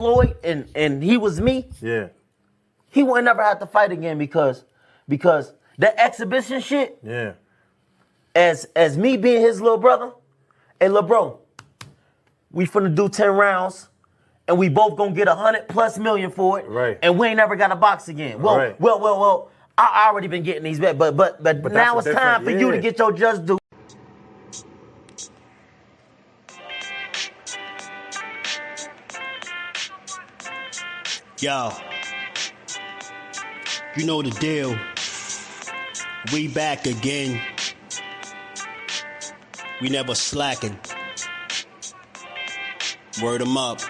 Floyd and he was me, Yeah. he would never have to fight again because that exhibition shit, Yeah. as me being his little brother, hey little bro, we finna do 10 rounds and we both gonna get 100+ million for it. Right. And we ain't never got a box again. Well, Right. well, I already been getting these bets, but now it's time for you to get your just due. Yo, you know the deal. We back again. We never slacking. Word 'em up.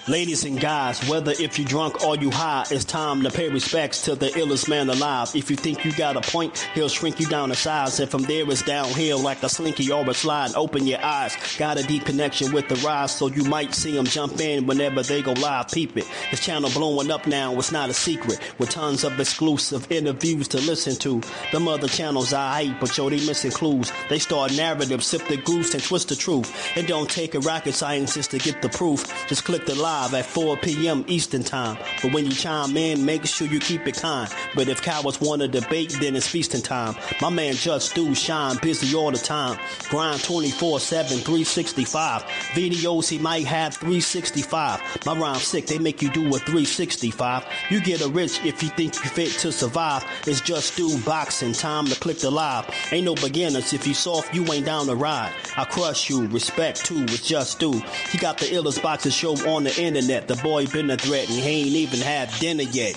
Ladies and guys, whether if you drunk or you high, it's time to pay respects to the illest man alive. If you think you got a point, he'll shrink you down to size. And from there it's downhill like a slinky or a slide. Open your eyes, got a deep connection with the rise, so you might see them jump in whenever they go live. Peep it, this channel blowing up now, it's not a secret. With tons of exclusive interviews to listen to. Them other channels I hate, but yo, they missing clues. They start narratives, sip the goose and twist the truth. It don't take a rocket scientist to get the proof. Just click the live at 4 p.m. Eastern time. But when you chime in, make sure you keep it kind. But if cowards want to debate, then it's feasting time. My man Just Do shine, busy all the time. Grind 24/7, 365. Videos he might have 365. My rhyme sick, they make you do a 365. You get a rich if you think you fit to survive. It's Just Do boxing, time to click the live. Ain't no beginners, if you soft, you ain't down to ride. I crush you, respect too, it's Just Do. He got the illest boxing show on the internet. The boy been a threat and he ain't even had dinner yet.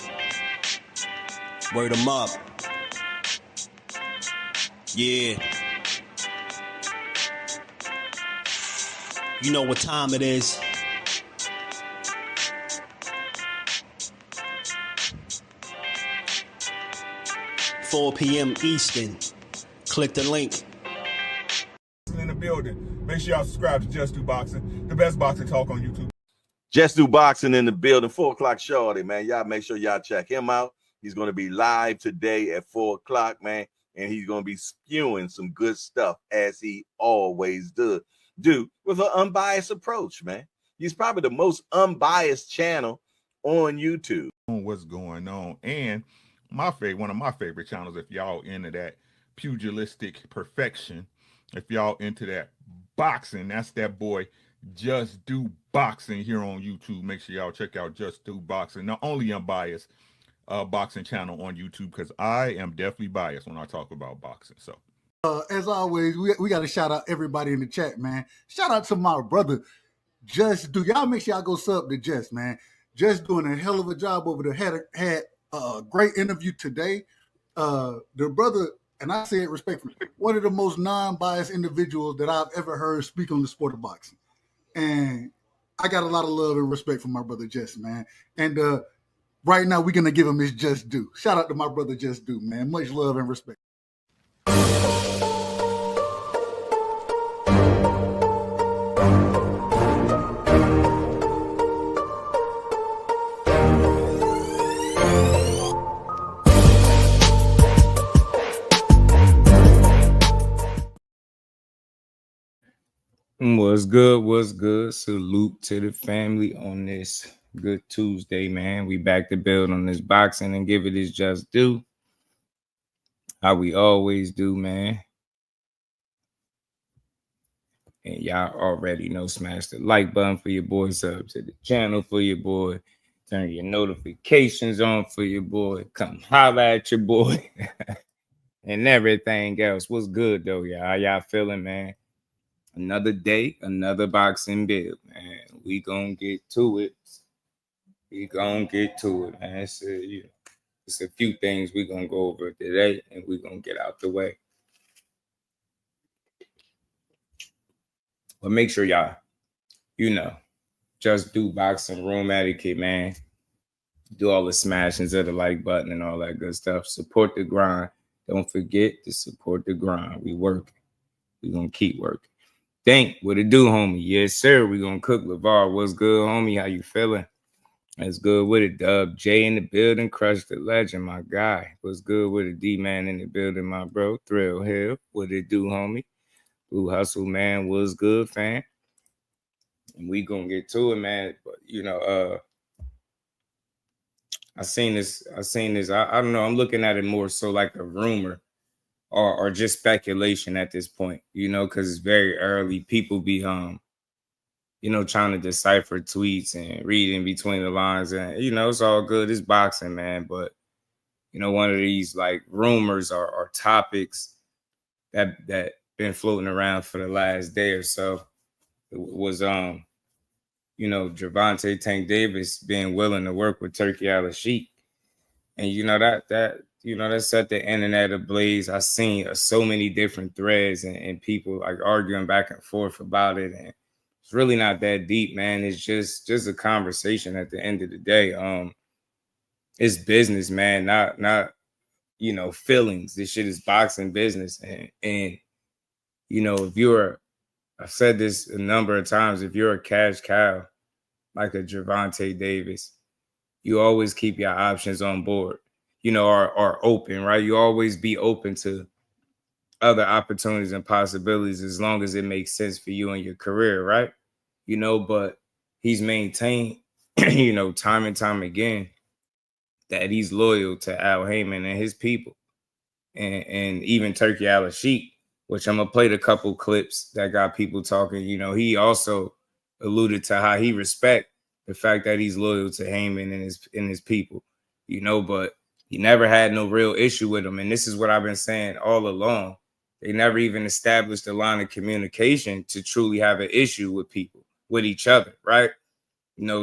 Word 'em up. Yeah. You know what time it is. $4 p.m. Eastern. Click the link. In the building. Make sure y'all subscribe to Just Do Boxing, the best boxing talk on YouTube. Just Do Boxing in the building, 4 o'clock shorty, man. Y'all make sure y'all check him out. He's going to be live today at 4 o'clock, man. And he's going to be spewing some good stuff as he always do with an unbiased approach, man. He's probably the most unbiased channel on YouTube. What's going on? And one of my favorite channels, if y'all into that pugilistic perfection, if y'all into that boxing, that's that boy Just Do Boxing here on YouTube. Make sure y'all check out Just Do Boxing, the only unbiased boxing channel on YouTube, because I am definitely biased when I talk about boxing. So as always, we got to shout out everybody in the chat, man. Shout out to my brother Just Do. Y'all make sure y'all go sub to Just, man. Just doing a hell of a job over there. Had a great interview today. The brother, and I say it respectfully, one of the most non-biased individuals that I've ever heard speak on the sport of boxing. And I got a lot of love and respect for my brother Just, man. And right now, we're going to give him his Just Due. Shout out to my brother Just Do, man. Much love and respect. What's good? What's good? Salute to the family on this good Tuesday, man. We back to build on this boxing and give it its just due. How we always do, man. And y'all already know, smash the like button for your boy, sub to the channel for your boy, turn your notifications on for your boy, come holla at your boy, and everything else. What's good, though, y'all? How y'all feeling, man? Another day, another boxing build, man. We gonna get to it. Man. It's a few things we gonna go over today, and we gonna get out the way. But make sure y'all, Just Do Boxing room etiquette, man. Do all the smashings of the like button and all that good stuff. Support the grind. Don't forget to support the grind. We working. We gonna keep working. Think what it do, homie. Yes, sir. We gonna cook. LeVar, what's good, homie? How you feeling? That's good with it, Dub. Jay in the building. Crush the legend, my guy. What's good with it? D-Man in the building, my bro. Thrill Hill. What it do, homie? Blue Hustle, man. What's good, fam? and we gonna get to it, man. But I seen this. I don't know. I'm looking at it more so like a rumor or just speculation at this point, because it's very early. People be trying to decipher tweets and read in between the lines, and it's all good. It's boxing, man. But one of these like rumors or topics that been floating around for the last day or so was Gervonta Tank Davis being willing to work with Turki Alashikh. And that set the internet ablaze. I seen so many different threads and people like arguing back and forth about it. And it's really not that deep, man. It's just a conversation at the end of the day. It's business, man, not feelings. This shit is boxing business. And if I've said this a number of times, if you're a cash cow like a Gervonta Davis, you always keep your options on board, are open, right? You always be open to other opportunities and possibilities as long as it makes sense for you and your career, right? But he's maintained, time and time again that he's loyal to Al Heyman and his people and even Turki Alashikh, which I'm going to play the couple clips that got people talking. He also alluded to how he respect the fact that he's loyal to Heyman and his people, but he never had no real issue with him. And this is what I've been saying all along. They never even established a line of communication to truly have an issue with people, with each other, right?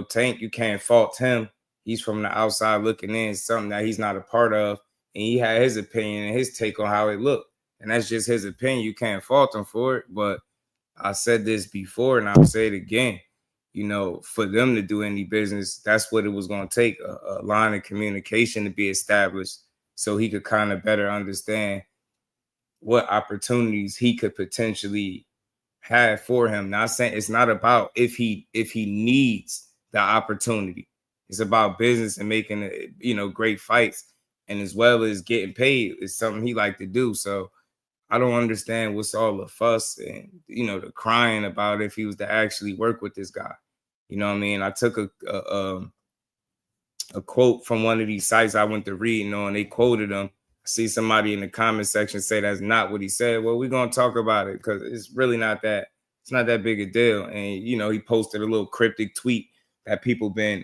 Tank, you can't fault him. He's from the outside looking in, something that he's not a part of. And he had his opinion and his take on how it looked. And that's just his opinion. You can't fault him for it. But I said this before and I'll say it again. For them to do any business, that's what it was going to take, a line of communication to be established so he could kind of better understand what opportunities he could potentially have for him. Not saying it's not about if he needs the opportunity. It's about business and making, great fights. And as well as getting paid is something he like to do. So I don't understand what's all the fuss and, the crying about if he was to actually work with this guy. You know what I mean? I took a quote from one of these sites I went to read, and they quoted him. I see somebody in the comment section say that's not what he said. Well, we're going to talk about it because it's really not that. It's not that big a deal. And, he posted a little cryptic tweet that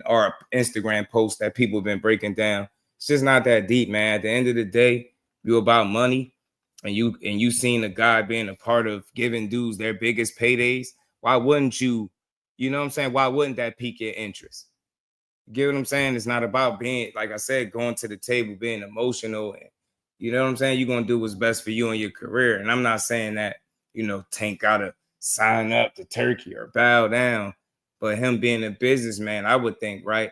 or Instagram post that people been breaking down. It's just not that deep, man. At the end of the day, you about money. And you seen a guy being a part of giving dudes their biggest paydays. Why wouldn't you, what I'm saying? Why wouldn't that pique your interest? You get what I'm saying? It's not about being, like I said, going to the table, being emotional. And you know what I'm saying? You're going to do what's best for you and your career. And I'm not saying that, Tank got to sign up to Turkey or bow down. But him being a businessman, I would think, right?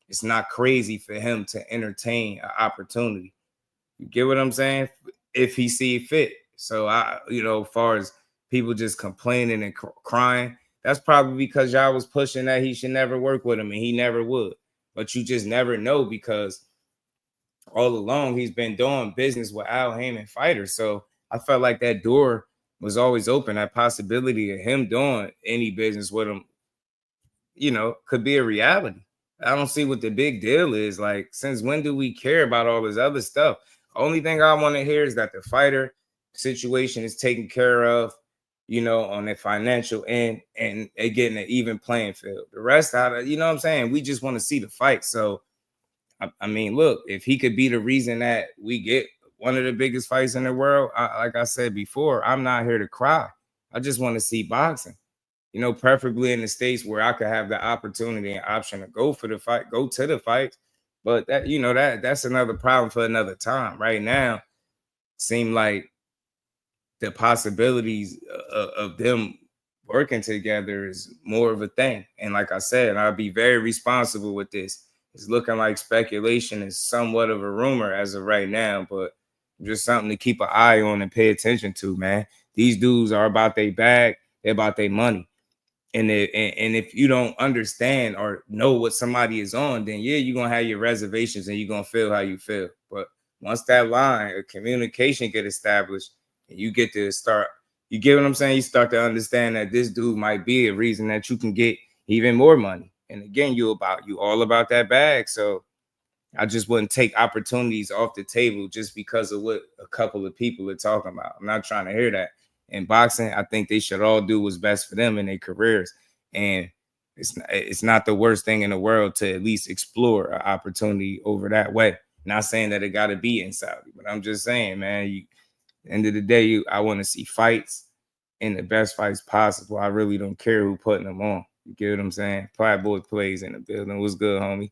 It's not crazy for him to entertain an opportunity. You get what I'm saying? If he see fit. So as far as people just complaining and crying, that's probably because y'all was pushing that he should never work with him and he never would. But you just never know because all along he's been doing business with Al Heyman fighters. So I felt like that door was always open. That possibility of him doing any business with him, could be a reality. I don't see what the big deal is. Like, since when do we care about all this other stuff? Only thing I want to hear is that the fighter situation is taken care of, on the financial end and they getting an even playing field. The rest out of, what I'm saying? We just want to see the fight. So, I mean, look, if he could be the reason that we get one of the biggest fights in the world, like I said before, I'm not here to cry. I just want to see boxing, preferably in the States where I could have the opportunity and option to go to the fight. But that, that's another problem for another time. Right now, seem like the possibilities of them working together is more of a thing. And like I said, I'll be very responsible with this. It's looking like speculation is somewhat of a rumor as of right now, but just something to keep an eye on and pay attention to, man. These dudes are about their bag. They're about their money. And if you don't understand or know what somebody is on, then yeah, you're going to have your reservations and you're going to feel how you feel. But once that line of communication get established and you get to start, You get what I'm saying? You start to understand that this dude might be a reason that you can get even more money. And again, you all about that bag. So I just wouldn't take opportunities off the table just because of what a couple of people are talking about. I'm not trying to hear that. In boxing, I think they should all do what's best for them in their careers. And it's not the worst thing in the world to at least explore an opportunity over that way. Not saying that it got to be in Saudi, but I'm just saying, man, end of the day, I want to see fights in the best fights possible. I really don't care who putting them on. You get what I'm saying? Pride Boy plays in the building. What's good, homie?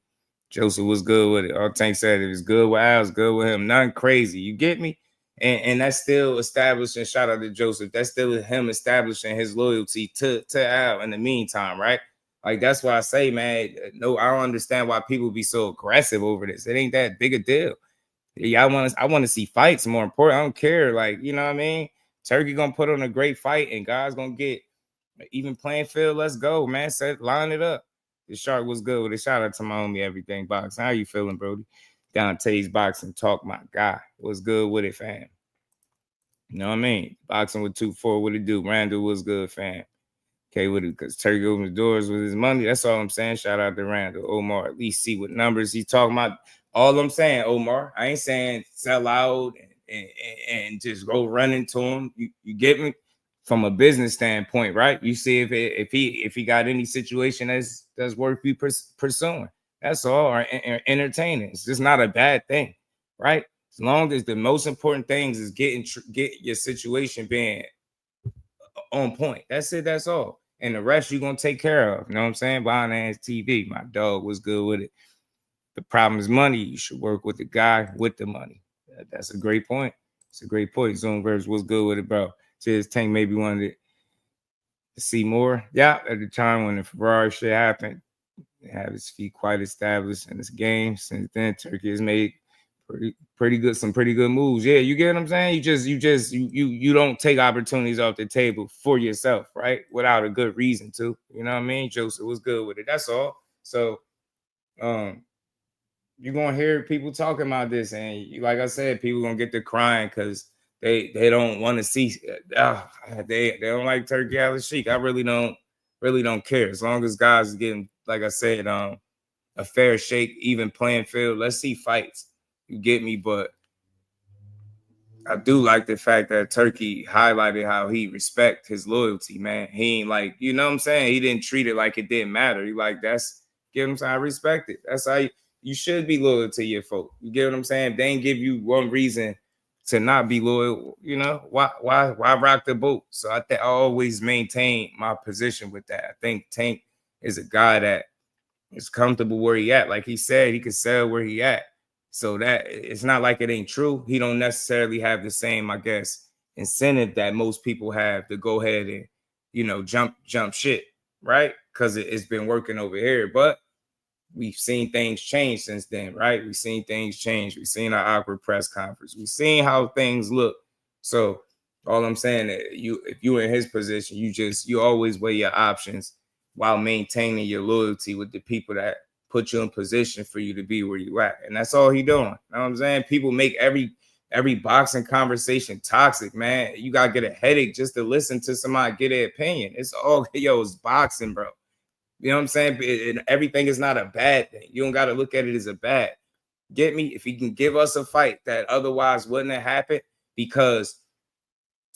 Joseph was good with it. All Tank said it was good with Al, good with him. Nothing crazy. You get me? And that's still establishing, shout out to Joseph, that's still him establishing his loyalty to Al in the meantime, right? Like, that's why I say, man, no, I don't understand why people be so aggressive over this. It ain't that big a deal. Yeah, I want to see fights more important. I don't care. Like, you know what I mean? Turkey gonna put on a great fight and guys gonna get even playing field. Let's go, man. Line it up. The Shark was good with it. Shout out to my homie Everything Boxing. How you feeling, Brody? Dante's Boxing Talk, my guy. What's good with it, fam? You know what I mean? Boxing with 2-4, what it do? Randall was good, fam. Okay, with it, because Turkey opens doors with his money. That's all I'm saying. Shout out to Randall. Omar, at least see what numbers he talking about. All I'm saying, Omar, I ain't saying sell out and just go run into him. You get me? From a business standpoint, right? You see if he got any situation that's worth you pursuing. That's all. Or entertaining. It's just not a bad thing, right? As long as the most important things is get your situation being on point. That's it. That's all. And the rest you're gonna take care of. You know what I'm saying? Buying ass TV. My dog was good with it. The problem is money. You should work with the guy with the money. That's a great point. It's a great point. Zoom Verge was good with it, bro. Says Tank maybe wanted to see more. Yeah, at the time when the Ferrari shit happened, have his feet quite established in this game. Since then, Turkey has made pretty good moves. Yeah, you get what I'm saying? You don't take opportunities off the table for yourself, right? Without a good reason to. You know what I mean? Joseph was good with it. That's all. So you're gonna hear people talking about this, and like I said, people gonna get to crying because they don't want to see. They don't like Turki Alashikh. I really don't care. As long as guys are getting, like I said, a fair shake, even playing field. Let's see fights. You get me? But I do like the fact that Turkey highlighted how he respect his loyalty, man. He ain't like, you know what I'm saying? He didn't treat it like it didn't matter. He like, give him some, I respect it. That's how you should be loyal to your folk. You get what I'm saying? If they ain't give you one reason to not be loyal, you know, why rock the boat? So I always maintain my position with that. I think Tank is a guy that is comfortable where he at. Like he said, he could sell where he at. So that it's not like it ain't true. He don't necessarily have the same, I guess, incentive that most people have to go ahead and, you know, jump shit, right? Because it's been working over here. But we've seen things change since then, right? We've seen things change. We've seen our awkward press conference. We've seen how things look. So all I'm saying is if you're in his position, you always weigh your options while maintaining your loyalty with the people that put you in position for you to be where you at. And that's all he doing. You know what I'm saying? People make every boxing conversation toxic, man. You got to get a headache just to listen to somebody get their opinion. It's all, it's boxing, bro. You know what I'm saying? Everything is not a bad thing. You don't got to look at it as a bad. Get me? If he can give us a fight that otherwise wouldn't have happened because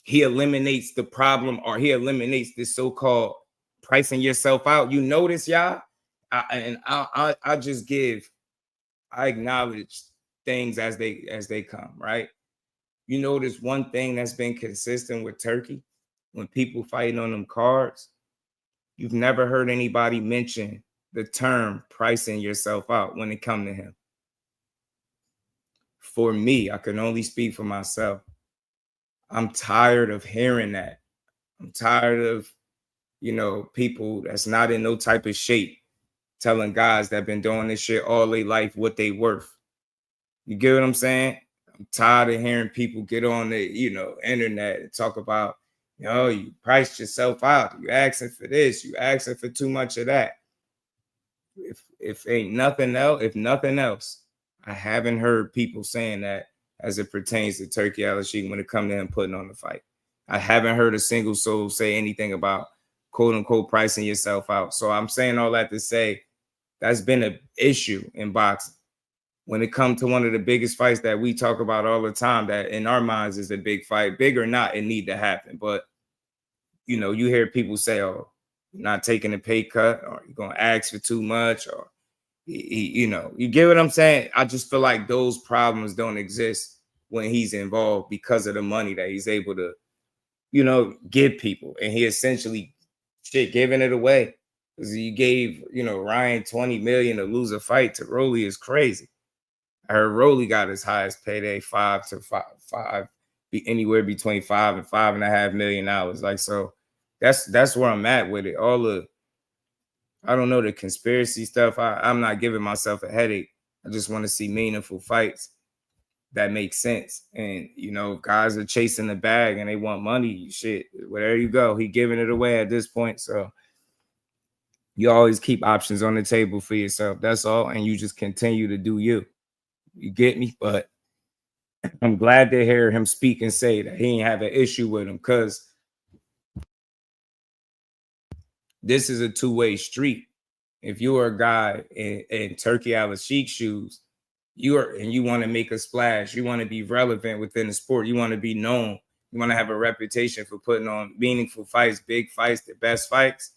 he eliminates the problem or he eliminates this so-called pricing yourself out. You notice, y'all? I acknowledge things as they come, right? You notice one thing that's been consistent with Turkey when people fighting on them cards, you've never heard anybody mention the term pricing yourself out when it come to him. For me, I can only speak for myself. I'm tired of hearing that. I'm tired of, people that's not in no type of shape telling guys that been doing this shit all their life what they worth. You get what I'm saying? I'm tired of hearing people get on the, internet and talk about, you priced yourself out. You asking for this. You asking for too much of that. If nothing else, I haven't heard people saying that as it pertains to Turki Alashikh when it comes to him putting on the fight. I haven't heard a single soul say anything about quote unquote pricing yourself out. So I'm saying all that to say that's been an issue in boxing. When it comes to one of the biggest fights that we talk about all the time, that in our minds is a big fight, big or not, it need to happen. But, you know, you hear people say, oh, you're not taking a pay cut, or you're going to ask for too much, or, you know, you get what I'm saying? I just feel like those problems don't exist when he's involved because of the money that he's able to, you know, give people. And he essentially giving it away. Because he gave, you know, Ryan 20 million to lose a fight to Rolly is crazy. I heard Rolly got his highest payday, anywhere between $5 and $5.5 million. Like, so that's where I'm at with it. All the, I don't know, the conspiracy stuff. I'm not giving myself a headache. I just want to see meaningful fights that make sense. And, you know, if guys are chasing the bag and they want money, shit, wherever you go, he giving it away at this point. So you always keep options on the table for yourself. That's all. And you just continue to do you. You get me? But I'm glad to hear him speak and say that he ain't have an issue with him, because this is a two-way street. If you are a guy in Turki Alashikh shoes, you want to make a splash, you want to be relevant within the sport, you want to be known, you want to have a reputation for putting on meaningful fights, big fights, the best fights,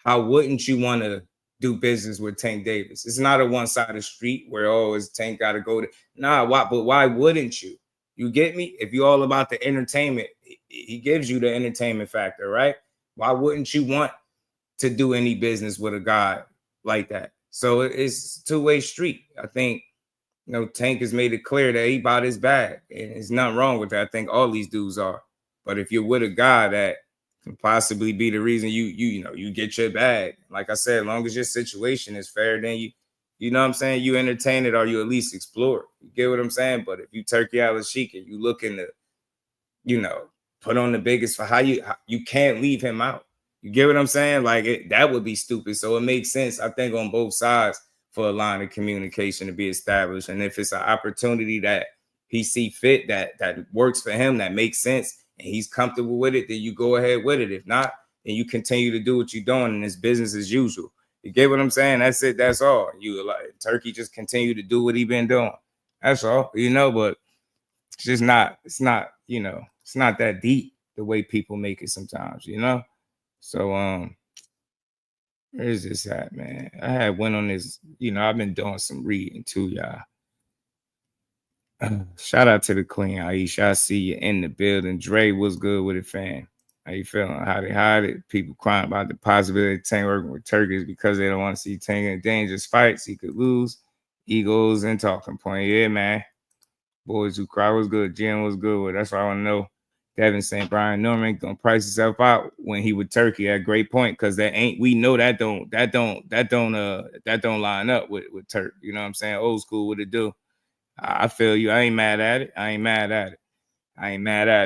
how wouldn't you want to do business with Tank Davis? It's not a one-sided street where, oh, is Tank got to go to, nah, but why wouldn't you? You get me? If you're all about the entertainment, he gives you the entertainment factor, right? Why wouldn't you want to do any business with a guy like that? So it's a two-way street. I think, you know, Tank has made it clear that he bought his bag, and there's nothing wrong with that. I think all these dudes are. But if you're with a guy that can possibly be the reason you get your bag, like I said, as long as your situation is fair, then you know what I'm saying, you entertain it, or you at least explore it. You get what I'm saying? But if you Turki Alashikh and you looking to, you know, put on the biggest, for how you can't leave him out. You get what I'm saying? Like, that would be stupid. So it makes sense, I think, on both sides for a line of communication to be established. And if it's an opportunity that he see fit, that works for him, that makes sense, and he's comfortable with it, then you go ahead with it. If not, then you continue to do what you're doing, and it's business as usual. You get what I'm saying? That's it. That's all. You like Turki just continue to do what he been doing. That's all, you know. But it's just not. It's not. You know, it's not that deep the way people make it sometimes. You know. So where is this at, man? I had went on this. You know, I've been doing some reading too, y'all. Shout out to the Queen Aisha. I see you in the building. Dre, what's good with it, fam? How you feeling? How they hide it? People crying about the possibility of Tank working with Turkish because they don't want to see Tank in dangerous fights. He could lose. Egos and talking point. Yeah, man. Boys who cry was good. Jim was good with. That's what I want to know. Devin St. Brian Norman gonna price himself out when he with Turkey at great point, because we know that don't line up with Turk. You know what I'm saying? Old school, what it do? I feel you. I ain't mad at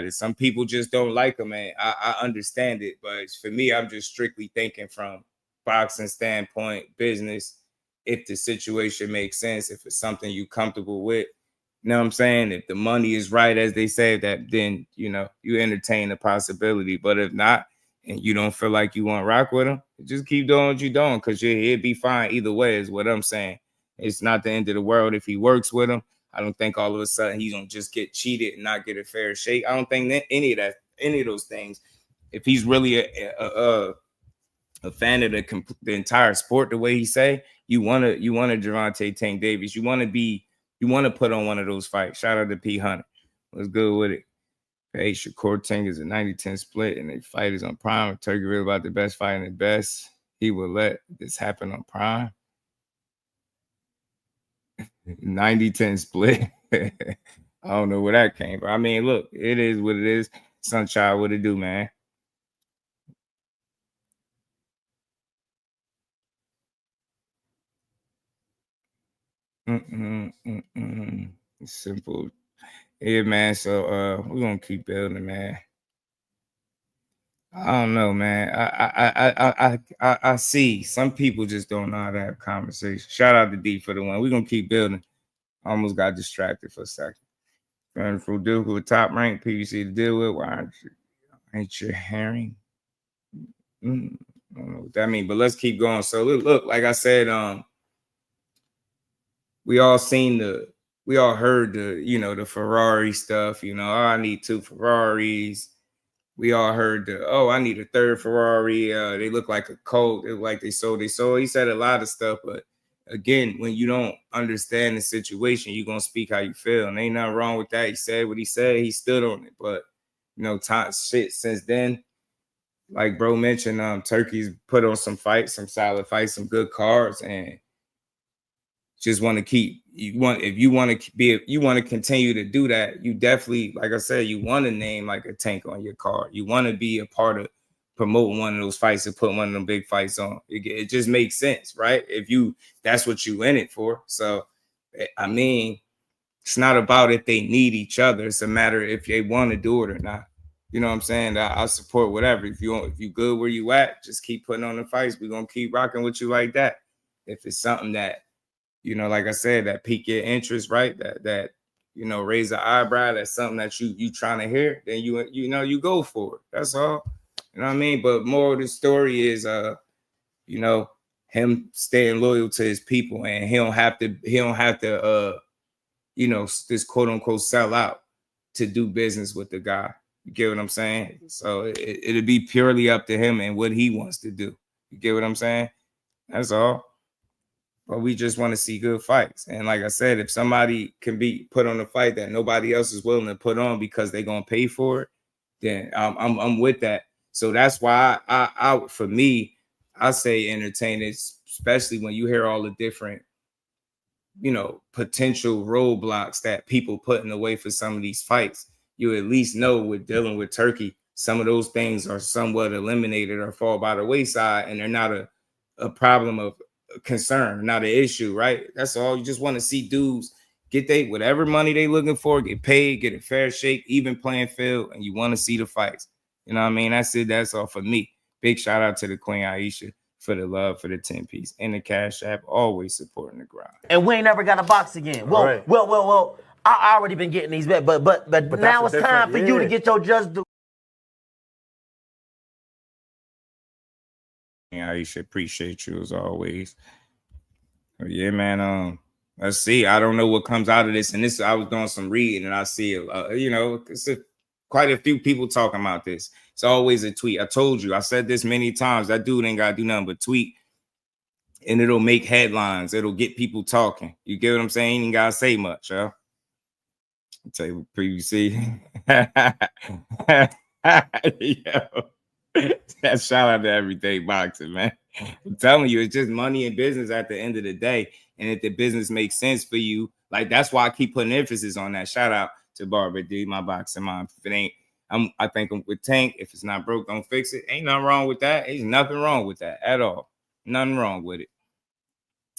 it. Some people just don't like him, man. I understand it, but for me, I'm just strictly thinking from boxing standpoint, business. If the situation makes sense, if it's something you comfortable with, you know what I'm saying? If the money is right, as they say, that then, you know, you entertain the possibility. But if not, and you don't feel like you want to rock with him, just keep doing what you're doing, because you'll be fine either way, is what I'm saying. It's not the end of the world if he works with him. I don't think all of a sudden he's gonna just get cheated and not get a fair shake. I don't think that any of those things. If he's really a fan of the entire sport, the way he say, you want to Gervonta Tank Davis. You want to put on one of those fights. Shout out to P Hunter. What's good with it? Hey, Shakur Tank is a 90-10 split, and the fight is on Prime. Turkey real about the best fight and the best. He will let this happen on Prime. 90-10 split. I don't know where that came from. I mean, look, it is what it is. Sunchild, what it do, man? Simple. Yeah, man. So we're gonna keep building, man. I don't know, man. I see some people just don't know how to have conversation. Shout out to D for the one. We're gonna keep building. Almost got distracted for a second. And for Duke with top rank PBC to deal with, why aren't you? Ain't your herring? I don't know what that means, but let's keep going. So look, like I said, we all heard the Ferrari stuff. Oh, I need 2 Ferraris. We all heard I need a 3rd Ferrari. They look like a cult. They look like they sold. He said a lot of stuff, but again, when you don't understand the situation, you're gonna speak how you feel, and ain't nothing wrong with that. He said what he said. He stood on it, but since then, like bro mentioned, Turkey's put on some fights, some solid fights, some good cards, and just want to if you want to continue to do that, you definitely, like I said, you want to name like a Tank on your card. You want to be a part of promoting one of those fights and put one of them big fights on. It just makes sense, right? That's what you in it for. So, I mean, it's not about if they need each other. It's a matter if they want to do it or not. You know what I'm saying? I support whatever. If you good where you at, just keep putting on the fights. We're gonna keep rocking with you like that. If it's something that, like I said, that pique your interest, right? That raise the eyebrow, that's something that you trying to hear, then you go for it. That's all. You know what I mean? But more of the story is him staying loyal to his people, and he don't have to this quote unquote sell out to do business with the guy. You get what I'm saying? So it'll be purely up to him and what he wants to do. You get what I'm saying? That's all. But we just want to see good fights. And like I said, if somebody can be put on a fight that nobody else is willing to put on because they're gonna pay for it, then I'm with that. So that's why I for me, I say entertain it, especially when you hear all the different potential roadblocks that people put in the way for some of these fights. You at least know with dealing with Turkey, some of those things are somewhat eliminated or fall by the wayside, and they're not a problem of concern, not an issue, right? That's all. You just want to see dudes get whatever money they looking for, get paid, get a fair shake, even playing field, and you want to see the fights. You know what I mean? That's it. That's all for me. Big shout out to the Queen Aisha for the love for the 10-piece and the Cash App, always supporting the grind. And we ain't never got a box again. Well, Right. well. I already been getting these back, but now it's time for you to get your just due. Aisha, appreciate you as always. Yeah, man. Let's see. I don't know what comes out of this, and this I was doing some reading, and I see quite a few people talking about this. It's always a tweet. I told you, I said this many times. That dude ain't gotta do nothing but tweet, and it'll make headlines. It'll get people talking. You get what I'm saying? You ain't gotta say much, yo. I'll tell you what preview see. Yo. Shout out to Everyday Boxing, man. I'm telling you, it's just money and business at the end of the day. And if the business makes sense for you, like that's why I keep putting emphasis on that. Shout out to Barbara D, my boxing mom. If it ain't, I think I'm with Tank. If it's not broke, don't fix it. Ain't nothing wrong with that. Ain't nothing wrong with that at all. Nothing wrong with it.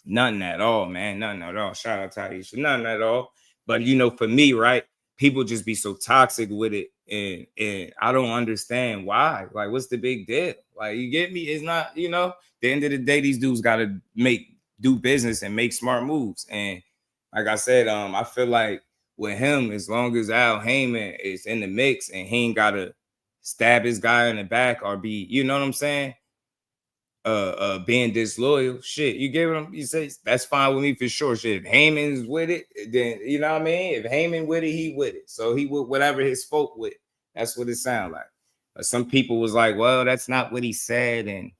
Nothing at all, man. Nothing at all. Shout out to Aisha. Nothing at all. But for me, right? People just be so toxic with it, and I don't understand why. Like, what's the big deal? Like, you get me? It's not, the end of the day, these dudes got to do business and make smart moves. And like I said, I feel like with him, as long as Al Heyman is in the mix and he ain't got to stab his guy in the back or be, you know what I'm saying? Being disloyal, shit. You give him, you say that's fine with me for sure. Shit, if Heyman's with it, then you know what I mean. If Heyman with it, he with it. So he with whatever his folk with. That's what it sounds like. But some people was like, well, that's not what he said. And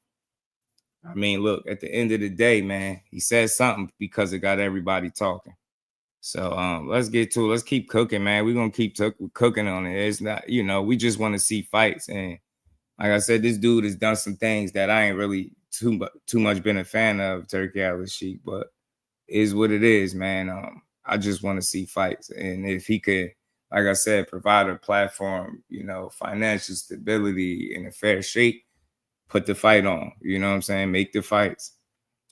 I mean, look, at the end of the day, man, he said something because it got everybody talking. So let's get to it. Let's keep cooking, man. We're gonna keep cooking on it. It's not, we just want to see fights. And like I said, this dude has done some things that I ain't really too much been a fan of, Turki Alashikh, but it is what it is, man. I just want to see fights. And if he could, like I said, provide a platform, financial stability in a fair shape, put the fight on. You know what I'm saying? Make the fights.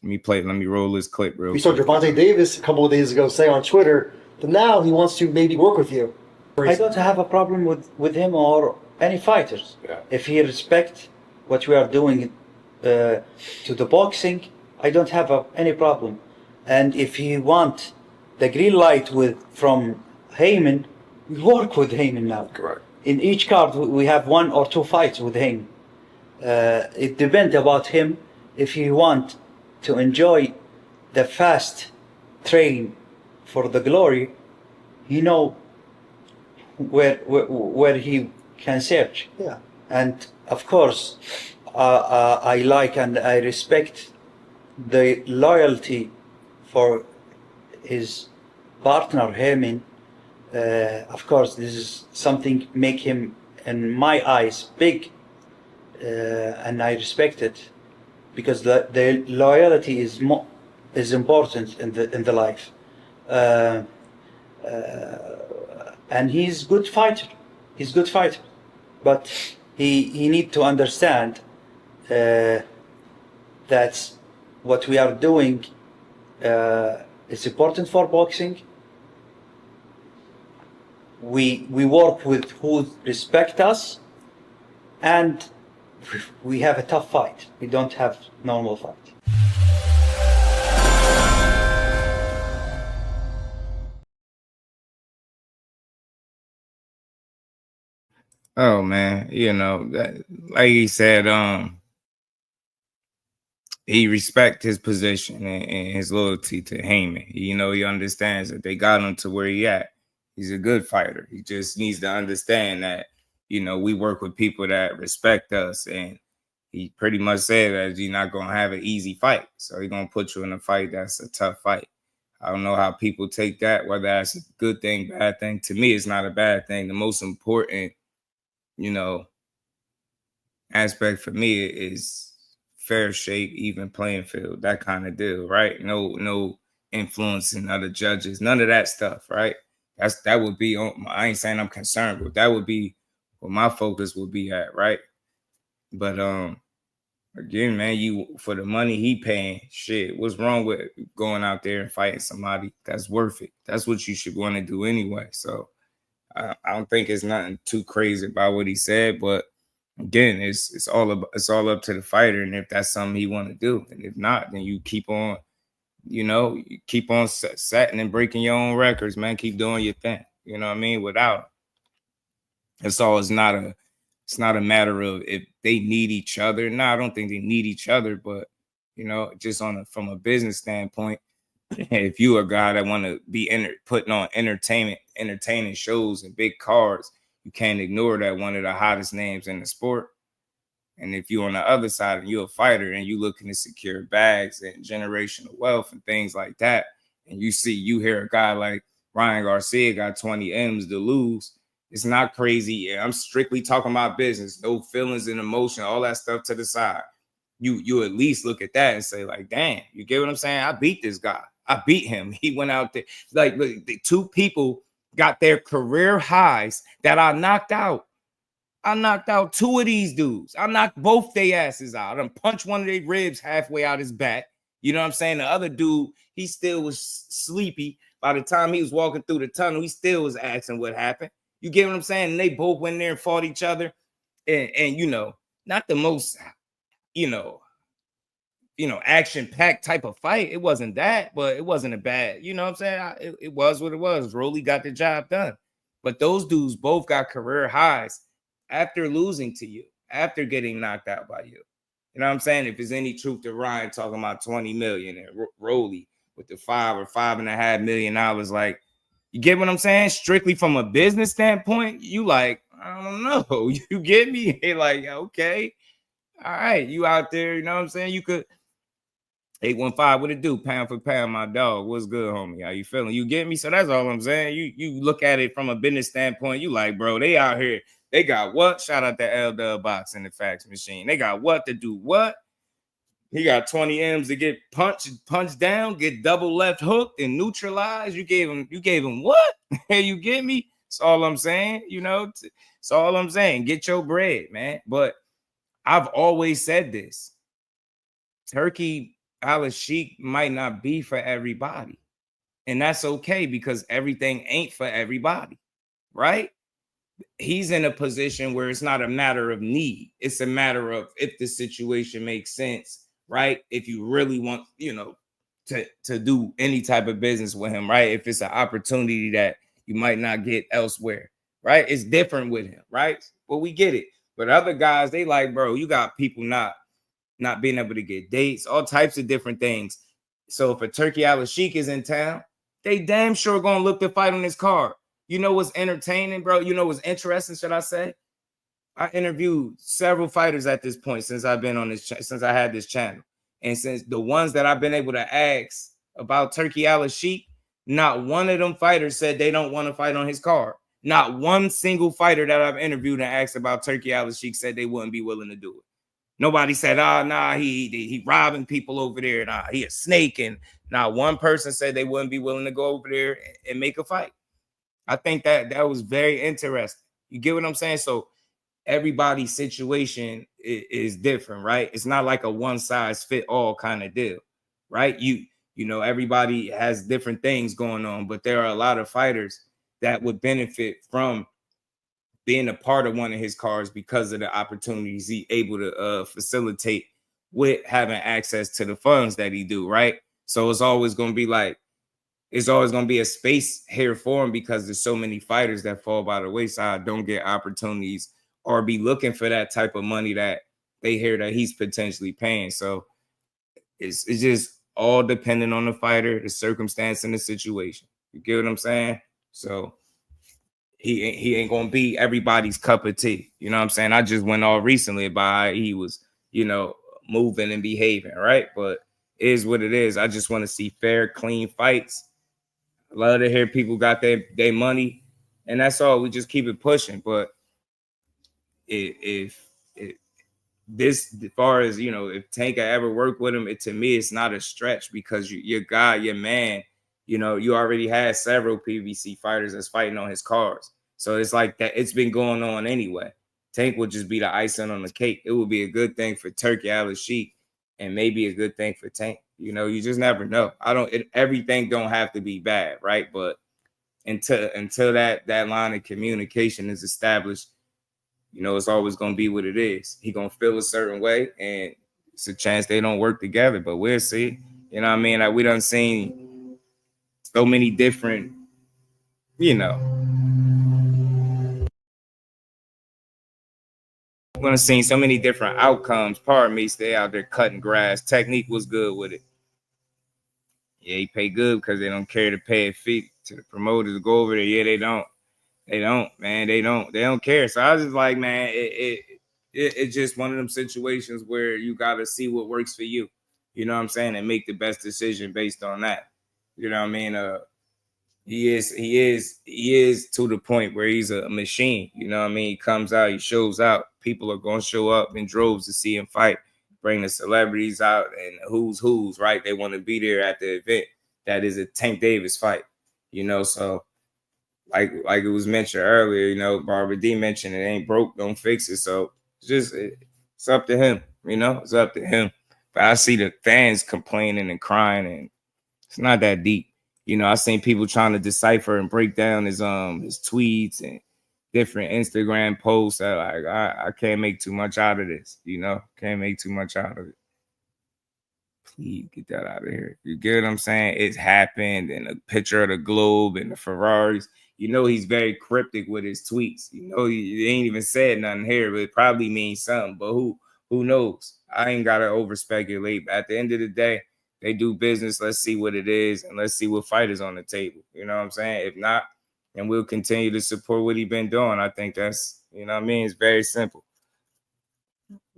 Let me roll this clip real quick. We saw Gervonta Davis a couple of days ago say on Twitter that now he wants to maybe work with you. I don't have a problem with him or any fighters. Yeah. If he respect what we are doing to the boxing, I don't have any problem. And if he want the green light from Heyman, we work with Heyman now. Correct. in each card we have 1 or 2 fights with him. It depends about him. If he want to enjoy the fast train for the glory, he know where he can search. Yeah. And of course, I like and I respect the loyalty for his partner Haney. Of course, this is something make him, in my eyes, big, and I respect it because the loyalty is important in the life. And he's good fighter. He's good fighter, but he need to understand that what we are doing is important for boxing. We work with who respect us, and we have a tough fight. We don't have normal fight. Oh man, you know, like he said, he respect his position and his loyalty to Haney. You know, he understands that they got him to where he at. He's a good fighter. He just needs to understand that, you know, we work with people that respect us, and he pretty much said that you're not gonna have an easy fight. So he's gonna put you in a fight that's a tough fight. I don't know how people take that, whether that's a good thing, bad thing. To me, it's not a bad thing. The most important, you know, aspect for me is fair shake, even playing field, that kind of deal, right? No influencing other judges, none of that stuff, right? That would be on. I ain't saying I'm concerned, but that would be where my focus would be at, right? But again, man, you for the money he paying, shit, what's wrong with going out there and fighting somebody that's worth it? That's what you should want to do anyway. So I don't think it's nothing too crazy about what he said, but again, it's all up to the fighter, and if that's something he want to do, and if not, then you keep on, you know, you keep on setting and breaking your own records, man. Keep doing your thing, you know what I mean? Without it's not a matter of if they need each other. No, I don't think they need each other, but you know, just from a business standpoint, if you a guy that want to be putting on entertaining shows and big cards, you can't ignore that one of the hottest names in the sport. And if you're on the other side and you're a fighter and you looking to secure bags and generational wealth and things like that, and you hear a guy like Ryan Garcia got 20 M's to lose, it's not crazy. I'm strictly talking about business, no feelings and emotion, all that stuff to the side. You at least look at that and say, like, damn, you get what I'm saying? I beat this guy. I beat him. He went out there. Like, look, the 2 people got their career highs that I knocked out. I knocked out 2 of these dudes. I knocked both their asses out. I punched one of their ribs halfway out his back. You know what I'm saying? The other dude, he still was sleepy. By the time he was walking through the tunnel, he still was asking what happened. You get what I'm saying? And they both went there and fought each other. And you know, not the most, you know, action-packed type of fight. It wasn't that, but it wasn't a bad, you know what I'm saying? It was what it was. Rolly got the job done. But those dudes both got career highs after losing to you, after getting knocked out by you. You know what I'm saying? If there's any truth to Ryan talking about 20 million and Rolly with the $5 or $5.5 million, like, you get what I'm saying? Strictly from a business standpoint, you like, I don't know. You get me? Like, okay. All right. You out there, you know what I'm saying? You could 815, what it do? Pound for pound, my dog. What's good, homie? How you feeling? You get me? So that's all I'm saying. You look at it from a business standpoint, you like, bro, they out here. They got what? Shout out to L Box and the fax machine. They got what to do what? He got 20 M's to get punched down, get double left hooked and neutralized. You gave him what? You get me? That's all I'm saying. You know, that's all I'm saying. Get your bread, man. But I've always said this. Turki Alashikh might not be for everybody. And that's okay because everything ain't for everybody, right? He's in a position where it's not a matter of need. It's a matter of if the situation makes sense, right? If you really want, you know, to do any type of business with him, right? If it's an opportunity that you might not get elsewhere, right? It's different with him, right? But we get it. But other guys, they like, bro, you got people not being able to get dates, all types of different things. So if a Turki Alashikh is in town, they damn sure gonna look to fight on his card. You know what's entertaining, bro? You know what's interesting, should I say? I interviewed several fighters at this point since I've been on this, since I had this channel. And since the ones that I've been able to ask about Turki Alashikh, not one of them fighters said they don't want to fight on his card. Not one single fighter that I've interviewed and asked about Turki Alashikh said they wouldn't be willing to do it. Nobody said, nah, he robbing people over there. Nah, he a snake. And not one person said they wouldn't be willing to go over there and make a fight. I think that was very interesting. You get what I'm saying? So everybody's situation is different, right? It's not like a one size fit all kind of deal, right? You know, everybody has different things going on, but there are a lot of fighters that would benefit from being a part of one of his cards because of the opportunities he able to facilitate with having access to the funds that he do, right? So it's always going to be like, it's always going to be a space here for him because there's so many fighters that fall by the wayside, don't get opportunities or be looking for that type of money that they hear that he's potentially paying. So it's just all dependent on the fighter, the circumstance, and the situation. You get what I'm saying? So he ain't gonna be everybody's cup of tea. You know what I'm saying? I just went all recently about how he was, you know, moving and behaving, right? But it is what it is. I just want to see fair, clean fights. I love to hear people got their money, and that's all. We just keep it pushing. But if this, as far as, you know, if Tank ever worked with him, to me, it's not a stretch because your guy, your man, you know, you already had several PBC fighters that's fighting on his cards. So it's like that. It's been going on anyway. Tank would just be the icing on the cake. It would be a good thing for Turki Alashikh and maybe a good thing for Tank. You know, you just never know. Everything don't have to be bad, right? But until that line of communication is established, you know, it's always going to be what it is. He going to feel a certain way, and it's a chance they don't work together, but we'll see. You know what I mean? Like, we done seen so many different, you know, we're going to see so many different outcomes. Pardon me, stay out there cutting grass. Technique was good with it. Yeah, he paid good because they don't care to pay a fee to the promoters to go over there. Yeah, they don't. They don't, man. They don't care. So I was just like, man, it's just one of them situations where you got to see what works for you. You know what I'm saying? And make the best decision based on that. You know what I mean? He is to the point where he's a machine. You know what I mean? He comes out, he shows out. People are going to show up in droves to see him fight. Bring the celebrities out and who's, right? They want to be there at the event. That is a Tank Davis fight. You know, so like it was mentioned earlier, you know, Barbara D mentioned it ain't broke, don't fix it. So it's up to him, you know, it's up to him. But I see the fans complaining and crying, and it's not that deep. You know, I seen people trying to decipher and break down his tweets and different Instagram posts. I can't make too much out of this, you know, can't make too much out of it. Please get that out of here. You get what I'm saying? It's happened, and a picture of the globe and the Ferraris. You know, he's very cryptic with his tweets. You know, he ain't even said nothing here, but it probably means something. But who knows? I ain't gotta over speculate. At the end of the day, they do business. Let's see what it is, and let's see what fight is on the table. You know what I'm saying? If not, then we'll continue to support what he's been doing. I think that's, you know what I mean? It's very simple.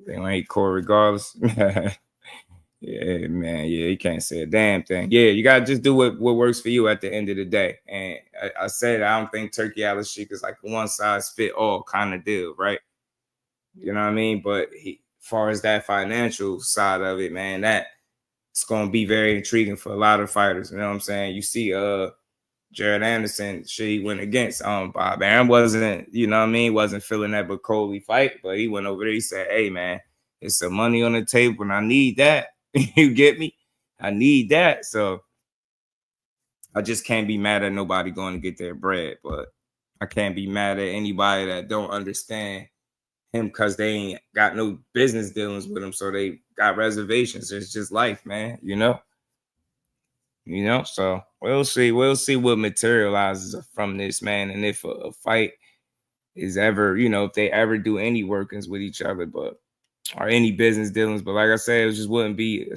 They ain't core regardless. Yeah, man. Yeah, you can't say a damn thing. Yeah, you gotta just do what works for you at the end of the day. And I said I don't think Turki Alashikh is like a one size fit all kind of deal, right? You know what I mean? But as far as that financial side of it, man, that it's gonna be very intriguing for a lot of fighters. You know what I'm saying? You see, Jared Anderson, he went against Bob Arum, wasn't, you know what I mean? Wasn't feeling that Bacoli fight, but he went over there. He said, "Hey, man, it's some money on the table, and I need that." You get me? I need that. So I just can't be mad at nobody going to get their bread, but I can't be mad at anybody that don't understand him because they ain't got no business dealings with him. So they got reservations. It's just life, man. You know? So we'll see what materializes from this, man. And if a fight is ever, if they ever do any workings with each other, but or any business dealings. But like I said, it wouldn't be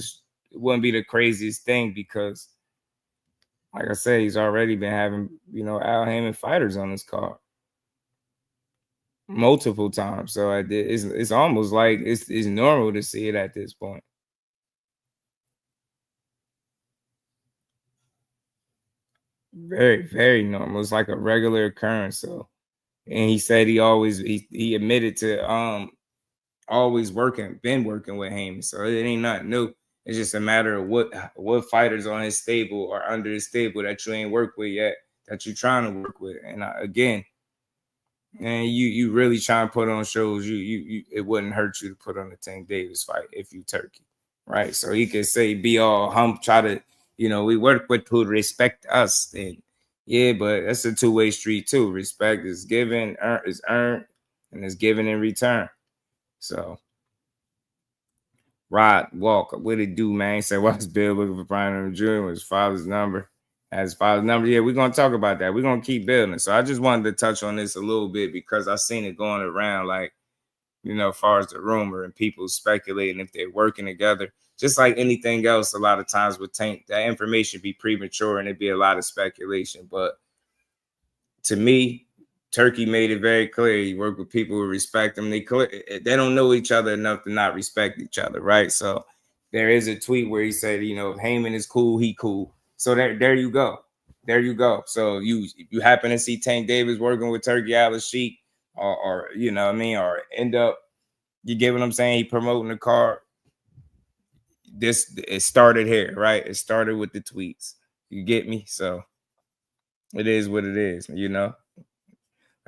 the craziest thing because, like I said, he's already been having, Al Haymon fighters on his card multiple times. So it's almost like it's normal to see it at this point. Very, very normal. It's like a regular occurrence. So, and he said he admitted to always been working with Haney. So it ain't nothing new. It's just a matter of what fighters on his stable or under his stable that you ain't worked with yet that you're trying to work with. And again, and you really trying to put on shows. You it wouldn't hurt you to put on the Tank Davis fight if you Turkey, right? So he could say be all try to, we work with who respect us. And yeah, but that's a two-way street too. Respect is given, is earned, and is given in return. So Rod Walker, what it do, man? He said, what's Bill looking for Brian Jr. with his father's number? As father's number. Yeah, we're gonna talk about that. We're gonna keep building. So I just wanted to touch on this a little bit because I seen it going around, like, as far as the rumor and people speculating if they're working together. Just like anything else, a lot of times with Tank, that information be premature and it'd be a lot of speculation. But to me, Turkey made it very clear. He worked with people who respect him. They don't know each other enough to not respect each other, right? So there is a tweet where he said, if Haymon is cool, he cool. So there you go. There you go. So you happen to see Tank Davis working with Turki Alashikh or or end up, you get what I'm saying? He promoting the card. It started here, right? It started with the tweets. You get me? So it is what it is,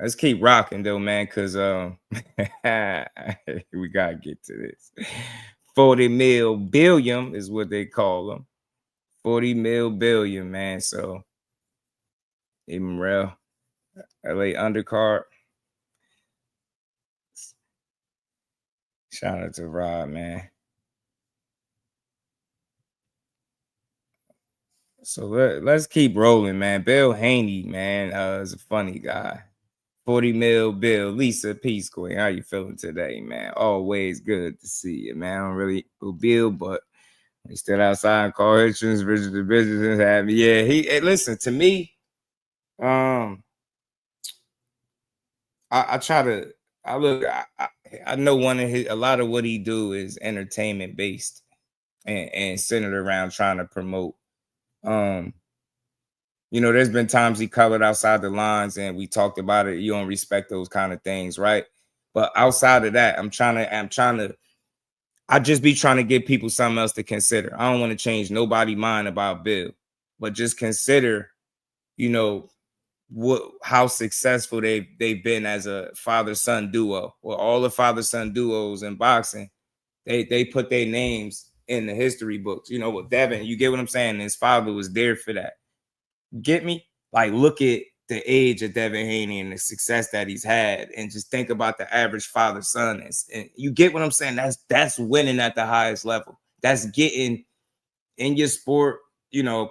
Let's keep rocking though, man, because we gotta get to this. 40 mil billion is what they call them. 40 mil billion, man. So even real LA undercard. Shout out to Rod, man. So let's keep rolling, man. Bill Haney, man, is a funny guy. 40 mil Bill. Lisa Peace Queen. How you feeling today, man? Always good to see you, man. I don't really do Bill, but he stood outside and called Hitchens, Richard the Business had me. Yeah, listen to me. I try to I know a lot of what he do is entertainment based and centered around trying to promote. There's been times he colored outside the lines and we talked about it. You don't respect those kind of things, right? But outside of that, I just be trying to give people something else to consider. I don't want to change nobody's mind about Bill, but just consider, how successful they've been as a father-son duo. Well, all the father-son duos in boxing, they put their names in the history books. With Devin, you get what I'm saying? His father was there for that. Get me? Like, look at the age of Devin Haney and the success that he's had, and just think about the average father-son. And you get what I'm saying? That's winning at the highest level. That's getting in your sport,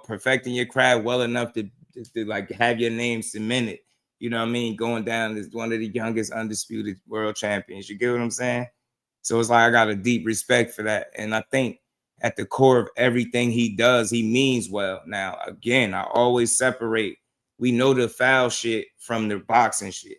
perfecting your craft well enough to like have your name cemented. You know what I mean? Going down as one of the youngest undisputed world champions. You get what I'm saying? So it's like I got a deep respect for that. And I think at the core of everything he does, he means well. Now, again, I always separate. We know the foul shit from the boxing shit.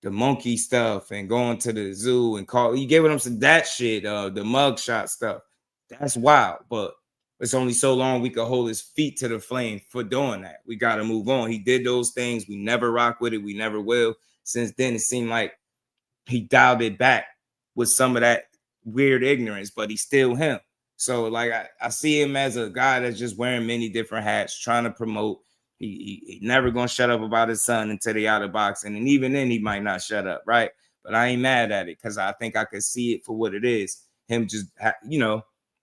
The monkey stuff and going to the zoo and you get what I'm saying? That shit, the mug shot stuff. That's wild. But it's only so long we could hold his feet to the flame for doing that. We got to move on. He did those things. We never rock with it. We never will. Since then, it seemed like he dialed it back with some of that weird ignorance, but he's still him. So, like, I see him as a guy that's just wearing many different hats, trying to promote. He never going to shut up about his son until they out of boxing. And even then, he might not shut up, right? But I ain't mad at it because I think I could see it for what it is. Him just,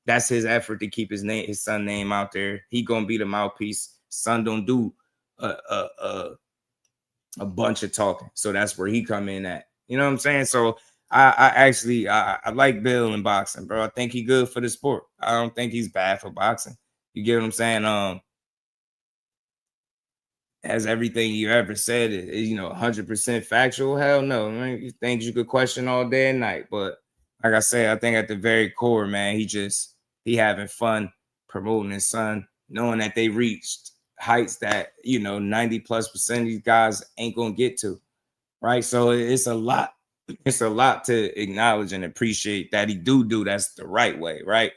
that's his effort to keep his son name out there. He going to be the mouthpiece. Son don't do a bunch of talking. So that's where he come in at. You know what I'm saying? So I like Bill in boxing, bro. I think he good for the sport. I don't think he's bad for boxing. You get what I'm saying? has everything you ever said is 100% factual? Hell no. I mean, things you could question all day and night. But like I said, I think at the very core, man, he having fun promoting his son, knowing that they reached heights that 90+% of these guys ain't gonna get to. Right. So it's a lot. It's a lot to acknowledge and appreciate that he do that's the right way, right?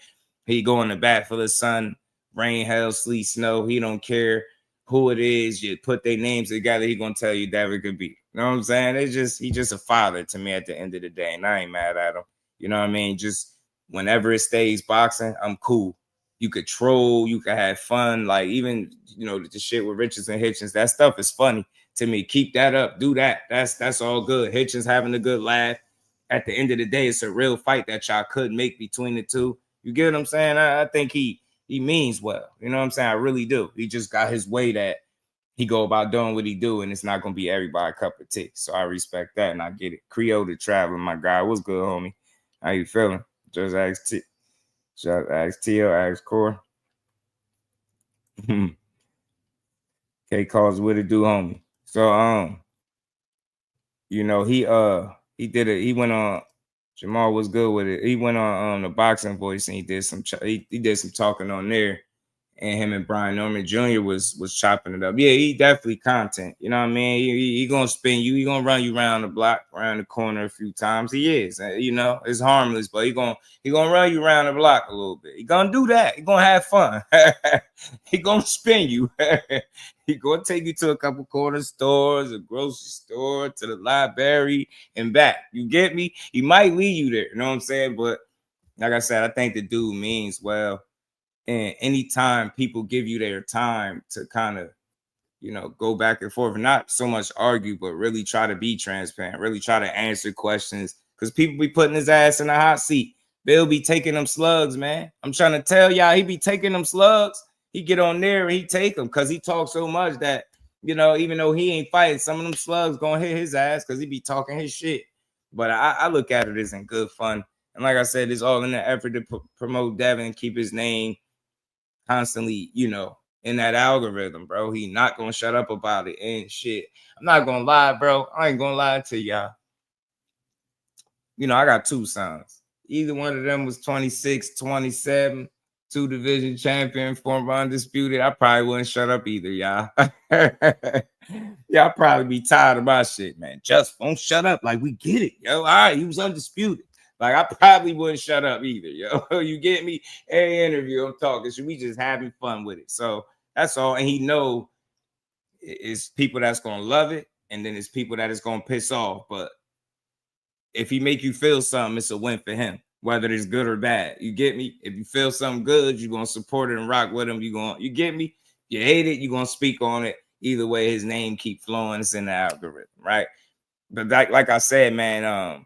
He going to bat for the son, rain, hell, sleet, snow. He don't care who it is. You put their names together, he gonna tell you that it could be. You know what I'm saying? He's just a father to me at the end of the day, and I ain't mad at him. You know what I mean? Just whenever it stays boxing, I'm cool. You could troll, you could have fun, like even the shit with Richards and Hitchens. That stuff is funny to me. Keep that up, do that. That's all good. Hitchens having a good laugh. At the end of the day, it's a real fight that y'all could make between the two. You get what I'm saying? I think he means well. You know what I'm saying? I really do. He just got his way that he go about doing what he do, and it's not gonna be everybody cup of tea. So I respect that, and I get it. Creole the traveling, my guy. What's good, homie? How you feeling? Just ask Tio, ask Core. K calls what it do, homie. So he did it. He went on. Jamal was good with it. He went on the Boxing Voice and he did some talking on there. And him and Brian Norman Jr. was chopping it up. Yeah, he definitely content. You know what I mean? He gonna spin you. He gonna run you around the block, around the corner a few times. He is. It's harmless, but he gonna run you around the block a little bit. He gonna do that. He gonna have fun. He gonna spin you. He gonna take you to a couple corner stores, a grocery store, to the library, and back. You get me? He might lead you there. You know what I'm saying? But like I said, I think the dude means well. And anytime people give you their time to kind of, go back and forth, not so much argue, but really try to be transparent, really try to answer questions, because people be putting his ass in a hot seat. Bill be taking them slugs, man. I'm trying to tell y'all, he be taking them slugs. He get on there and he take them because he talks so much that, even though he ain't fighting, some of them slugs gonna hit his ass because he be talking his shit. But I look at it as in good fun. And like I said, it's all in the effort to promote Devin, keep his name constantly, in that algorithm, bro. He not gonna shut up about it and shit. I'm not gonna lie, bro. I ain't gonna lie to y'all. I got two sons. Either one of them was 26, 27, 2 division champion, former undisputed. I probably wouldn't shut up either, y'all. Y'all probably be tired of my shit, man. Just won't shut up. Like, we get it, yo. All right, he was undisputed. Like, I probably wouldn't shut up either, yo. You get me? Every interview I'm talking, so we just having fun with it. So that's all. And he know it's people that's gonna love it, and then it's people that is gonna piss off. But if he make you feel something, it's a win for him, whether it's good or bad. You get me? If you feel something good, you're gonna support it and rock with him. You get me? You hate it, you're gonna speak on it. Either way, his name keep flowing. It's in the algorithm, right? But like I said, man,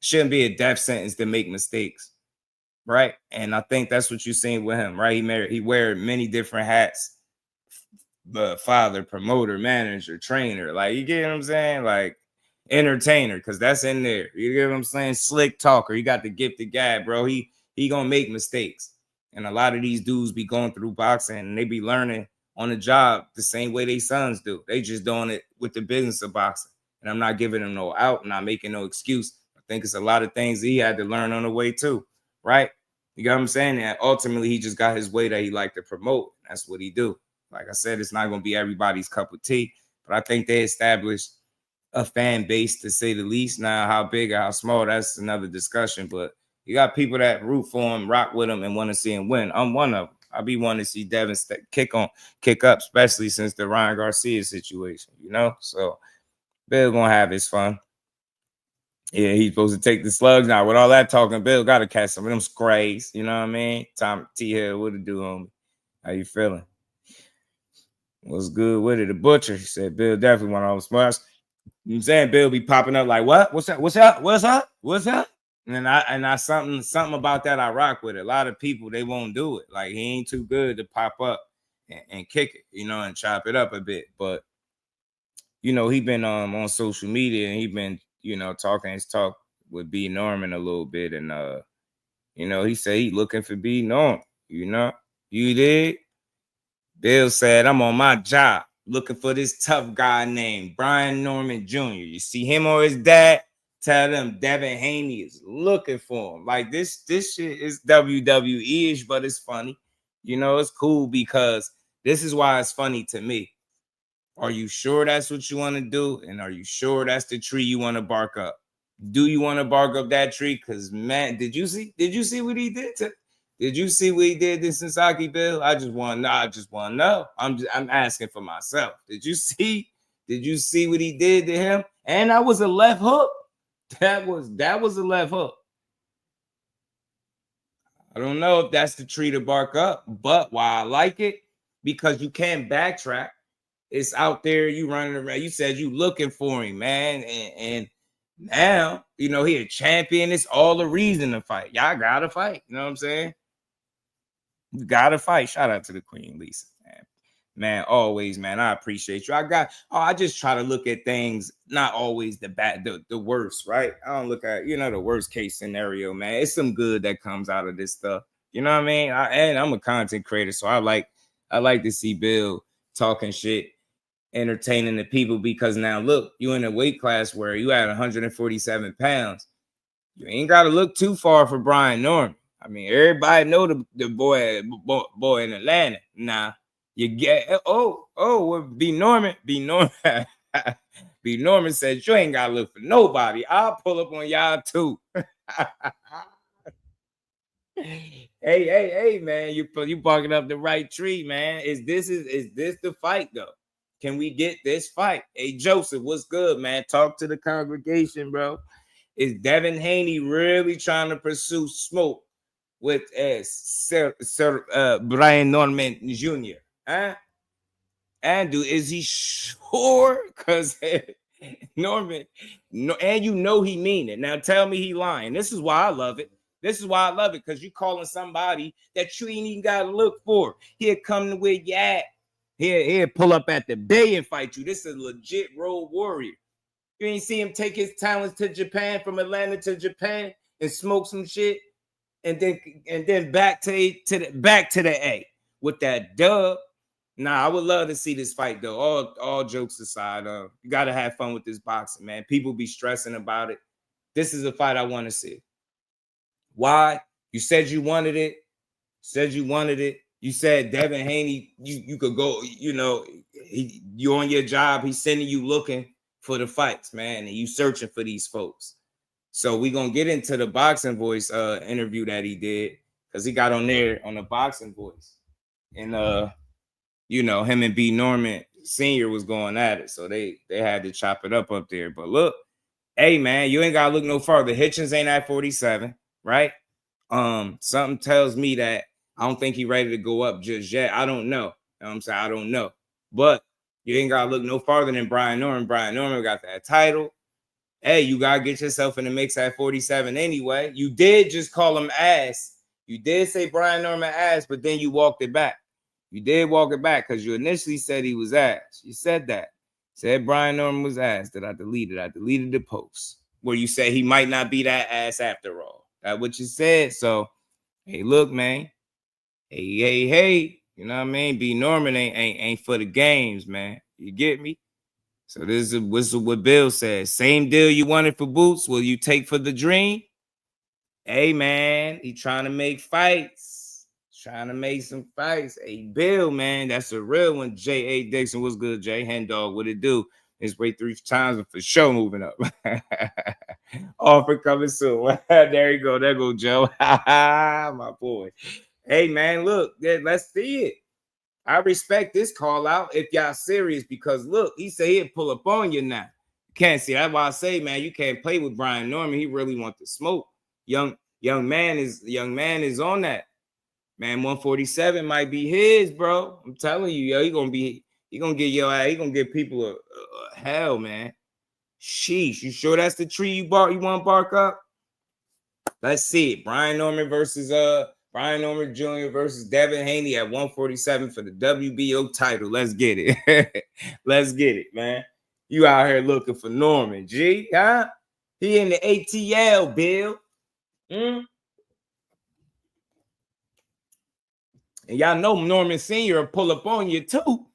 shouldn't be a death sentence to make mistakes, right? And I think that's what you're seeing with him, right? He wear many different hats. The father, promoter, manager, trainer, like, you get what I'm saying? Like, entertainer, because that's in there. You get what I'm saying? Slick talker. He got the gift of gab, bro. He gonna make mistakes. And a lot of these dudes be going through boxing and they be learning on the job the same way they sons do. They just doing it with the business of boxing. And I'm not giving them no out, I'm not making no excuse. I think it's a lot of things he had to learn on the way too, right? You got what I'm saying? And ultimately, he just got his way that he liked to promote. That's what he do. Like I said, it's not going to be everybody's cup of tea, but I think they established a fan base, to say the least. Now, how big or how small, that's another discussion, but you got people that root for him, rock with him, and want to see him win. I'm one of them. I be wanting to see Devin kick up, especially since the Ryan Garcia situation, So Bill gonna have his fun. Yeah, he's supposed to take the slugs now. With all that talking, Bill got to catch some of them scrays. You know what I mean? Tom T Hill, what it do, homie? How you feeling? What's good with it? The Butcher, he said, Bill definitely want all the smarts. You know what I'm saying? Bill be popping up like, what? What's up? What's up? What's up? What's up? And I something about that I rock with it. A lot of people, they won't do it. Like, he ain't too good to pop up and kick it, and chop it up a bit. But he been on social media and he been talking his talk with B Norman a little bit, and he said he looking for B Norman. You did. Bill said, I'm on my job. looking for this tough guy named Brian Norman Jr. You see him or his dad, tell them Devin Haney is looking for him. Like this shit is WWE-ish, but it's funny. You know, it's cool because this is why it's funny to me. Are you sure that's what you want to do? And are you sure that's the tree you want to bark up? Do you want to bark up that tree? Because, man, did you see what he did? Did you see what he did to Sasaki Bill? I just want to know. I'm asking for myself. Did you see what he did to him? And that was a left hook. That was a left hook. I don't know if that's the tree to bark up, but why I like it, because you can't backtrack. It's out there, you running around. You said you looking for him, man. And now, you know, he a champion. It's all a reason to fight. Y'all gotta fight. You know what I'm saying? You gotta fight. Shout out to the Queen Lisa, man. Man, always, man. I appreciate you. I just try to look at things, not always the worst, right? I don't look at, you know, the worst case scenario, man. It's some good that comes out of this stuff. You know what I mean? And I'm a content creator, so I like to see Bill talking shit, entertaining the people, because now look, you in a weight class where you at 147 pounds. You ain't got to look too far for Brian Norman. I mean, everybody know the boy in Atlanta. Nah, you get well, B Norman B Norman says you ain't got to look for nobody. I'll pull up on y'all too. Hey, man, you barking up the right tree, man. Is this the fight though? Can we get this fight? Hey, Joseph, what's good, man? Talk to the congregation, bro. Is Devin Haney really trying to pursue smoke with Brian Norman Jr.? Huh? And is he sure? Because Norman, and you know he mean it. Now tell me he lying. This is why I love it. Because you calling somebody that you ain't even got to look for. He'll come to where you at. He'll pull up at the bay and fight you. This is a legit road warrior. You ain't see him take his talents to Japan, from Atlanta to Japan, and smoke some shit, and then back to the A with that dub. Nah, I would love to see this fight though. All jokes aside, you gotta have fun with this boxing, man. People be stressing about it. This is a fight I want to see. Why? You said you wanted it. You said Devin Haney, you could go, you know, you on your job. He's sending you looking for the fights, man, and you searching for these folks. So we gonna get into the Boxing Voice interview that he did, because he got on there on the Boxing Voice, and you know, him and B Norman Sr. was going at it, so they had to chop it up there. But look, hey man, you ain't gotta look no further. Hitchens ain't at 47, right? Something tells me that I don't think he's ready to go up just yet. I don't know. You know what I'm saying? I don't know. But you ain't got to look no farther than Brian Norman. Brian Norman got that title. Hey, you got to get yourself in the mix at 47 anyway. You did just call him ass. You did say Brian Norman ass, but then you walked it back. You did walk it back because you initially said he was ass. You said that. Said Brian Norman was ass. That I deleted. I deleted the post where you say he might not be that ass after all. That's what you said. So, hey, look, man. Hey, you know what I mean? B Norman ain't for the games, man. You get me? So this is what Bill says. Same deal you wanted for Boots, will you take for the dream? Hey, man, he trying to make fights. Trying to make some fights. Hey, Bill, man, that's a real one. J.A. Dixon, what's good, Jay? Hen dog, what it do? It's way 3 times for sure moving up. Offer coming soon. There you go. There go Joe. My boy. Hey, man, look, let's see it. I respect this call out if y'all serious, because look, he said he'd pull up on you now. You can't see. That's why I say, man, you can't play with Brian Norman. He really wants to smoke. Young man is on that. Man, 147 might be his, bro. I'm telling you, yo, he gonna get your ass. He gonna give people a hell, man. Sheesh, you sure that's the tree you want to bark up? Let's see it. Brian Norman Jr. versus Devin Haney at 147 for the WBO title. Let's get it. Let's get it, man. You out here looking for Norman, G, huh? He in the ATL, Bill. And y'all know Norman Sr. will pull up on you, too.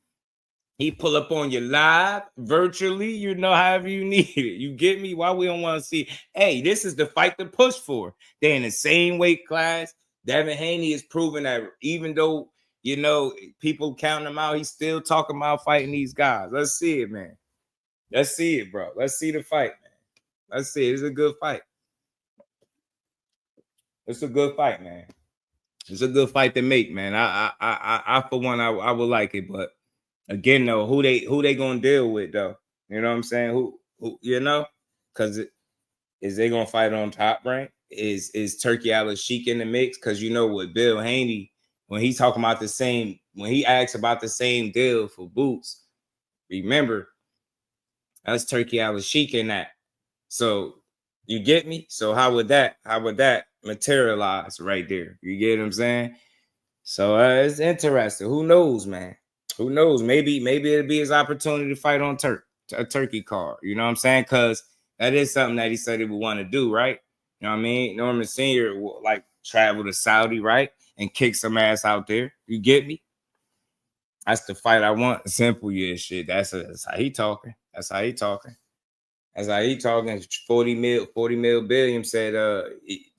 He pull up on you live, virtually, you know, however you need it. You get me? Why we don't want to see? Hey, this is the fight to push for. They're in the same weight class. Devin Haney is proving that even though, you know, people counting him out, he's still talking about fighting these guys. Let's see it, man. Let's see it, bro. Let's see the fight, man. Let's see it. It's a good fight. It's a good fight, man. It's a good fight to make, man. I for one, I would like it, but again, though, who they gonna deal with, though? You know what I'm saying? Who you know? Because is they gonna fight on Top Rank? Is Turki Alashikh in the mix? Because you know with Bill Haney, when he talking about the same, when he asks about the same deal for Boots, remember that's Turki Alashikh in that. So you get me? So how would that materialize right there? You get what I'm saying? So it's interesting. Who knows, man? Who knows? Maybe it'll be his opportunity to fight on a Turkey card. You know what I'm saying? Because that is something that he said he would want to do, right? You know what I mean? Norman Sr. will like travel to Saudi, right? And kick some ass out there. You get me? That's the fight I want. Simple, yeah, shit. That's how he talking. That's how he talking. That's how he talking. 40 mil billion said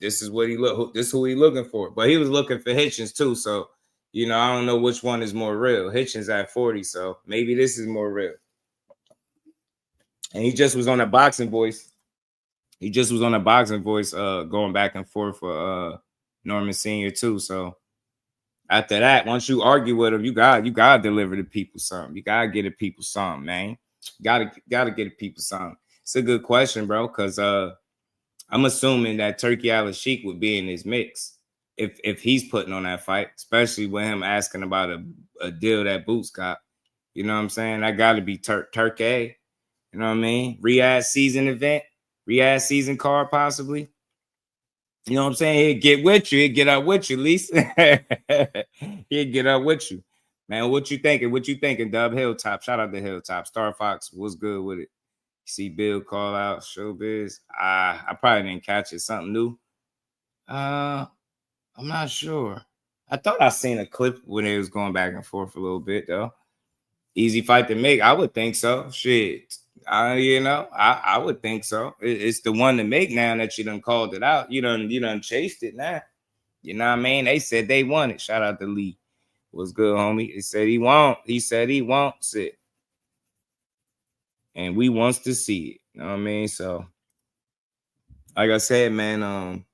this is what this is who he looking for. But he was looking for Hitchens too. So, you know, I don't know which one is more real. Hitchens at 40, so maybe this is more real. And he just was on a boxing voice. He just was on a boxing voice going back and forth for Norman Sr. too. So after that, once you argue with him, you gotta deliver the people something. You gotta get the people something, man. Gotta get the people something. It's a good question, bro, because I'm assuming that Turki Alashikh would be in his mix if he's putting on that fight, especially with him asking about a deal that Boots got. You know what I'm saying? That got to be Turkey. You know what I mean? Riyadh season event, Riyadh season card possibly. You know what I'm saying? He'll get with you. He'll get up with you, at least. He'll get up with you. Man, what you thinking? What you thinking, Dub? Hilltop. Shout out to Hilltop. Star Fox, what's good with it? See Bill call out Showbiz. I probably didn't catch it. Something new. I'm not sure. I thought I seen a clip when it was going back and forth a little bit though. Easy fight to make. I would think so. Shit. I would think so. It's the one to make now that you done called it out. You done chased it now. You know what I mean? They said they want it. Shout out to Lee. What's good, homie? He said he won't. He said he wants it. And we wants to see it. You know what I mean? So, like I said, man,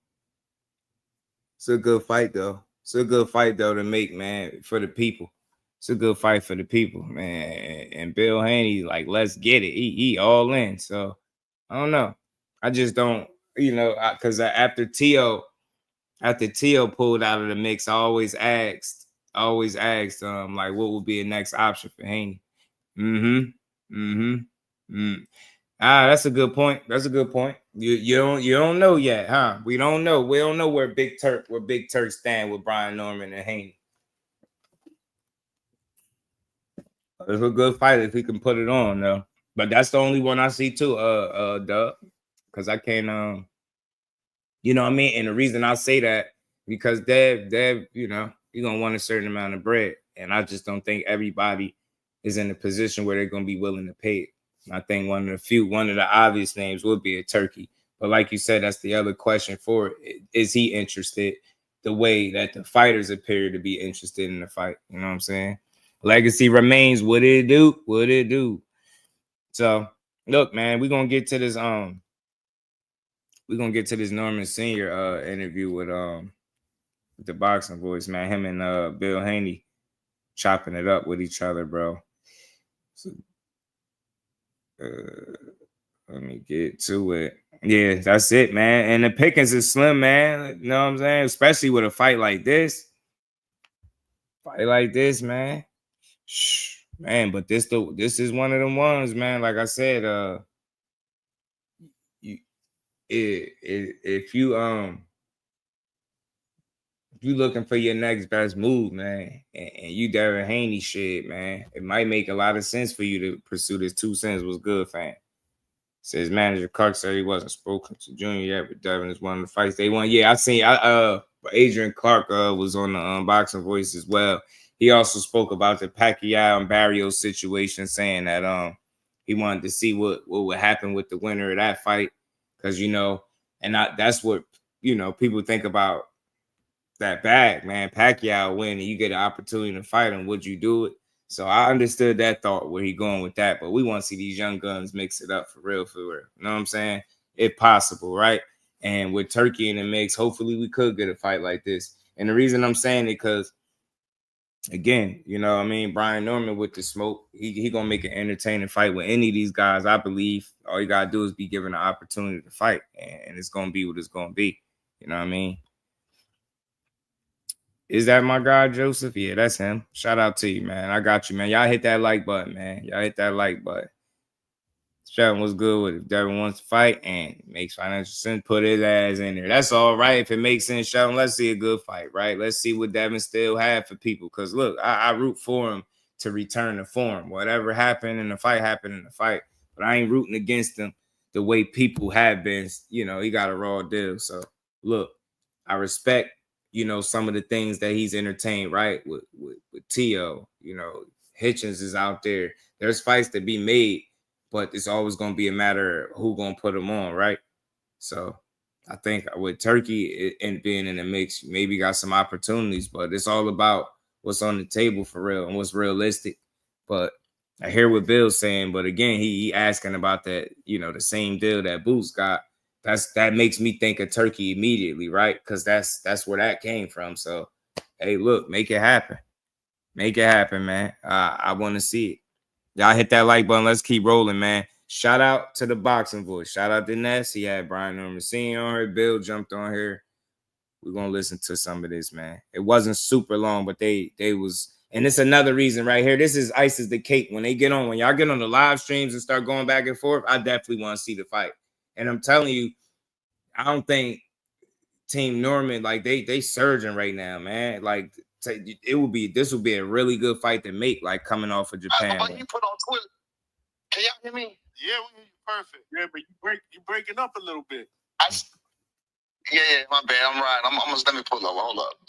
it's a good fight, though. It's a good fight, though, to make, man, for the people. It's a good fight for the people, man. And Bill Haney, like, let's get it. He all in. So, I don't know. I just don't, because after T.O. pulled out of the mix, I always asked, like, what would be the next option for Haney? That's a good point. That's a good point. You don't know yet, huh? We don't know. We don't know where Big Turk stand with Brian Norman and Haney. It's a good fight if he can put it on, though. But that's the only one I see too, Doug. Because I can't you know what I mean? And the reason I say that, because Dev, you're gonna want a certain amount of bread. And I just don't think everybody is in a position where they're gonna be willing to pay it. I think one of the obvious names would be a Turkey. But like you said, that's the other question for it. Is he interested the way that the fighters appear to be interested in the fight? You know what I'm saying? Legacy remains. What it do? What it do? So look, man, we're gonna get to this Norman Sr. Interview with the boxing voice, man. Him and Bill Haney chopping it up with each other, bro. So, let me get to it. Yeah, that's it, man. And the pickings is slim, man. You know what I'm saying? Especially with a fight like this. Man. Man, but this is one of them ones, man. Like I said, if you looking for your next best move, man, and you Devin Haney shit, man, it might make a lot of sense for you to pursue this 2 cents was good fan. Says manager Clark said he wasn't spoken to Junior yet, but Devin is one of the fights they won. Yeah, I seen Adrian Clark was on the boxing voice as well. he also spoke about the Pacquiao and Barrios situation, saying that he wanted to see what would happen with the winner of that fight, because and that's what people think about that bag, man. Pacquiao win and you get an opportunity to fight him, would you do it? So I understood that thought where he going with that, but we want to see these young guns mix it up for real, for real. You know what I'm saying? If possible, right? And with Turkey in the mix, hopefully we could get a fight like this. And the reason I'm saying it, because again, Brian Norman with the smoke, he gonna make an entertaining fight with any of these guys. I believe all you gotta do is be given an opportunity to fight, and it's gonna be what it's gonna be. You know what I mean? Is that my guy, Joseph? Yeah, that's him. Shout out to you, man. I got you, man. Y'all hit that like button, man. Y'all hit that like button. Sheldon was good with it. If Devin wants to fight and it makes financial sense, put his ass in there. That's all right. If it makes sense, Sheldon, let's see a good fight, right? Let's see what Devin still have for people. Because, look, I root for him to return to form. Whatever happened in the fight happened in the fight. But I ain't rooting against him the way people have been. He got a raw deal. So, look, I respect some of the things that he's entertained, right? With Tio, Hitchens is out there. There's fights to be made, but it's always going to be a matter of who going to put them on, right? So I think with Turkey and being in the mix, you maybe got some opportunities, but it's all about what's on the table for real and what's realistic. But I hear what Bill's saying, but again, he asking about that, the same deal that Boots got. That makes me think of Turkey immediately, right? Because that's where that came from. So, hey, look, make it happen. Make it happen, man. I want to see it. Y'all hit that like button. Let's keep rolling, man. Shout out to the boxing voice. Shout out to Ness. He had Brian Norman Sr. on here. Bill jumped on here. We're going to listen to some of this, man. It wasn't super long, but they was, and it's another reason right here. This is ice is the cake. When y'all get on the live streams and start going back and forth, I definitely want to see the fight. And I'm telling you, I don't think Team Norman, like they surging right now, man. Like this would be a really good fight to make, like coming off of Japan. But you put on Twitter. Can y'all hear me? Yeah, we hear you perfect. Yeah, but you breaking up a little bit. Yeah, my bad. I'm right. I'm almost, let me pull up. Hold up.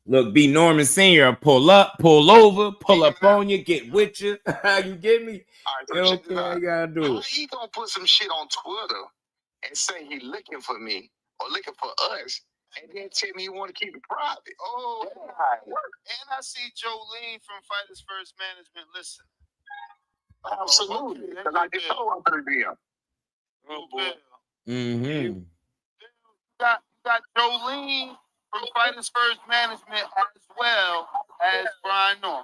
Look, be Norman Sr. Pull up, pull over, pull up on you, get with you. You get me? All right, Okay, I gotta do it. He gonna put some shit on Twitter and say he looking for me or looking for us, and then tell me he want to keep it private. Oh, and I see Jolene from Fighters First Management. Listen. Absolutely. Because I just told him to be him. Oh, boy. Mm-hmm. You got Jolene from Fighters First Management as well as Brian Norman.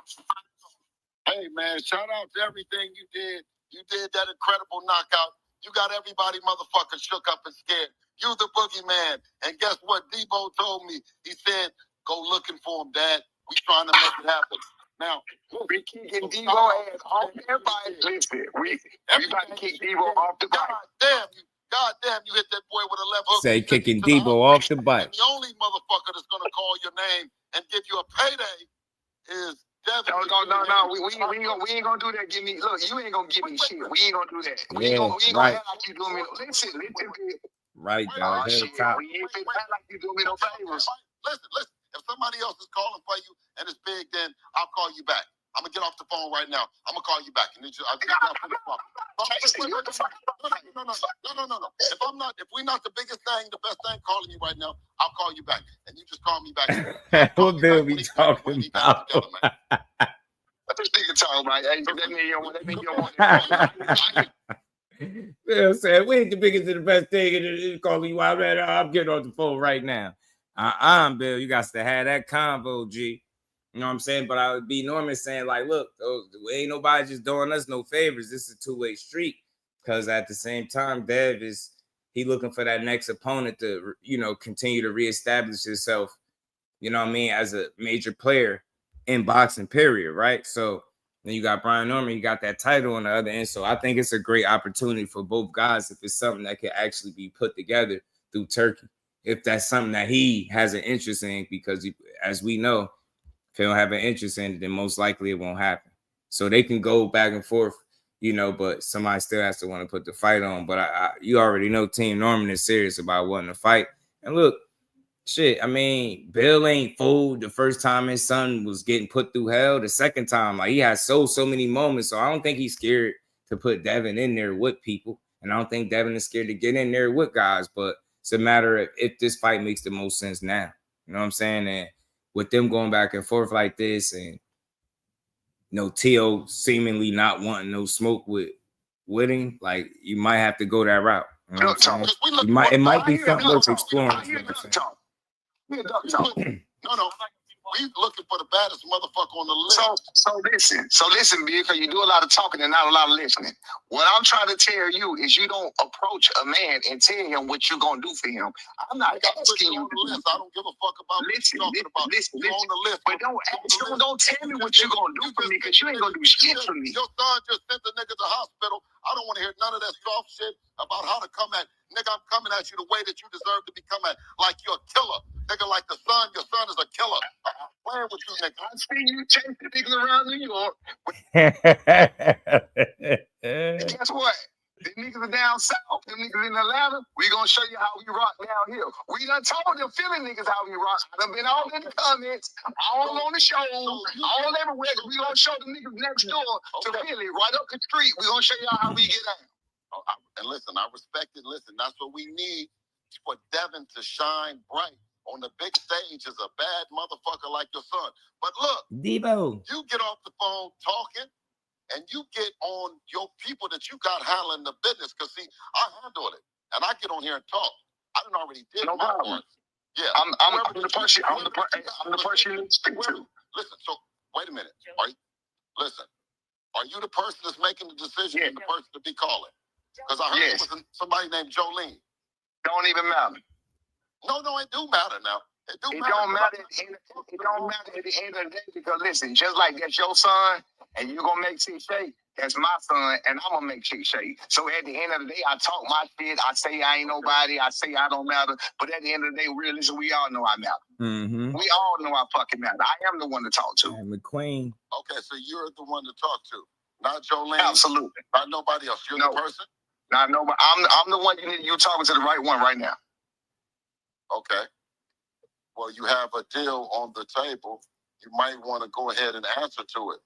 Hey, man, shout out to everything you did. You did that incredible knockout. You got everybody motherfucker shook up and scared. You the boogeyman. And guess what? Debo told me. He said, go looking for him, Dad. We trying to make it happen. Now, we kicking Debo ass off. Everybody, listen. We got to kick Debo off the bike. God damn, you hit that boy with a left hook. Say kicking Debo off the bike. And the only motherfucker that's going to call your name and give you a payday is Devin. No. We ain't gonna do that. Look, you ain't gonna give me shit. We ain't gonna do that. We ain't gonna act like you doing me. Listen. Right, dog. We ain't act like you doing me no favors. Listen. If somebody else is calling for you and it's big, then I'll call you back. I'm gonna get off the phone right now. I'm gonna call you back. And I'll get off the phone. No. If we're not the biggest thing, the best thing calling you right now, I'll call you back. And you just call me back. What Bill be talking about? This nigga talking about, hey, that mean you want Bill said, we ain't the biggest and the best thing, and it's calling you out. I'm getting off the phone right now. Bill, you got to have that convo, G. You know what I'm saying? But I would be Norman saying, like, look, ain't nobody just doing us no favors. This is a two-way street. Because at the same time, Dev he looking for that next opponent to, continue to reestablish himself, as a major player in boxing, period, right? So then you got Brian Norman, you got that title on the other end. So I think it's a great opportunity for both guys if it's something that could actually be put together through Turkey. If that's something that he has an interest in, because as we know, if he don't have an interest in it, then most likely it won't happen. So they can go back and forth, but somebody still has to want to put the fight on. But you already know Team Norman is serious about wanting to fight. And look, shit, I mean, Bill ain't fooled the first time his son was getting put through hell. The second time, like, he has so many moments. So I don't think he's scared to put Devin in there with people. And I don't think Devin is scared to get in there with guys. But it's a matter of if this fight makes the most sense now. You know what I'm saying? And with them going back and forth like this, and T.O. seemingly not wanting no smoke with him, like, you might have to go that route. You know what I'm saying? It might be something worth exploring. No. We looking for the baddest motherfucker on the list. So listen, because you do a lot of talking and not a lot of listening. What I'm trying to tell you is you don't approach a man and tell him what you're gonna do for him. I'm not asking you. On the list. I don't give a fuck about what you're talking about. Listen. You're on the list. But don't tell me what you're gonna do for me, because you ain't gonna do shit for me. Your son just sent the nigga to the hospital. I don't want to hear none of that soft shit about how to come at. Nigga, I'm coming at you the way that you deserve to be coming at. Like you're a killer. Nigga, like the son, your son is a killer. I'm playing with you, nigga. I see you chasing niggas around New York. Guess what? The niggas are down south. Them niggas in Atlanta. We gonna show you how we rock down here. We done told them Philly niggas how we rock. I done been all in the comments, all on the show, all everywhere. We gonna show the niggas next door to Philly, right up the street. We gonna show y'all how we get out. And listen, I respect it. Listen, that's what we need for Devin to shine bright on the big stage as a bad motherfucker like your son. But look, Debo, you get off the phone talking, and you get on your people that you got handling the business. Because, see, I handle it. And I get on here and talk. I done already did no my problem. part. Yeah. I'm the person you speak to. Listen, so, wait a minute. Are you the person that's making the decision and the person to be calling? Because I heard it was somebody named Jolene. Don't even matter. No, it do matter now. It don't matter at the end of the day, because listen, just like that's your son and you gonna make shit shake, that's my son and I'm gonna make shit shake. So at the end of the day, I talk my shit, I say I ain't nobody, I say I don't matter, but at the end of the day, realistically, we all know I matter. Mm-hmm. We all know I fucking matter. I am the one to talk to. McQueen. Okay, so you're the one to talk to, not Jolene. Absolutely. Not nobody else. You're the person. Not nobody. I'm the one you're talking to the right one right now. Okay. Well, you have a deal on the table. You might want to go ahead and answer to it.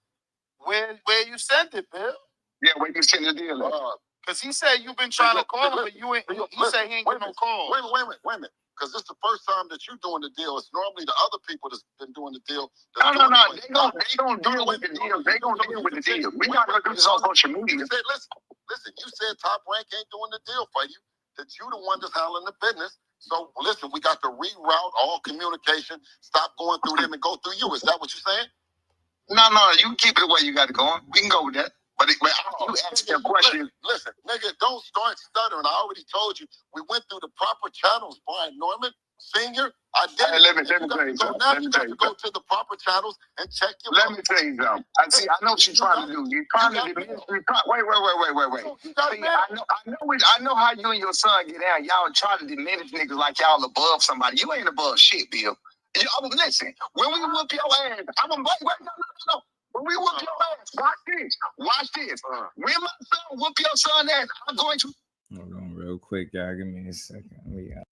Where you sent it, Bill? Yeah, where you sent the deal at? Because he said you've been trying to call him, but you ain't. He said he ain't getting no call. Wait a minute. Because this is the first time that you're doing the deal. It's normally the other people that's been doing the deal. No. They gonna deal with the deal. They gonna deal with the deal. We not gonna do this on social media. You said, listen. You said Top Rank ain't doing the deal for you. That you the one that's handling the business. So listen, we got to reroute all communication. Stop going through them and go through you. Is that what you're saying? No. You keep it the way you got it going. We can go with that. But you asked me a question. Listen, nigga, don't start stuttering. I already told you. We went through the proper channels, Brian Norman, Senior. I did. Hey, let me tell you something. Now you got to go to the proper channels and check your. Let me tell you something. I know what you're trying to do. You're trying to diminish. Wait. I know how you and your son get out. Y'all try to diminish niggas like y'all above somebody. You ain't above shit, Bill. Listen, when we whoop your ass, no. When we whoop your ass, watch this. When my son whoop your son ass, I'm going to. Hold on real quick, y'all. Give me a second. We got.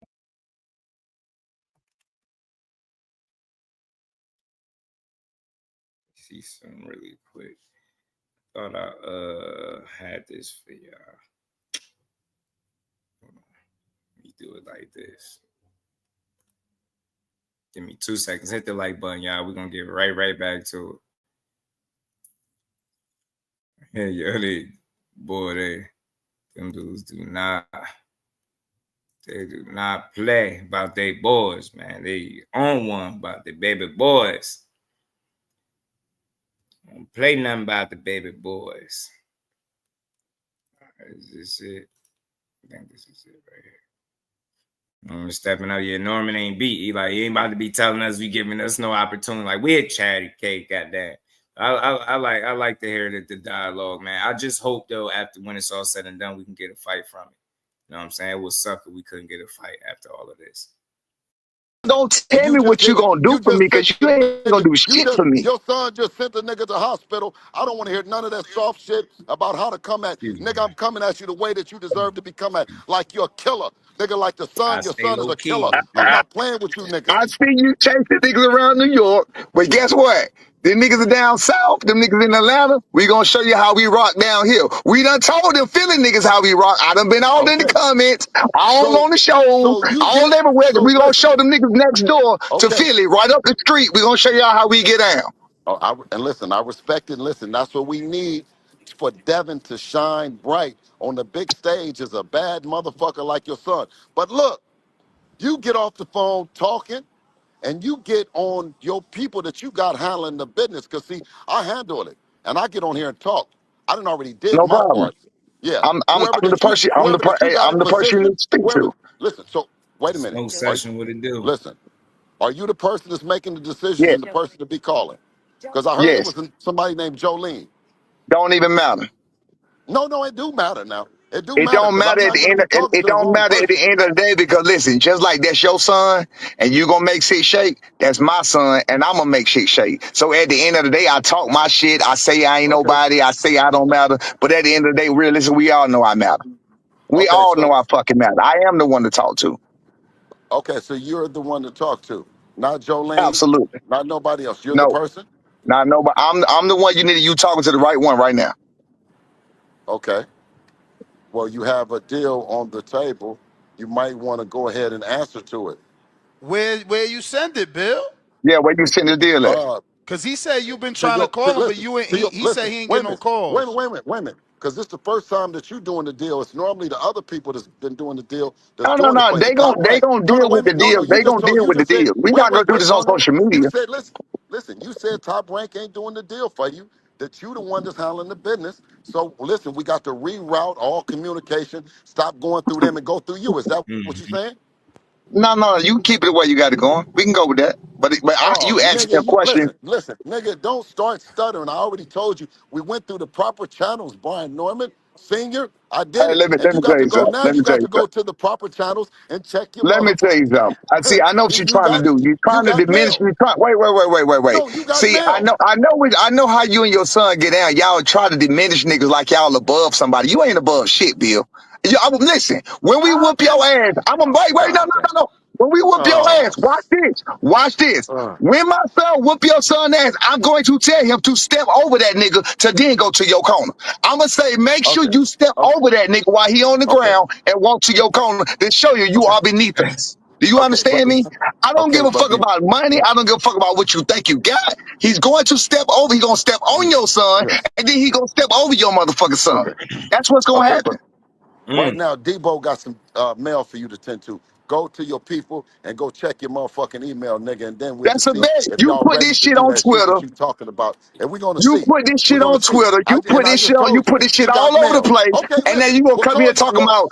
See something really quick. Thought I had this for y'all. Hold on. Let me do it like this. Give me 2 seconds. Hit the like button, y'all. We're gonna get right back to it. Hey, yo, them dudes do not play about their boys, man. They own one about the baby boys. Don't play nothing about the baby boys. Is this it? I think this is it right here. Norman stepping up. Yeah, Norman ain't beat. He ain't about to be telling us we giving us no opportunity. Like, we're chatty cake, goddamn. I like to hear the dialogue, man. I just hope though, when it's all said and done, we can get a fight from it. You know what I'm saying? It would suck if we couldn't get a fight after all of this. Don't tell me what you gonna do for me, because you ain't gonna do shit for me. Your son just sent the nigga to the hospital. I don't want to hear none of that soft shit about how to come at. Nigga, I'm coming at you the way that you deserve to be coming at. Like you're a killer. Nigga, like the son, I your stay son is low a key. killer. You I'm feel me? not playing with you niggas. I see you chasing niggas around New York, but guess what? Them niggas are down south, them niggas in Atlanta. We gonna show you how we rock down here. We done told them Philly niggas how we rock. I done been all in the Okay. comments, all So on the show, so you all get everywhere. so We gonna listen. show them niggas next door to Okay. Philly, right up the street. We gonna show y'all how we get down. Oh, and listen, I respect it. Listen, that's what we need for Devin to shine bright on the big stage as a bad motherfucker like your son. But look, you get off the phone talking and you get on your people that you got handling the business. Cause see, I handle it and I get on here and talk. I done already did No my problem. part. Yeah. I'm the person. Whoever that you Hey, got I'm in the person you position, need to speak whoever, to. listen, so wait a minute. Smoke session, what it do? Listen, are you the person that's making the decisions Yes, and the person to be calling? Because I heard it yes. was somebody named Jolene. Don't even matter. No, it do matter now. It do It matter don't because I'm matter at not the going to end. be talking It to the don't wrong matter at the person. end of the day because listen, just like that's your son, and you gonna make shit shake. That's my son, and I'm gonna make shit shake. So at the end of the day, I talk my shit. I say I ain't Okay. nobody. I say I don't matter. But at the end of the day, realistically, we all know I matter. We Okay, all know so I fucking matter. I am the one to talk to. so you're the one to talk to, not Jolene, Absolutely. not nobody else. You're the No, person. not nobody. I'm the one you need. You talking to the right one right now. Okay. Well, you have a deal on the table. You might want to go ahead and answer to it. Where you send it, Bill? Yeah, where you send the deal at? Uh, Cause he said you've been to trying to your to call him, but listen you ain't. to your He said listen. he ain't Wait a get no minute. calls. Wait a minute. Because this the first time that you're doing the deal. It's normally the other people that's been doing the deal that's No, no, doing it no. for you. Top They rank. gonna No, deal wait with a the minute. No. deal. They gonna deal You with the just said. deal. We not gonna do Wait. this on No. social You media. said listen. You said Top Rank ain't doing the deal for you. That you the one that's handling the business. So listen, we got to reroute all communication. Stop going through them and go through you. Is that what you're Mm-hmm. saying? No. You can keep it the way you got it going. We can go with that. But Oh, you asked me a nigga, you question. listen, nigga, don't start stuttering. I already told you we went through the proper channels, Brian Norman, Senior. I did Hey, it. And let you me tell got to you go something. now, Let me you tell got you to go something. to the proper channels and check your Let me tell you motherfucking something. I see. I know what you're you trying to got do. You're you trying to got diminish. mail. Wait. No, you got See, I mail. know. I know how you and your son get down. Y'all try to diminish niggas like y'all above somebody. You ain't above shit, Bill. Listen. When we I whoop your didn't ass, I'm gonna wait. God damn. No. When we whoop your Oh, ass, watch this. Watch this. uh, When my son whoop your son ass, I'm going to tell him to step over that nigga to then go to your corner. I'm gonna say, make sure okay. you step Okay. over that nigga while he on the Okay. ground and walk to your corner to show you you Okay. are beneath us. Do you Okay. understand me? I don't give a But fuck about money. I don't give a fuck about what you think you got. He's going to step over. He's gonna step on your son, yeah. and then he gonna step over your motherfucking son. Okay. That's what's gonna Okay, but happen. right Mm. now, Debo got some mail for you to tend to. Go to your people and go check your motherfucking email, nigga, and then we can That's a see bet. if You y'all put ready this to shit do on that shit Twitter. that you talking about. And we're gonna You see. put this We're shit gonna on see. Twitter. And I just You told you, put this he shit got all over the mail. place, Okay, and then listen. you gonna Well, come here talking about.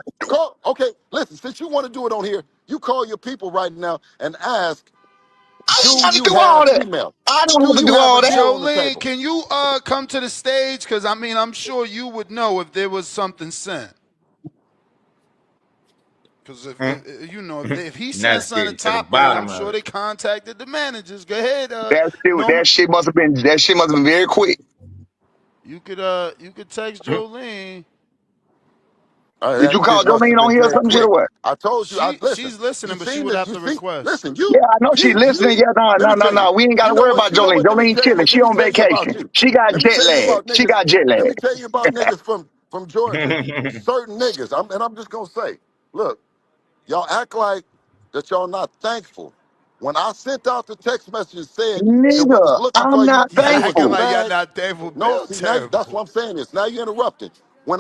okay, listen. Since you want to do it on here, you call your people right now and ask, I ain't do got to you do all have that. email? I don't Do have to you do have a all that. deal on the Jolene, table? can you come to the stage? Cause I mean, I'm sure you would know if there was something sent. Cause Huh? if he Now sent let's something get to to the Top Rank, I'm bottom of sure it. they contacted the managers. Go ahead, That Norman. shit must have been. That shit must have been very quick. You could text Jolene. Did you That call shit must have Jolene on been here or very some shit or quick. what? I told you. I listen. She's You listening, but she seen would it. have You to see. request. Listen. Yeah, I know she listening. Yeah, Let me tell you. no. We ain't got to You know worry what? about You know Jolene. what? Let me Jolene tell you chilling. what. She Let me on tell you about vacation. you. She got Let me jet tell you lag. about She niggas. got jet Let lag. me tell you about niggas from Georgia. Certain niggas. I'm just gonna say. Look, y'all act like that y'all not thankful. When I sent out the text message and said that we was Nigga, looking I'm for you not and it was a Acting thankful. like y'all bag. not thankful. No, Bill see now that's what terrible. I'm saying is now you interrupted. When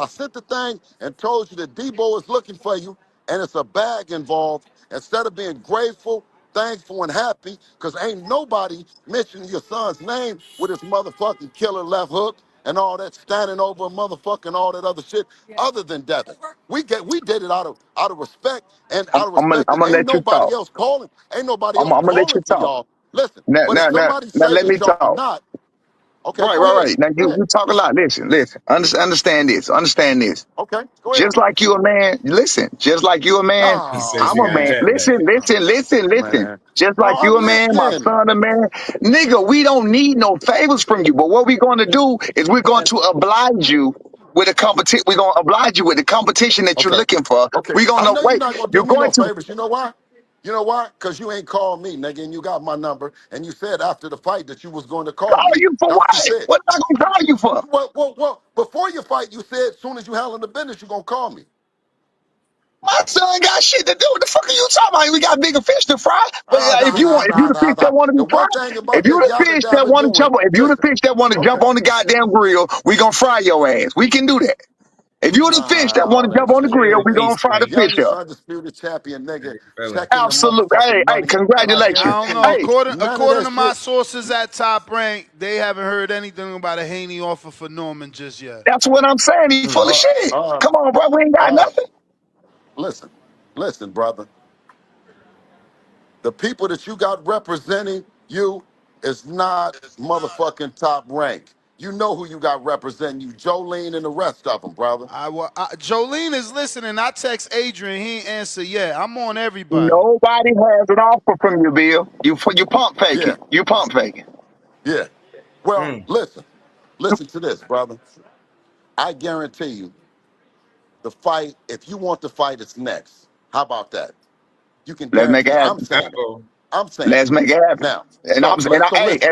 I sent the thing and told you that Debo is looking for you and it's a bag involved, instead of being grateful, thankful, and happy, because ain't nobody mentioning your son's name with his motherfucking killer left hook and all that standing over a motherfucking all that other shit other than Devin. We did it out of respect and out of respect I'm that gonna let you talk. ain't nobody else I'm gonna let calling you for talk. y'all. Listen, Now, but if now, now, somebody now say let me that y'all talk. not, okay, Right, go right, ahead. right. Now Go ahead. you talk a lot. Listen. Understand this. Understand this. Okay, go ahead. Just like you a man, listen, just like you a man, He Oh says I'm she a got man. man. jet lag. Listen. Man. Just No, like I'm you a man, my listening. son a man. Nigga, we don't need no favors from you. But what we're going to do is we're going to oblige you with the competition. We're gonna oblige you with the competition that you're Okay. looking for. Okay. We're I gonna know you're wait. not gonna You're do me going no to. favors. You know why? You know why? Because you ain't called me, nigga, and you got my number, and you said after the fight that you was going to call Call me. you for That's what you what? said. What am I gonna call you for? Well, before your fight, you said as soon as you handle the business, you're gonna call me. My son got shit to do. What the fuck are you talking about? We got bigger fish to fry. But Ah, if nah, you nah, want, if nah, you the nah, fish nah. that want to The be one fried, thing if about you this the yapping fish that dabbing want to doing, jump, if you the listen, fish that want to jump okay. on the goddamn grill, we gonna fry your ass. We can do that. If you the fish that want Oh, to jump that on the shit, grill, Hey, we nigga. gonna peace, fry the King. fish Youngest up. undisputed champion, nigga, Hey, fellas. checking the Absolutely. motherfucking Hey, money. And I congratulations. I don't guarantee know. you, Hey, none of According that to my shit. sources at Top Rank, they haven't heard anything about a Haney offer for Norman just yet. that's what I'm saying. He full of Uh, shit. uh, Come on, bro. We ain't got uh, nothing. listen, listen, brother. The people that you got representing you is not motherfucking top rank. You know who you got representing you, Jolene and the rest of them, brother. Jolene is listening. I text Adrian. He ain't answer yet. I'm on everybody. Nobody has an offer from you, Bill. You pump Yeah, faking. You pump faking. yeah. Well, Mm. listen to this, brother. I guarantee you, the fight, if you want the fight, it's next. How about that? You can Let's make it guarantee. I'm happen. saying it. Uh-oh. I'm saying it. Let's make it happen. Now, And I'm and I, hey, listen.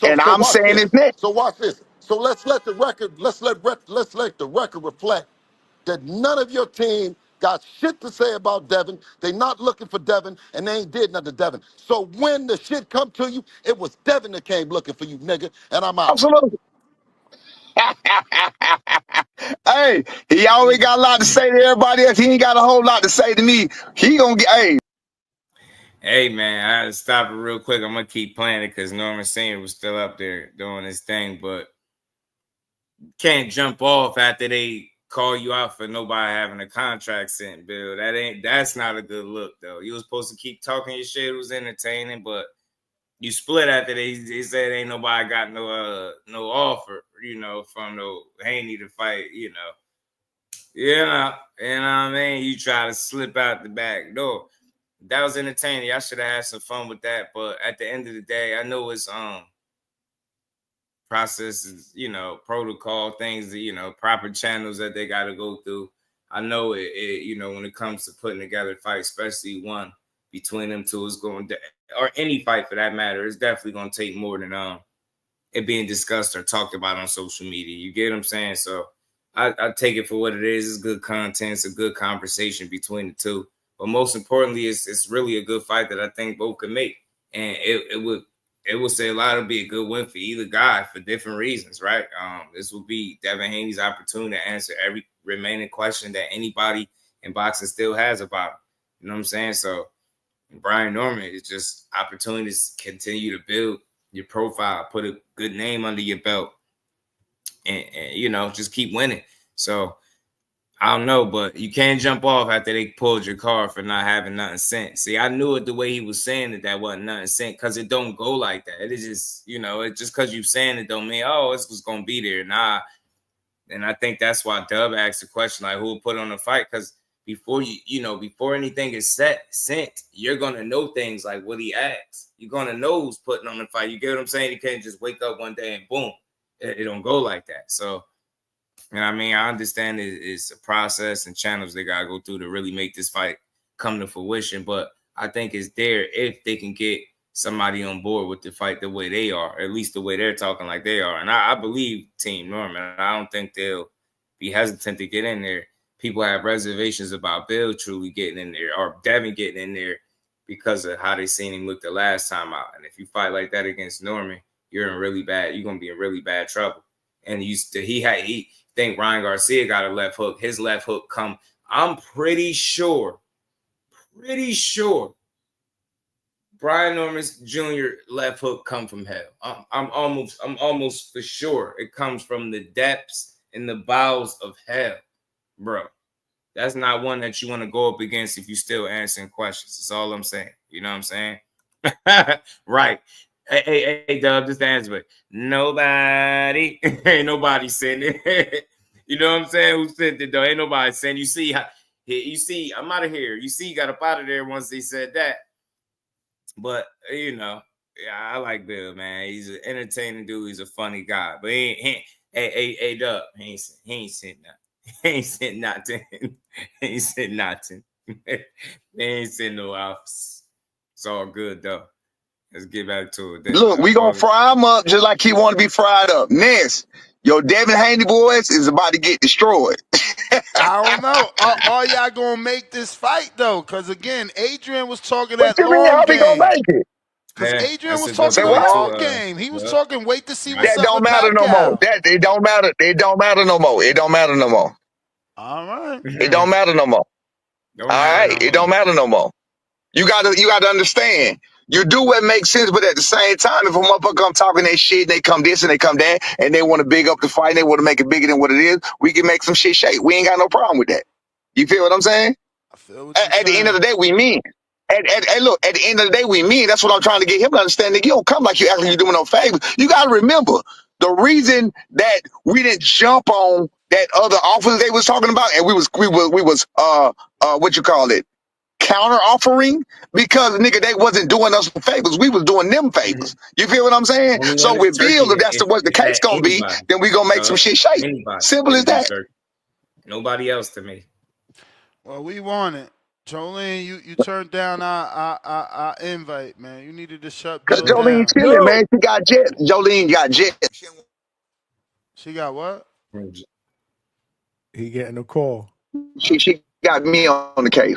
and So I'm watch saying this. it's next. So watch this. So let's let the record let's let the record reflect that none of your team got shit to say about Devin. They not looking for Devin, and they ain't did nothing to Devin. So when the shit come to you, it was Devin that came looking for you, nigga. And I'm out. Absolutely. Hey, he always got a lot to say to everybody else. He ain't got a whole lot to say to me. He gonna get, hey, Hey, man, I had to stop it real quick. I'm going to keep playing it because Norman Senior was still up there doing his thing, but can't jump off after they call you out for nobody having a contract sent, Bill. That's not a good look, though. You was supposed to keep talking your shit. It was entertaining, but you split after they said ain't nobody got no offer, from no Haney to fight, you know what I mean? You try to slip out the back door. That was entertaining. I should have had some fun with that, but at the end of the day, I know it's processes, protocol things that, proper channels that they got to go through. I know it, when it comes to putting together a fight, especially one between them two, is going to, or any fight for that matter, it's definitely going to take more than it being discussed or talked about on social media. You get what I'm saying? So I take it for what it is. It's good content. It's a good conversation between the two. But most importantly, it's really a good fight that I think both can make. And it would say a lot would be a good win for either guy for different reasons, right? This will be Devin Haney's opportunity to answer every remaining question that anybody in boxing still has about him. You know what I'm saying? So Brian Norman is just opportunities to continue to build your profile, put a good name under your belt, and just keep winning. So I don't know, but you can't jump off after they pulled your card for not having nothing sent. See, I knew it the way he was saying that wasn't nothing sent because it don't go like that. It is just, it just because you saying it don't mean, oh, this was going to be there. Nah. And I think that's why Dub asked the question, like, who will put on the fight? Because before before anything is sent, you're going to know things like what he asks. You're going to know who's putting on the fight. You get what I'm saying? You can't just wake up one day and boom. It don't go like that. So, and I mean, I understand it's a process and channels they gotta go through to really make this fight come to fruition. But I think it's there if they can get somebody on board with the fight the way they are, or at least the way they're talking like they are. And I believe Team Norman. I don't think they'll be hesitant to get in there. People have reservations about Bill truly getting in there or Devin getting in there because of how they seen him look the last time out. And if you fight like that against Norman, you're gonna be in really bad trouble. And he think Ryan Garcia got a left hook. His left hook come. I'm pretty sure Brian Norman Jr. left hook come from hell. I'm almost for sure it comes from the depths and the bowels of hell, bro. That's not one that you want to go up against if you still answering questions. That's all I'm saying. You know what I'm saying? Right. Hey, Dub, just answer it. Nobody. Ain't nobody sending it. You know what I'm saying? Who sent it, though? Ain't nobody sending. You see, I'm out of here. You see, he got up out of there once they said that. But, yeah, I like Bill, man. He's an entertaining dude. He's a funny guy. But he Hey, Dub. He ain't sent nothing. He ain't sent nothing. He ain't sent nothing. They ain't sent no office. It's all good though. Let's get back to it. Look, we gonna fry him up just like he want to be fried up. Ness, your Devin Haney boys is about to get destroyed. I don't know. Are y'all gonna make this fight though? Because again, Adrian was talking What that you mean? long How we gonna game. make it? Because Yeah, Adrian that's was a good Say talking the what? point, long too. game. He was Yeah. talking. Wait to see That what's up don't with matter no more. Pacquiao. That it don't matter. It don't matter no more. It don't matter no more. All right. It don't matter no more. Don't All matter right, no it more. don't matter no more. You gotta understand. You do what makes sense, but at the same time, if a motherfucker come talking that shit, and they come this and they come that, and they want to big up the fight, and they want to make it bigger than what it is, we can make some shit shake. We ain't got no problem with that. You feel what I'm saying? I feel what you're At the end of the saying. day, we mean. Look, at the end of the day, we mean. That's what I'm trying to get him to understand. Nigga, you don't come like you actually doing no favors. You got to remember the reason that we didn't jump on that other offers they was talking about, and we was what you call it, counter offering, because nigga they wasn't doing us favors. We was doing them favors. You feel what I'm saying? Only So one with is Turkey. Bill, if that's what the If case that gonna be, anybody, then we gonna make some shit shake. anybody, Simple as it'll be that. Turkey. Nobody else to me. Well, we want it. Jolene, you turned down our invite, man. You needed to shut Cause Bill Jolene down. chilling, man. She got jet. Jolene got jet. She got what? He getting a call. She got me on the case.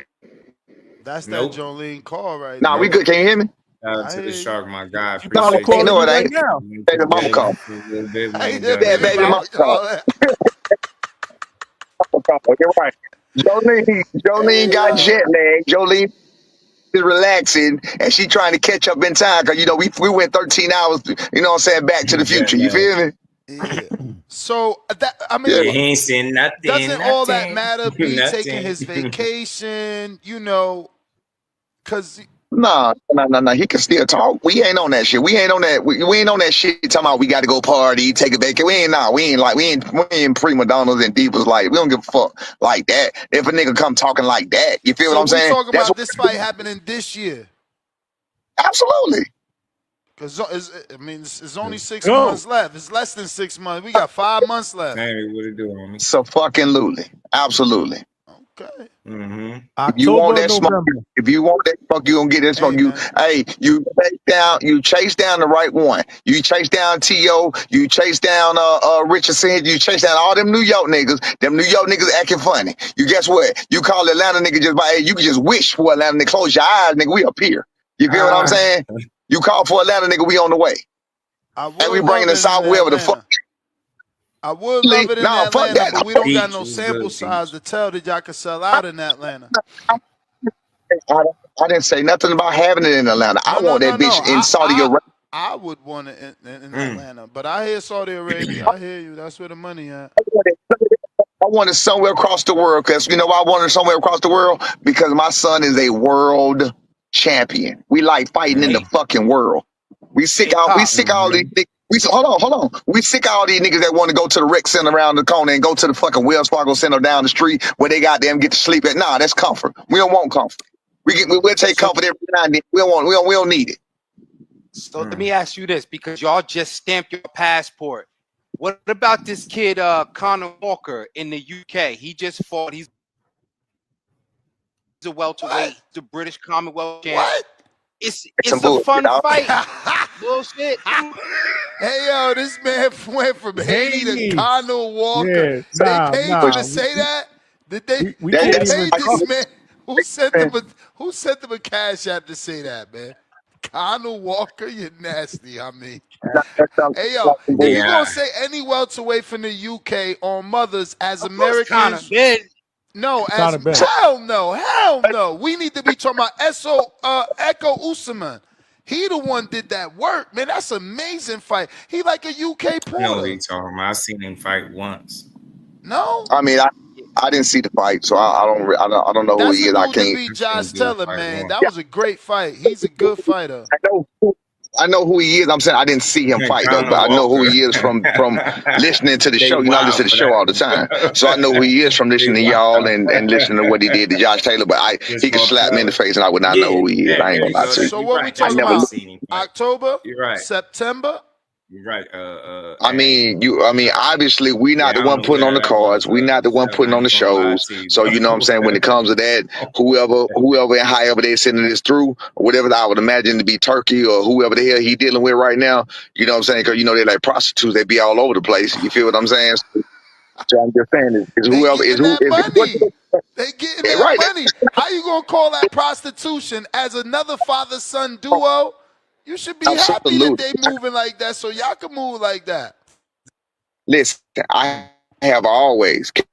That's that Nope. Jolene call right Nah, there. we good. Can you hear me? Shout out I to the hear you. shark, my guy. She No, probably Appreciate ain't calling no, you it right ain't. now. Baby mama call. a little bit when I you hear done. Yeah, baby baby mama mama call. calling. You're right. Jolene Hey, got yo. jet lag. Jolene is relaxing, and she trying to catch up in time. Cause we went 13 hours. You know what I'm saying? Back to the Jet future. You lag. feel me? Yeah. So Yeah. Yeah, he ain't saying nothing. doesn't all that matter? B taking Nothing. his vacation, because No. He can still talk. We ain't on that shit. We ain't on that. We ain't on that shit. Talking about we got to go party, take a vacation. We ain't prima donnas and divas like. We don't give a fuck like that. If a nigga come talking like that, you feel what so I'm we saying? talking That's about what, this fight happening this year. absolutely. Because it's only 6 Go. months left. It's less than 6 months. We got 5 months left. Hey, what it do, homie? So fucking lutely. Absolutely. Okay. Mm-hmm. If you want October, that smoke, November. if you want that smoke, you gonna get that smoke. Hey, man. You chase down the right one. You chase down T.O., you chase down Richardson, you chase down all them New York niggas. Them New York niggas acting funny. You guess what? You call Atlanta nigga just by, hey, you can just wish for Atlanta nigga. Close your eyes, nigga. We up here. You feel what I'm saying? You call for Atlanta nigga, we on the way. I And would we bringing love the it in South wherever the fuck. Atlanta. I would love it in Nah, fuck Atlanta, that. but we don't got no Peach was sample good, size Peach. to tell that y'all can sell out in Atlanta. I didn't say nothing about having it in Atlanta. I want that bitch in Saudi Arabia. I would want it in Atlanta, but I hear Saudi Arabia. I hear you. That's where the money at. I want it somewhere across the world because you know why I want it somewhere across the world? Because my son is a world champion. We like fighting in the fucking world. We sick all these niggas. Hold on. We sick of all these niggas that want to go to the rec center around the corner and go to the fucking Wells Fargo Center down the street where they got them get to sleep at. Nah, that's comfort. We don't want comfort. We'll take comfort every now and then. We don't need it. So let me ask you this, because y'all just stamped your passport. What about this kid, Conor Walker in the UK? He just fought. He's a welterweight, the British Commonwealth champ. What? It's Some a bullshit, fun dog. fight. Bullshit. Hey, yo, this man went from Haney to Haney. Conor Walker. Yeah, nah. They paid you to say that? Did they? We Who can't That's even paid this talk. man? Who sent them a cash app to say that, man? Conor Walker, you're nasty. I mean, hey, yo, if you Yeah. gonna say any welterweight from the UK on mothers as Of course, Conor Americans, did. no, Conor as Ben. hell no. We need to be talking about Echo Usman. He the one did that work, man. That's an amazing fight. He like a UK I know what Porter. he talking about. I seen him fight once. No, I mean, I didn't see the fight, so I don't know who that's he the is. I dude that can't. beat I Josh seen Bill Teller, fight man. once. That was a great fight. He's a good fighter. I know who he is. I'm saying I didn't see him fight though, Conor but I know who Walker. he is from listening to the They show. You know, I listen wild to the for show all that. the time, so I know who he is from listening to They y'all wild. and listening to what he did to Josh Taylor. But Just he could for slap me in the Teller. face, and I would not know Yeah, who he is. yeah, I ain't there gonna you lie go. to you. So You're what we right. I talking I never never about? looked. seen him fight. October, You're right. September. You're right. I mean, obviously, we not the Yeah, I don't one know putting where on the that was, cards. We not the one putting I on the ain't gonna lie shows. to you, So bro. you know what I'm saying. When it comes to that, whoever and however they're sending this through, or whatever I would imagine to be Turkey or whoever the hell he dealing with right now. You know what I'm saying? Because you know they're like prostitutes. They be all over the place. You feel what I'm saying? So I'm just saying is They whoever is getting who that is what money. They getting that right. money. How you gonna call that prostitution as another father-son duo? You should be happy that Absolutely. they moving like that, so y'all can move like that. Listen, I have always. Can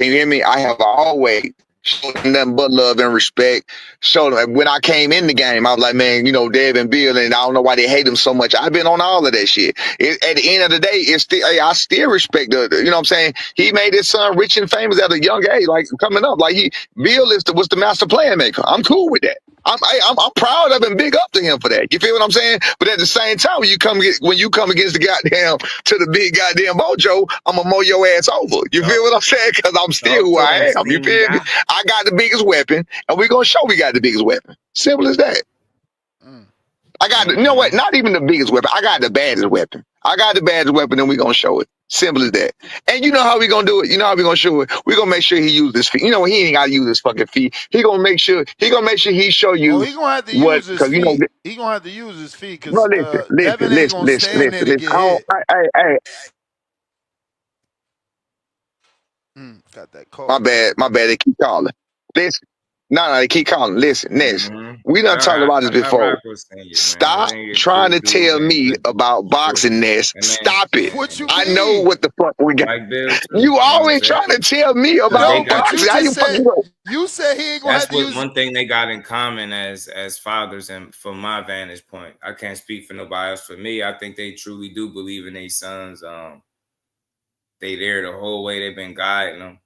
you hear me? I have always showed them nothing but love and respect. Showed them when I came in the game, I was like, man, you know, Dev and Bill, and I don't know why they hate them so much. I've been on all of that shit. At the end of the day, it's still, hey, I still respect you know what I'm saying? He made his son rich and famous at a young age, like coming up. Like Bill was the master plan maker. I'm cool with that. I'm proud of and big up to him for that. You feel what I'm saying? But at the same time, when you come against the goddamn to the big goddamn mojo, I'm gonna mow your ass over. You feel what I'm saying? Because I'm still Talk who to I him, am. You slim feel me? guy. I got the biggest weapon, and we're gonna show we got the biggest weapon. Simple as that. I got you know what? Not even the biggest weapon. I got the baddest weapon. I got the baddest weapon, and we're gonna show it. Simple as that. And you know how we gonna do it? You know how we gonna show it? We're gonna make sure he uses his feet. You know, he ain't gotta use his fucking feet. He gonna make sure he show Oh, you he gonna have to what, use his because you know. feet. He gonna have to use his feet Bro, because listen, Devin ain't gonna stand there to listen. get hit. Hey, Got that my call. bad. They keep calling. Listen, no, they keep calling. Listen, Ness, we done talked about this I before. rock with Senior, man. Stop Senior, trying cool to dude, tell man. me Good dude, about for sure. boxing, Ness. And man, Stop it. What you I know mean? what the fuck we got. like Bill too. You You know what I'm always saying? trying to tell me Because they No, about got but you boxing. How just you said fucking know? you said he ain't gonna that's have to what use. one thing they got in common as fathers, and from my vantage point, I can't speak for nobody else. For me, I think they truly do believe in their sons. They there the whole way. They've been guiding them.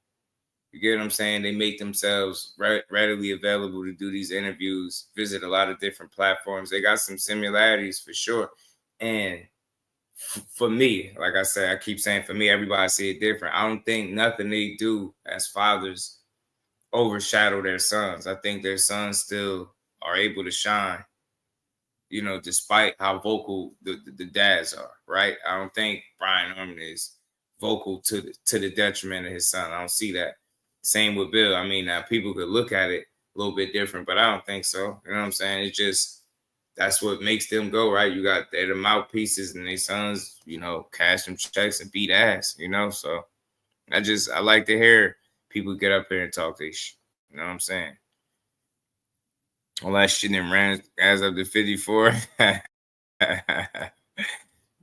You get what I'm saying? They make themselves readily available to do these interviews, visit a lot of different platforms. They got some similarities for sure. And for me, like I said, I keep saying for me, everybody see it different. I don't think nothing they do as fathers overshadow their sons. I think their sons still are able to shine, you know, despite how vocal the dads are, right? I don't think Brian Norman is vocal to the detriment of his son. I don't see that. Same with Bill. I mean, now people could look at it a little bit different, but I don't think so. You know what I'm saying? It's just that's what makes them go, right? You got they're the mouthpieces, and their sons, you know, cash them checks and beat ass, you know. So I like to hear people get up here and talk this shit. You know what I'm saying? All that shit and ran as of the 54.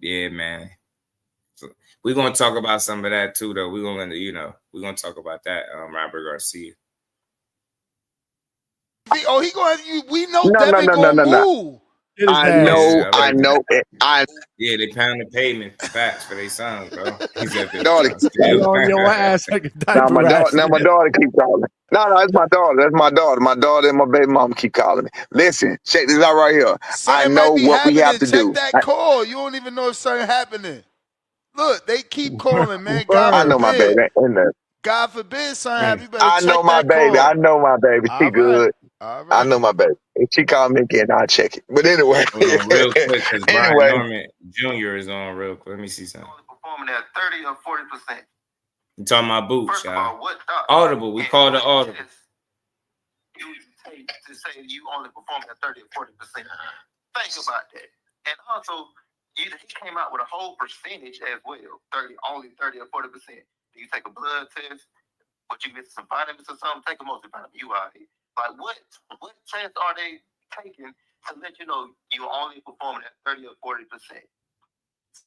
Yeah, man. So we're gonna talk about some of that too, though. We're gonna talk about that. Robert Garcia. Oh, he gonna have you. We know No. Devin gonna move. Get his I ass. know. Yeah, they pound the pavement facts for their sons, bro. He said for Daughter, sons. Be on your ass like a now diaper rash. my daughter keep calling. No, it's my daughter. That's my daughter. My daughter and my baby mom keep calling me. Listen, check this out right here. I Something know might be what we have happening. to Check do. that call. You don't even know if something happening. Look, they keep calling, man. God I know my baby. forbid. In there. God forbid something happen. You better I know check my that baby. I call. know my baby. She All right. good. All I right. know my baby. If she call me again, I'll check it. But anyway, Hold on, real quick, because Brian anyway, Norman Jr. is on real quick. Let me see something. Performing at 30 or 40%. You talking about boots, First of y'all? all, what doctor Audible. We call it audible. you take to say you only perform at 30 or 40%? Think about that. And also, he came out with a whole percentage as well. Only 30 or 40%. Do you take a blood test? Would you get some vitamins or something? Take a multivitamin. You are like what tests are they taking to let you know you only performing at 30 or 40%?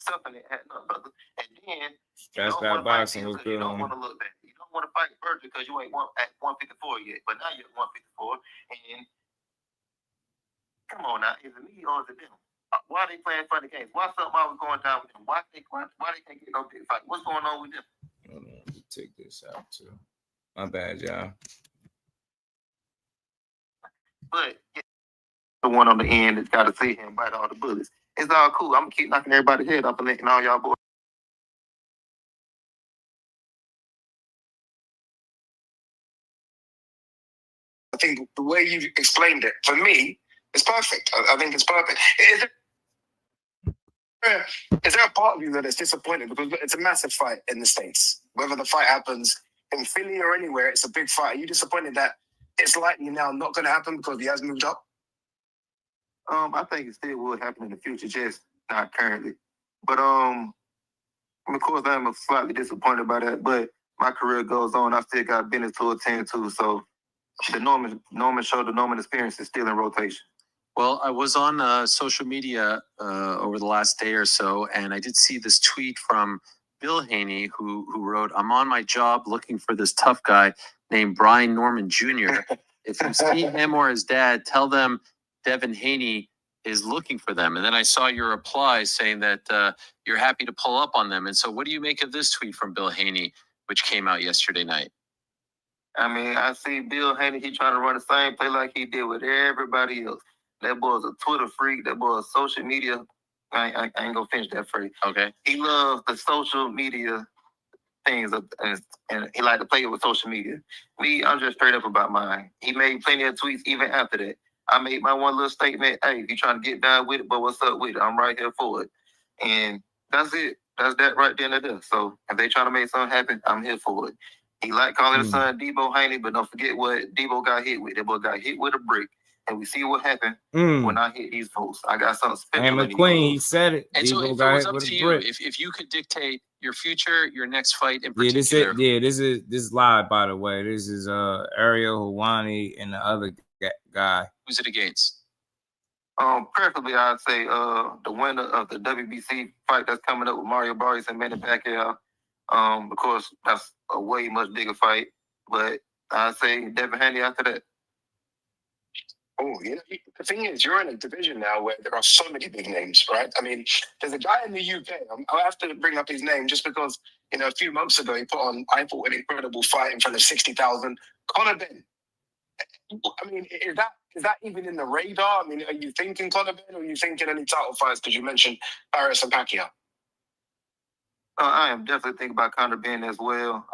Something that had nothing, brother. And then That's that boxing was good. You don't want to look back. You don't want to fight Vergil because you ain't at 154 yet. But now you're at 154. And come on now, is it me or is it them? Why are they playing funny games? Why something always going down with them? Why they can't get no big fight? What's going on with them? Hold on, let me take this out too. My bad, y'all. But the one on the end that's got to sit here and bite all the bullets. It's all cool. I'm gonna keep knocking everybody's head up and letting all y'all boys. I think the way you explained it, for me, is perfect. I think it's perfect. Is there a part of you that is disappointed? Because it's a massive fight in the States. Whether the fight happens in Philly or anywhere, it's a big fight. Are you disappointed that it's likely now not going to happen because he has moved up? I think it still will happen in the future, just not currently. But of course, I'm slightly disappointed by that. But my career goes on. I still got business to attend to. So the Norman show, the Norman experience is still in rotation. Well, I was on social media over the last day or so, and I did see this tweet from Bill Haney, who wrote, "I'm on my job looking for this tough guy named Brian Norman Jr. If you see him or his dad, tell them Devin Haney is looking for them." And then I saw your reply saying that you're happy to pull up on them. And so what do you make of this tweet from Bill Haney, which came out yesterday night? I mean, I see Bill Haney, he trying to run the same play like he did with everybody else. That boy's a Twitter freak. That boy's social media. I ain't gonna finish that phrase. Okay. He loves the social media things, and he like to play with social media. Me, I'm just straight up about mine. He made plenty of tweets even after that. I made my one little statement. Hey, if you trying to get down with it, but what's up with it? I'm right here for it. And that's it. That's that right there and there. So if they trying to make something happen, I'm here for it. He like calling his son Debo Haney, but don't forget what Debo got hit with. That boy got hit with a brick. And we see what happened when I hit these folks. I got something special. And McQueen, he said it. And so Debo if it got was hit up with to a you, brick. if you could dictate your future, your next fight in Yeah, particular. this is live, by the way. This is Ariel Helwani and the other guy. Who's it against? Preferably, I'd say the winner of the WBC fight that's coming up with Mario Barrios and Manny Pacquiao. Of course, that's a way much bigger fight. But I'd say Devin Haney after that. Oh, you know, the thing is, you're in a division now where there are so many big names, right? I mean, there's a guy in the UK. I'll have to bring up his name just because, you know, a few months ago he put on, I thought, an incredible fight in front of 60,000. Conor Ben. I mean, is that even in the radar? I mean, are you thinking Conor Ben, or are you thinking any title fights? Because you mentioned Barrios and Pacquiao. I am definitely thinking about Conor Ben as well.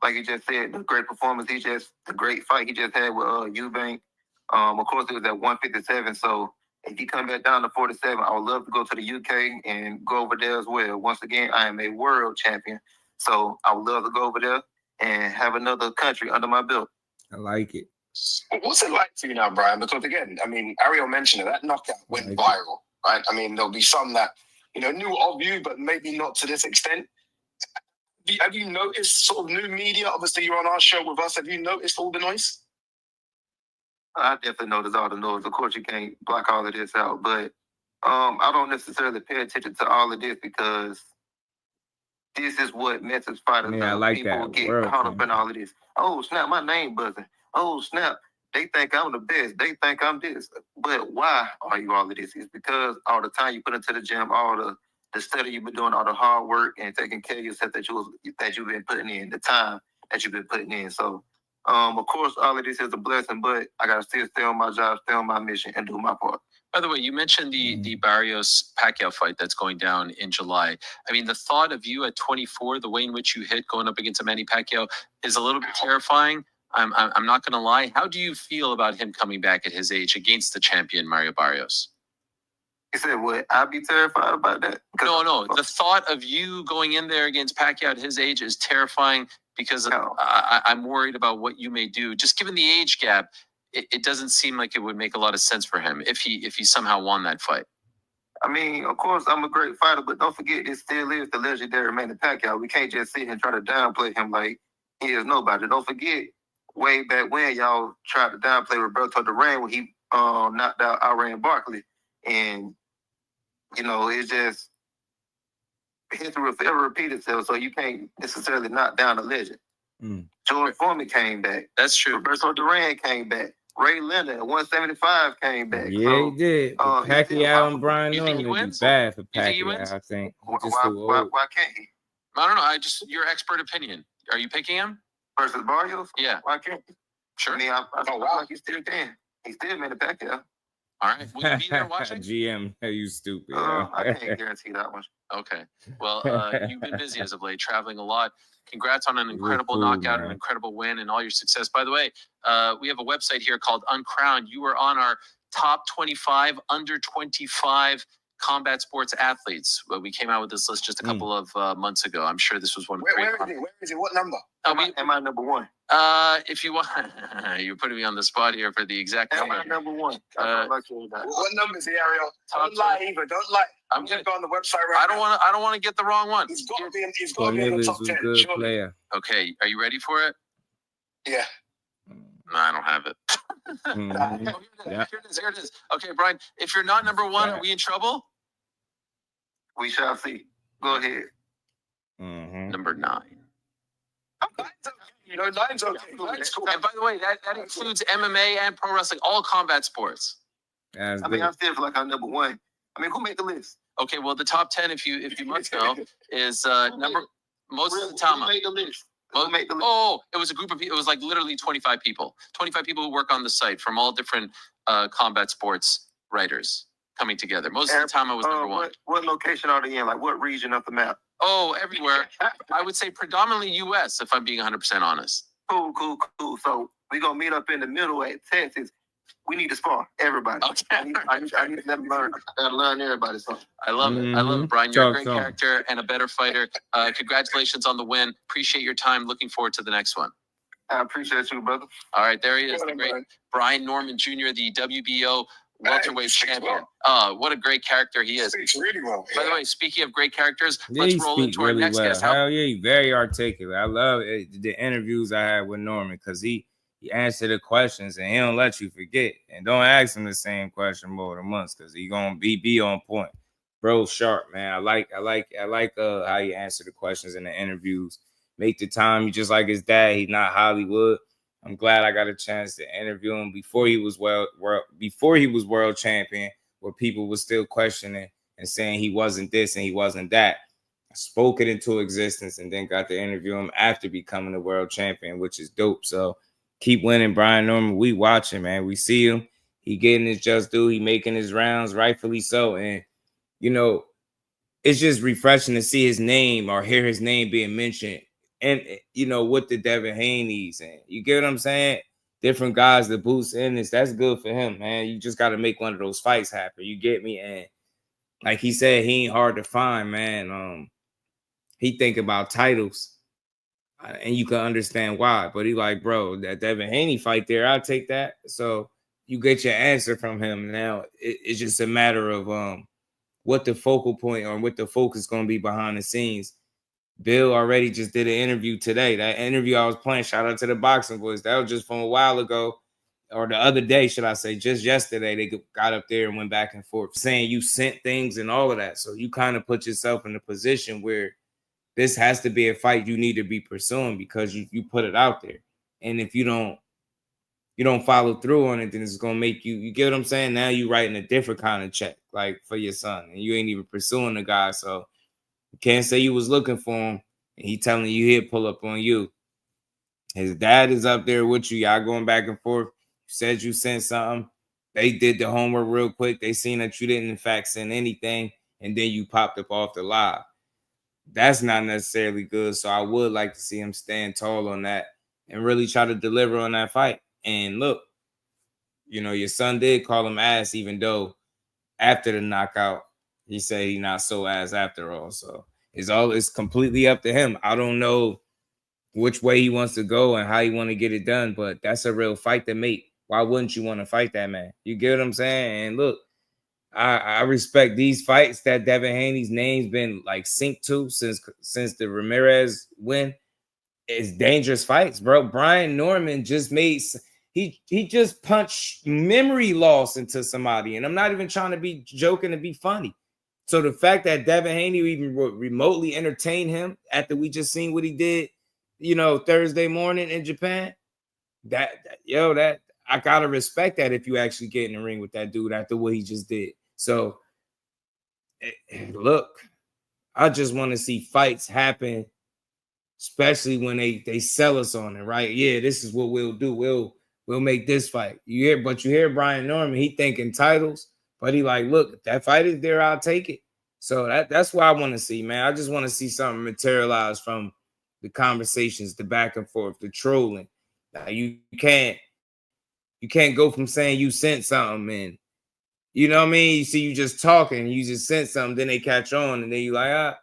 Like you just said, the great performance. The great fight he just had with Eubank. Of course, it was at 157. So if he come back down to 47, I would love to go to the UK and go over there as well. Once again, I am a world champion. So I would love to go over there and have another country under my belt. I like it. What's it like for you now, Brian? Because again, I mean, Ariel mentioned it, that knockout went viral, right? I mean, there'll be some that, you know, knew of you, but maybe not to this extent. Have you noticed sort of new media? Obviously, you're on our show with us. Have you noticed all the noise? I definitely notice all the noise. Of course, you can't block all of this out, but I don't necessarily pay attention to all of this because this is what messes fighters I up. like People that get world, caught up in all of this. Oh, snap, my name buzzing. Oh, snap, they think I'm the best. They think I'm this. But why are you all of this? It's because all the time you put into the gym, all the study you've been doing, all the hard work and taking care of yourself that you've been putting in, the time that you've been putting in. So, of course, all of this is a blessing, but I got to still stay on my job, stay on my mission, and do my part. By the way, you mentioned the Barrios Pacquiao fight that's going down in July. I mean, the thought of you at 24, the way in which you hit going up against a Manny Pacquiao is a little bit terrifying. I'm not going to lie. How do you feel about him coming back at his age against the champion Mario Barrios? You said what? I'd be terrified about that? No. The thought of you going in there against Pacquiao at his age is terrifying because I'm worried about what you may do. Just given the age gap, it doesn't seem like it would make a lot of sense for him if he somehow won that fight. I mean, of course, I'm a great fighter, but don't forget, it still is the legendary Manny Pacquiao. We can't just sit and try to downplay him like he is nobody. Don't forget, way back when y'all tried to downplay Roberto Duran when he knocked out Iran Barkley. And, you know, it's just history will forever repeat itself, so you can't necessarily knock down a legend. George Foreman came back. That's true. Roberto Duran came back. Ray Leonard at 175 came back. Yeah, so, he did. Pacquiao and Brian Norman would be bad for Pacquiao, I think. Why can't he? I don't know. Your expert opinion. Are you picking him? Versus Barrios? Yeah. Why can't he? Sure. I mean, I feel like he still can. He still made a Pacquiao. All right. Will you be there watching? GM, you stupid. I can't guarantee that one. Okay. Well, you've been busy as of late, traveling a lot. Congrats on an incredible cool, knockout, man. an incredible win, and all your success. By the way, we have a website here called Uncrowned. You were on our top 25 under 25 combat sports athletes. Well, we came out with this list just a couple of months ago. I'm sure this was one. Where is it? Where is it? What number? Am I number one? If you want, you're putting me on the spot here for the exact Am number. I number one? What number is it, Ariel? Don't lie, Eva. Don't lie. I'm gonna go on the website right now. I don't want to get the wrong one. He's got to be in the top 10. Good Surely. player. Okay, are you ready for it? Yeah. No, I don't have it. Yeah. Here it is. Okay, Brian, if you're not number one, are we in trouble? We shall see. Go ahead. Number 9. You know, nine's okay. Nine's cool. And by the way, that includes MMA and pro wrestling, all combat sports. I mean, I still feel like I'm number one. I mean, who made the list? Okay, well, the top 10, if you must know, is Moses Tama. Who made the list? Oh, it was a group of people. It was like literally 25 people. 25 people who work on the site from all different combat sports writers coming together. Moses Tama was number one. What location are they in? Like, what region of the map? Oh, everywhere. I would say predominantly U.S., if I'm being 100% honest. Cool. So we're going to meet up in the middle at Texas. We need to spar, everybody. Okay. I need to let them learn. I got to learn everybody something. I love it. I love it, Brian. You're a great character and a better fighter. Congratulations on the win. Appreciate your time. Looking forward to the next one. I appreciate you, brother. All right, there he is, the great Brian Norman Jr., the WBO welterweight champion. What a great character he is. Speaks really well. By the way, speaking of great characters, Yeah, let's he roll speaks into our really next well. guest. Hell yeah, he's very articulate. I love the interviews I had with Norman because he answered the questions and he don't let you forget. And don't ask him the same question more than once because he gonna be on point. Bro, sharp, man. I like how you answer the questions in the interviews. Make the time. You just like his dad. He's not Hollywood. I'm glad I got a chance to interview him before he was world champion, where people were still questioning and saying he wasn't this and he wasn't that. I spoke it into existence and then got to interview him after becoming a world champion, which is dope. So keep winning, Brian Norman. We watching, man. We see him. He getting his just due. He making his rounds, rightfully so. And, you know, it's just refreshing to see his name or hear his name being mentioned. And, you know, with the Devin Haney's, and you get what I'm saying? Different guys that boost Ennis, that's good for him, man. You just got to make one of those fights happen. You get me? And like he said, he ain't hard to find, man. He think about titles, and you can understand why. But he like, bro, that Devin Haney fight there, I'll take that. So you get your answer from him. Now it's just a matter of what the focal point or what the focus going to be behind the scenes. Bill already just did an interview today. That interview I was playing, shout out to the Boxing Boys. That was just from a while ago, or the other day, should I say, just yesterday. They got up there and went back and forth saying you sent things and all of that. So you kind of put yourself in a position where this has to be a fight you need to be pursuing because you put it out there. And if you don't follow through on it, then it's going to make you get what I'm saying? Now you writing a different kind of check, like for your son, and you ain't even pursuing the guy. So you can't say you was looking for him and he telling you he'd pull up on you. His dad is up there with you. Y'all going back and forth. You said you sent something. They did the homework real quick. They seen that you didn't, in fact, send anything. And then you popped up off the live. That's not necessarily good. So I would like to see him stand tall on that and really try to deliver on that fight. And look, you know, your son did call him ass, even though after the knockout, he said he not so ass after all. So it's completely up to him. I don't know which way he wants to go and how he want to get it done, but that's a real fight to make. Why wouldn't you want to fight that man? You get what I'm saying? And look, I respect these fights that Devin Haney's name's been like synced to since the Ramirez win. It's dangerous fights, bro. Brian Norman just made he just punched memory loss into somebody, and I'm not even trying to be joking to be funny. So the fact that Devin Haney even remotely entertained him after we just seen what he did, you know, Thursday morning in Japan, that I gotta respect that if you actually get in the ring with that dude after what he just did. So look, I just want to see fights happen, especially when they sell us on it, right? Yeah, this is what we'll do. We'll make this fight. You hear Brian Norman, he thinking titles. But he like, look, if that fight is there, I'll take it. So that's what I want to see, man. I just want to see something materialize from the conversations, the back and forth, the trolling. Now, you can't go from saying you sent something and You know what I mean? You see, you just talking, you just sent something, then they catch on, and then you like,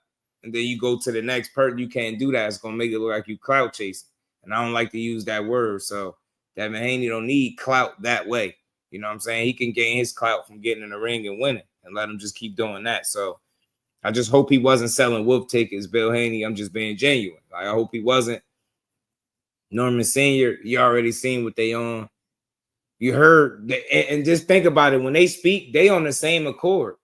and then you go to the next person. You can't do that. It's gonna make it look like you clout chasing. And I don't like to use that word. So that Haney don't need clout that way. You know what I'm saying? He can gain his clout from getting in the ring and winning, and let him just keep doing that. So I just hope he wasn't selling wolf tickets, Bill Haney. I'm just being genuine. Like, I hope he wasn't. Norman Sr., you already seen what they on. You heard, and just think about it. When they speak, they on the same accord.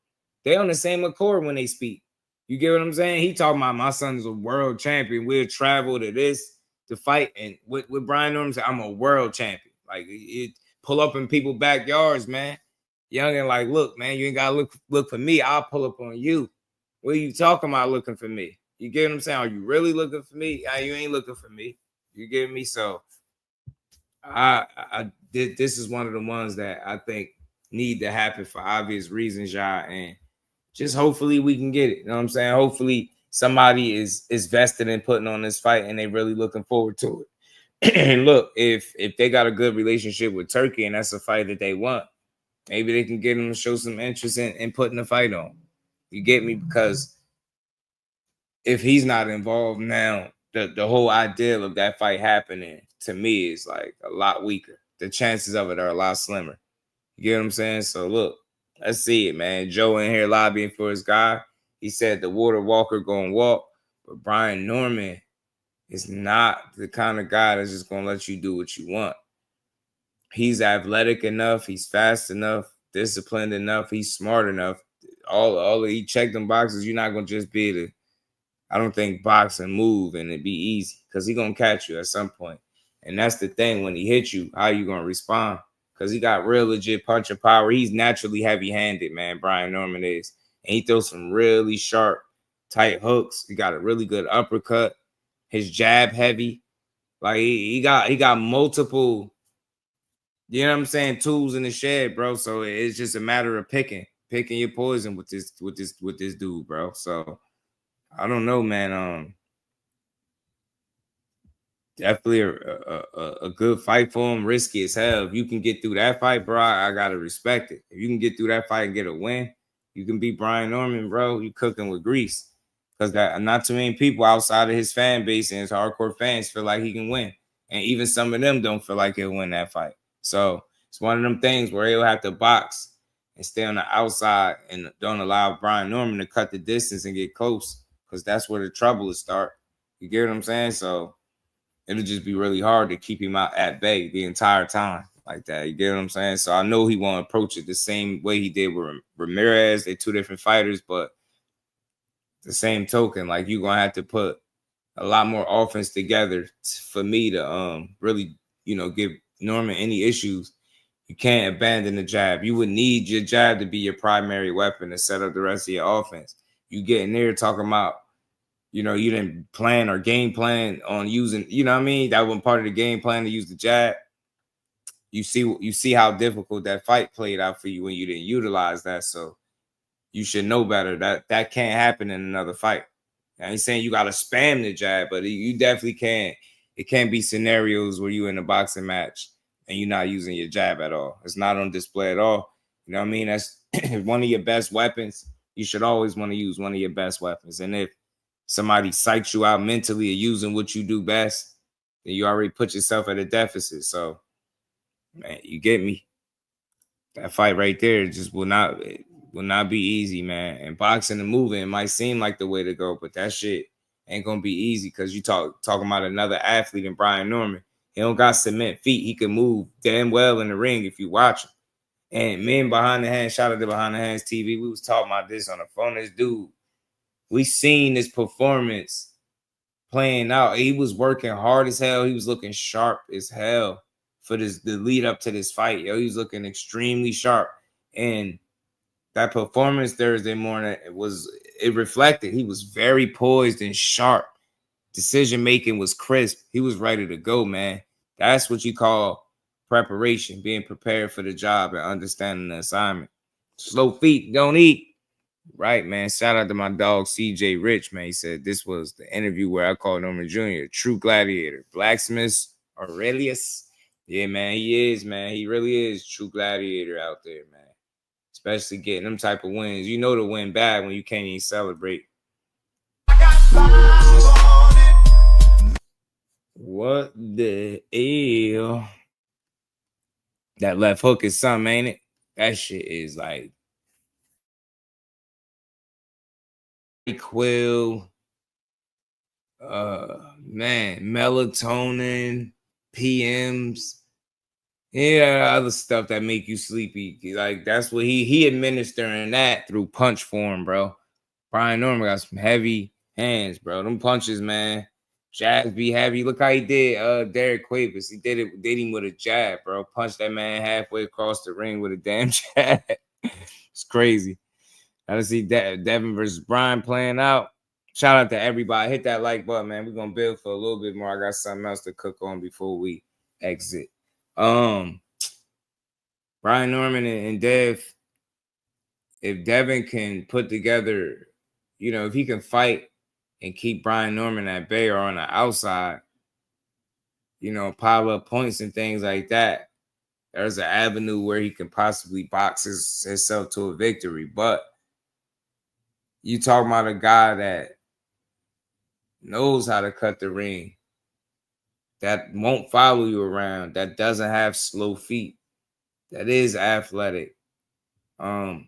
They on the same accord when they speak. You get what I'm saying? He talking about my son's a world champion. We'll travel to this to fight. And with Brian Norman said, I'm a world champion. Like, it pull up in people's backyards, man. Young and like, look, man, you ain't gotta look for me. I'll pull up on you. What are you talking about looking for me? You get what I'm saying? Are you really looking for me? You ain't looking for me. You get me? So this is one of the ones that I think need to happen for obvious reasons, y'all. And just hopefully we can get it. You know what I'm saying? Hopefully somebody is vested in putting on this fight and they really looking forward to it. And look, if they got a good relationship with Turkey and that's a fight that they want, maybe they can get them to show some interest in putting the fight on. You get me? Because if he's not involved now, the whole ideal of that fight happening to me is like a lot weaker. The chances of it are a lot slimmer. You get what I'm saying? So look, let's see it, man. Joe in here lobbying for his guy. He said the water walker gonna walk, but Brian Norman is not the kind of guy that's just gonna let you do what you want. He's athletic enough, he's fast enough, disciplined enough, he's smart enough. All he checked them boxes. You're not gonna just be able to, I don't think, box and move and it be easy, because he's gonna catch you at some point. And that's the thing, when he hits you, how you gonna respond? Because he got real legit punching power. He's naturally heavy-handed, man. Brian Norman is. And he throws some really sharp, tight hooks. He got a really good uppercut. His jab heavy. Like he got multiple, you know what I'm saying, tools in the shed, bro. So it's just a matter of picking your poison with this dude, bro. So I don't know, man. Definitely a good fight for him. Risky as hell. If you can get through that fight, bro, I gotta respect it. If you can get through that fight and get a win, you can beat Brian Norman, bro. You cooking with grease. Because that not too many people outside of his fan base and his hardcore fans feel like he can win. And even some of them don't feel like he'll win that fight. So it's one of them things where he'll have to box and stay on the outside and don't allow Brian Norman to cut the distance and get close, because that's where the trouble will start. You get what I'm saying? So it'll just be really hard to keep him out at bay the entire time like that. You get what I'm saying? So I know he won't approach it the same way he did with Ramirez. They're two different fighters, but the same token, like, you're going to have to put a lot more offense together for me to really, give Norman any issues. You can't abandon the jab. You would need your jab to be your primary weapon to set up the rest of your offense. You get in there talking about, you didn't plan or game plan on using, you know what I mean? That wasn't part of the game plan to use the jab. You see how difficult that fight played out for you when you didn't utilize that. So you should know better. That can't happen in another fight. I ain't saying you got to spam the jab, but you definitely can. It can't be scenarios where you're in a boxing match and you're not using your jab at all. It's not on display at all. You know what I mean? That's one of your best weapons. You should always want to use one of your best weapons. And if somebody psychs you out mentally of using what you do best, then you already put yourself at a deficit. So, man, you get me? That fight right there just will not be easy, man. And boxing and moving, it might seem like the way to go, but that shit ain't gonna be easy, because you talking about another athlete in Brian Norman. He don't got cement feet. He can move damn well in the ring if you watch him. And men behind the hands, shout out to Behind the Hands TV. We was talking about this on the phone. This dude, we seen this performance playing out. He was working hard as hell. He was looking sharp as hell for the lead up to this fight. Yo, he was looking extremely sharp. And that performance Thursday morning, it reflected. He was very poised and sharp. Decision making was crisp. He was ready to go, man. That's what you call preparation, being prepared for the job and understanding the assignment. Slow feet, don't eat. Right, man. Shout out to my dog CJ Rich, man. He said this was the interview where I called Norman Jr. True gladiator. Blacksmith Aurelius. Yeah, man, he is, man. He really is true gladiator out there, man. especially getting them type of wins. You know to win bad when you can't even celebrate. What the hell? That left hook is something, ain't it? That shit is like Quill, man, melatonin, PMs, yeah, other stuff that make you sleepy. Like that's what he administering that through punch form, bro. Brian Norman got some heavy hands, bro. Them punches, man. Jabs be heavy. Look how he did Derek Cuevas. He did him with a jab, bro. Punched that man halfway across the ring with a damn jab. It's crazy. I see Devin versus Brian playing out. Shout out to everybody. Hit that like button, man. We're gonna build for a little bit more. I got something else to cook on before we exit. Brian Norman and Dev. If Devin can put together, you know, if he can fight and keep Brian Norman at bay or on the outside, you know, pile up points and things like that, there's an avenue where he can possibly box himself to a victory. But you talking about a guy that knows how to cut the ring, that won't follow you around, that doesn't have slow feet, that is athletic.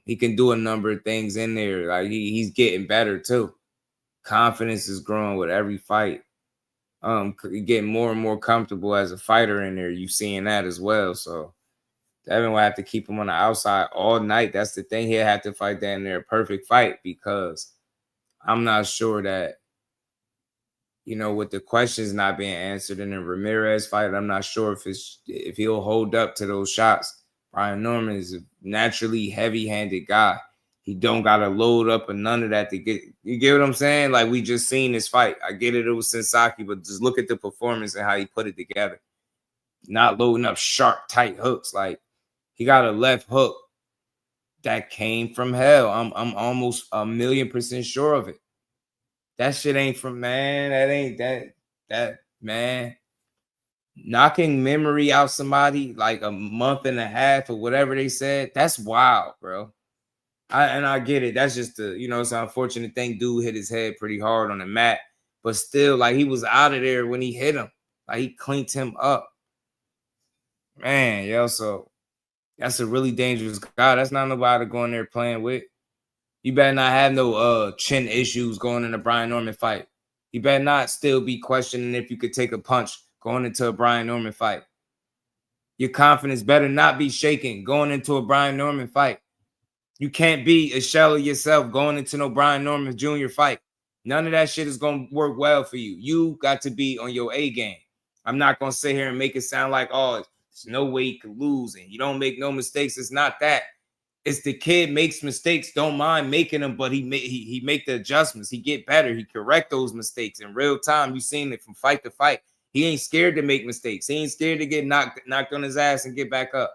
He can do a number of things in there. Like he's getting better too. Confidence is growing with every fight. Getting more and more comfortable as a fighter in there. You seeing that as well. So Devin will have to keep him on the outside all night. That's the thing. He'll have to fight that in there a perfect fight, because I'm not sure that, you know, with the questions not being answered in the Ramirez fight, I'm not sure if he'll hold up to those shots. Brian Norman is a naturally heavy-handed guy. He don't got to load up or none of that to get. You get what I'm saying? Like, we just seen this fight. I get it was Sensaki, but just look at the performance and how he put it together. Not loading up sharp, tight hooks. Like, he got a left hook that came from hell. I'm almost 1,000,000% sure of it. That shit ain't from, man. That ain't that man. Knocking memory out somebody like a month and a half or whatever they said, that's wild, bro. I get it. That's just it's an unfortunate thing. Dude hit his head pretty hard on the mat, but still, like, he was out of there when he hit him. Like, he cleaned him up. Man, yo, so that's a really dangerous guy. That's not nobody to go in there playing with. You better not have no chin issues going in a Brian Norman fight. You better not still be questioning if you could take a punch going into a Brian Norman fight. Your confidence better not be shaken going into a Brian Norman fight. You can't be a shell of yourself going into no Brian Norman Jr. fight. None of that shit is going to work well for you. You got to be on your A game. I'm not going to sit here and make it sound like, oh, there's no way he could lose and you don't make no mistakes. It's not that. It's the kid makes mistakes, don't mind making them, but he make the adjustments. He get better. He correct those mistakes in real time. You seen it from fight to fight. He ain't scared to make mistakes. He ain't scared to get knocked on his ass and get back up.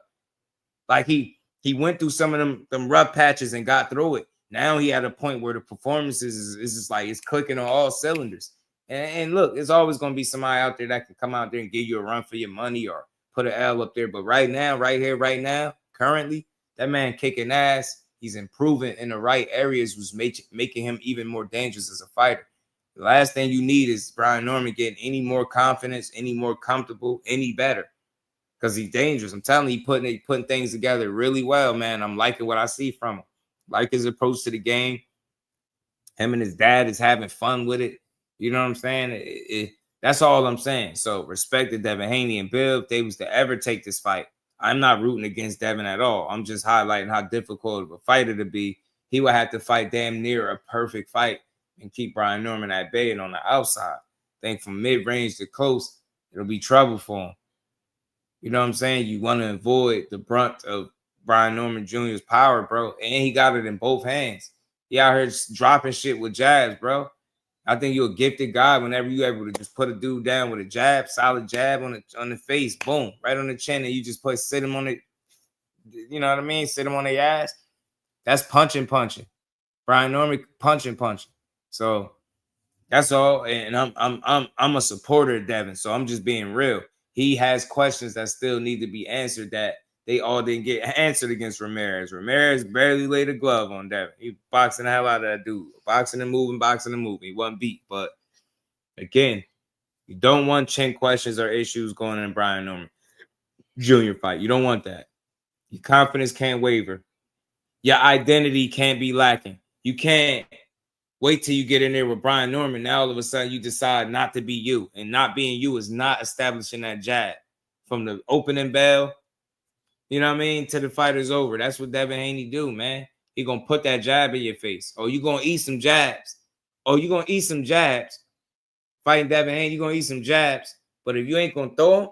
Like he went through some of them rough patches and got through it. Now he at a point where the performances is just like it's clicking on all cylinders. And look, there's always going to be somebody out there that can come out there and give you a run for your money or put an L up there. But right now, right here, right now, currently, that man kicking ass. He's improving in the right areas, was making him even more dangerous as a fighter. The last thing you need is Brian Norman getting any more confidence, any more comfortable, any better, because he's dangerous. I'm telling you, he putting things together really well, man. I'm liking what I see from him. Like his approach to the game. Him and his dad is having fun with it. You know what I'm saying? That's all I'm saying. So respect to Devin Haney and Bill. If they was to ever take this fight, I'm not rooting against Devin at all. I'm just highlighting how difficult of a fighter to be. He would have to fight damn near a perfect fight and keep Brian Norman at bay and on the outside. I think from mid-range to close, it'll be trouble for him. You know what I'm saying? You want to avoid the brunt of Brian Norman Jr.'s power, bro. And he got it in both hands. He out here just dropping shit with jabs, bro. I think you're a gifted guy whenever you're able to just put a dude down with a jab, solid jab on the face, boom, right on the chin, and you just sit him on it. You know what I mean? Sit him on their ass. That's punching. Brian Norman punching. So that's all. And I'm a supporter of Devin, so I'm just being real. He has questions that still need to be answered that they all didn't get answered against Ramirez. Ramirez barely laid a glove on Devin. He boxing the hell out of that dude. Boxing and moving. He wasn't beat. But again, you don't want chin questions or issues going in Brian Norman Jr. fight. You don't want that. Your confidence can't waver. Your identity can't be lacking. You can't wait till you get in there with Brian Norman. Now all of a sudden you decide not to be you. And not being you is not establishing that jab. From the opening bell, you know what I mean, to the fight is over. That's what Devin Haney do, man. He gonna put that jab in your face. Oh, you gonna eat some jabs. Oh, you gonna eat some jabs. Fighting Devin Haney, you gonna eat some jabs. But if you ain't gonna throw them,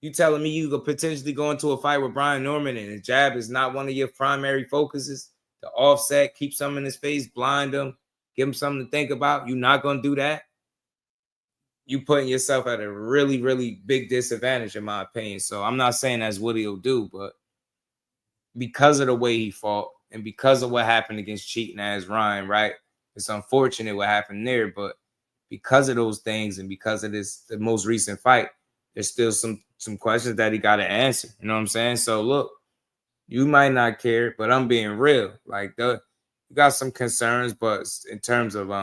you telling me you could potentially go into a fight with Brian Norman and the jab is not one of your primary focuses? The offset, keep something in his face, blind him, give him something to think about. You're not gonna do that. You putting yourself at a really, really big disadvantage, in my opinion. So I'm not saying that's what he'll do, but because of the way he fought and because of what happened against cheating ass Ryan, right? It's unfortunate what happened there, but because of those things and because of the most recent fight, there's still some questions that he got to answer. You know what I'm saying? So look, you might not care, but I'm being real. Like you got some concerns, but in terms of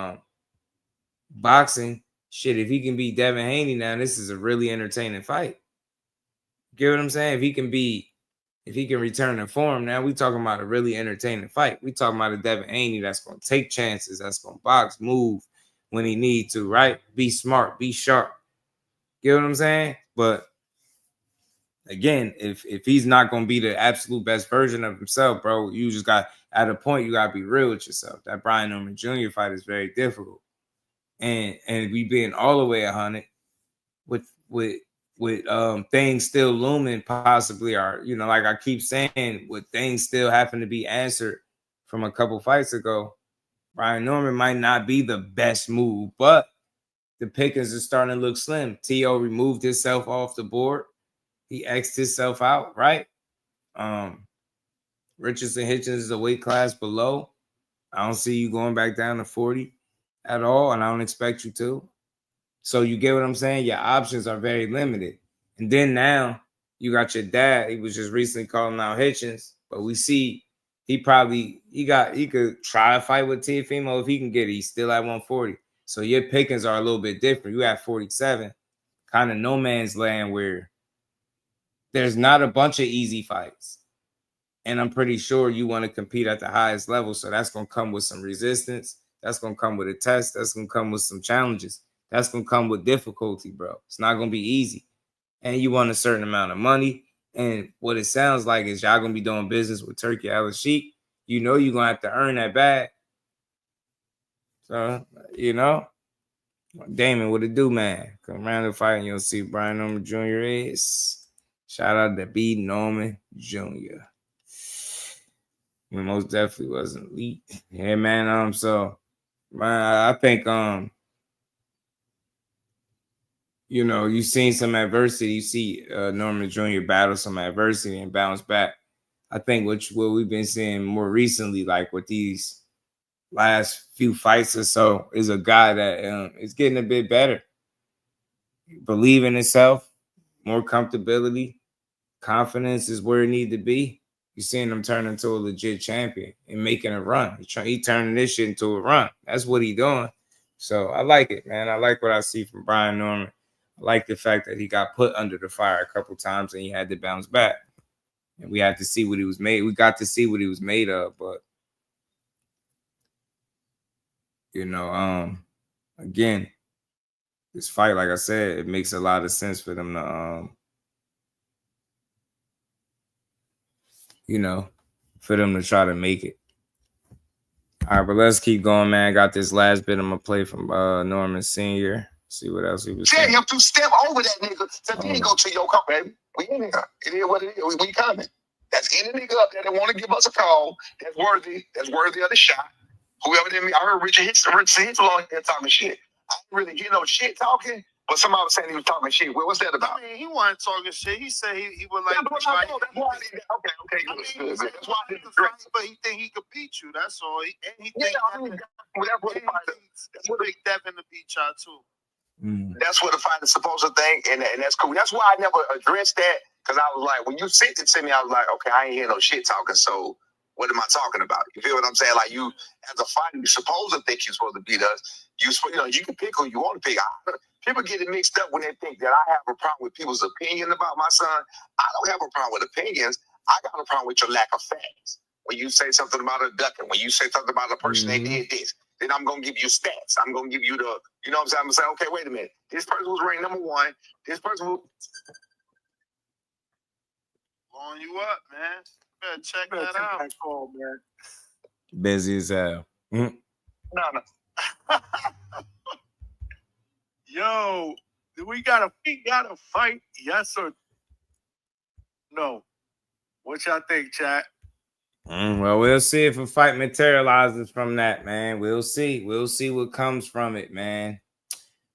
boxing, shit, if he can beat Devin Haney now, this is a really entertaining fight. Get what I'm saying? If he can return to form, now we talking about a really entertaining fight. We talking about a Devin Haney that's going to take chances, that's going to box, move when he need to, right? Be smart, be sharp. Get what I'm saying? But again, if he's not going to be the absolute best version of himself, bro, you just got, at a point, you got to be real with yourself. That Brian Norman Jr. fight is very difficult. And we being all the way 100 with things still looming possibly, are, you know, like I keep saying, with things still having to be answered from a couple fights ago, Brian Norman might not be the best move, but the pickings are starting to look slim. T.O. removed himself off the board. He X'd himself out, right? Richardson Hitchens is a weight class below. I don't see you going back down to 40 at all, and I don't expect you to. So you get what I'm saying? Your options are very limited. And then now you got your dad. He was just recently calling out Hitchens, but we see he could try a fight with Teofimo if he can get it. He's still at 140. So your pickings are a little bit different. You at 47, kind of no man's land where there's not a bunch of easy fights. And I'm pretty sure you want to compete at the highest level. So that's going to come with some resistance. That's going to come with a test. That's going to come with some challenges. That's going to come with difficulty, bro. It's not going to be easy. And you want a certain amount of money. And what it sounds like is y'all going to be doing business with Turki Alashikh. You know you're going to have to earn that bag. So, you know, Damon, what it do, man? Come around the fight and you'll see Brian Norman Jr. is. Shout out to B. Norman Jr. He most definitely wasn't elite. Yeah, man. So, man, I think, you know, you've seen some adversity. You see Norman Jr. battle some adversity and bounce back. I think what we've been seeing more recently, like with these last few fights or so, is a guy that is getting a bit better. Believe in himself, more comfortability, confidence is where it need to be. You're seeing him turn into a legit champion and making a run. He turning this shit into a run. That's what he doing. So I like it, man. I like what I see from Brian Norman. I like the fact that he got put under the fire a couple times and he had to bounce back. And we had to see what he was made. We got to see what he was made of, but you know, again, this fight, like I said, it makes a lot of sense for them to you know, for them to try to make it. All right, but let's keep going, man. I got this last bit I'm gonna play from Norman Sr. See what else he was saying. Tell him to step over that nigga. So he ain't go to your car, baby. We in here. It is what it is. We coming. That's any nigga up there that want to give us a call. That's worthy of the shot. Whoever did me, I heard Richard Hitch along here talking shit. I didn't really get no shit talking, but somebody was saying he was talking shit. Well, what's that about? I mean, he wasn't talking shit. He said he would like. That's why I didn't address. But he think he could beat you. That's all. He think that's what Big Devin to beat y'all too. That's what the fight is supposed to think, and that's cool. That's why I never addressed that Because I was like, when you sent it to me, I was like, okay, I ain't hear no shit talking, so what am I talking about? You feel what I'm saying? Like, you, as a fighter, you're supposed to think you're supposed to beat us. You know, you can pick who you want to pick. People get it mixed up when they think that I have a problem with people's opinion about my son. I don't have a problem with opinions. I got a problem with your lack of facts. When you say something about a ducking, when you say something about a person that did this, then I'm going to give you stats. I'm going to give you the, you know what I'm saying? I'm going to say, okay, wait a minute. This person was ranked number 1. This person was... Blowing you up, man. Better check that out. That call, man. Busy as hell. No. Yo, we gotta fight, yes or no? What y'all think, chat? Well, we'll see if a fight materializes from that, man. We'll see. We'll see what comes from it, man.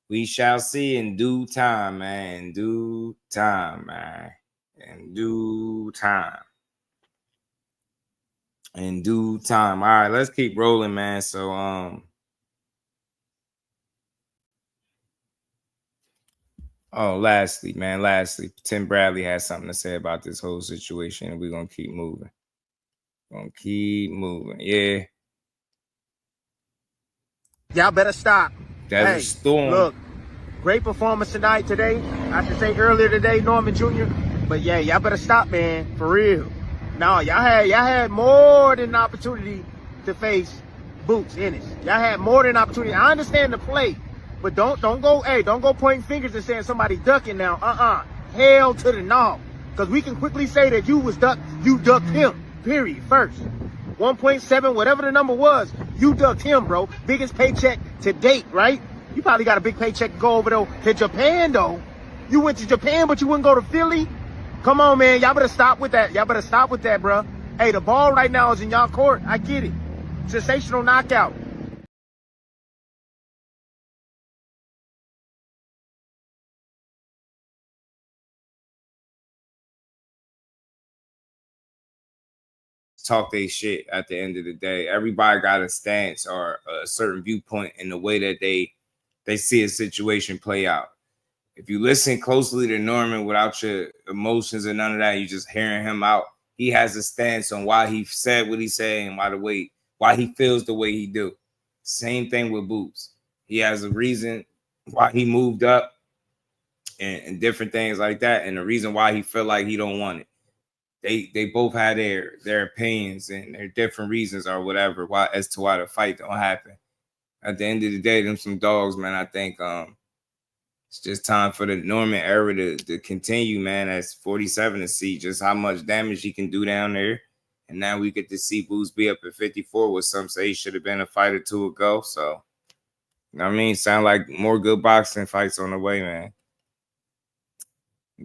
We shall see in due time, man. In due time, man. In due time. In due time. All right, let's keep rolling, man. So, lastly, Tim Bradley has something to say about this whole situation, and we're gonna keep moving. Yeah. Y'all better stop. Desert Storm. Look, great performance today. I should say earlier today, Norman Jr. But yeah, y'all better stop, man. For real. No, y'all had more than an opportunity to face Boots, Ennis. Y'all had more than an opportunity. I understand the play, but don't go pointing fingers and saying somebody ducking now. Hell to the no. Because we can quickly say that you ducked him. Period. First. 1.7, whatever the number was, you ducked him, bro. Biggest paycheck to date, right? You probably got a big paycheck to go over to Japan, though. You went to Japan, but you wouldn't go to Philly? Come on, man. Y'all better stop with that. Bro. Hey, the ball right now is in y'all court. I get it. Sensational knockout. Talk their shit at the end of the day. Everybody got a stance or a certain viewpoint in the way that they see a situation play out. If you listen closely to Norman without your emotions and none of that, you just hearing him out. He has a stance on why he said what he said and why he feels the way he do. Same thing with Boots. He has a reason why he moved up and different things like that, and the reason why he feel like he don't want it. They both had their opinions and their different reasons or whatever as to why the fight don't happen. At the end of the day, them some dogs, man. I think it's just time for the Norman era to continue, man. That's 47 to see just how much damage he can do down there. And now we get to see Boots be up at 54, what some say he should have been a fight or two ago. So, you know what I mean? Sound like more good boxing fights on the way, man.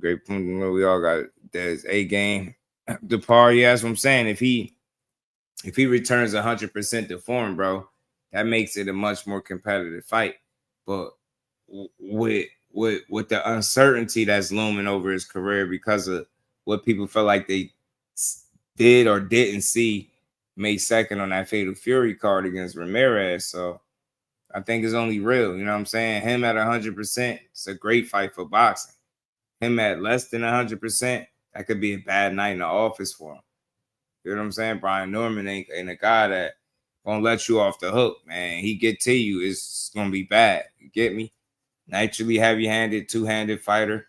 Great point. We all got there's A game. The par, yeah, that's what I'm saying. If he returns 100% to form, bro, that makes it a much more competitive fight. But with the uncertainty that's looming over his career because of what people felt like they did or didn't see May 2nd on that Fatal Fury card against Ramirez, so I think it's only real. You know what I'm saying? Him at 100%, it's a great fight for boxing. Him at less than 100%, that could be a bad night in the office for him. You know what I'm saying? Brian Norman ain't a guy that gonna let you off the hook, man. He get to you, it's gonna be bad. You get me? Naturally heavy-handed, two-handed fighter.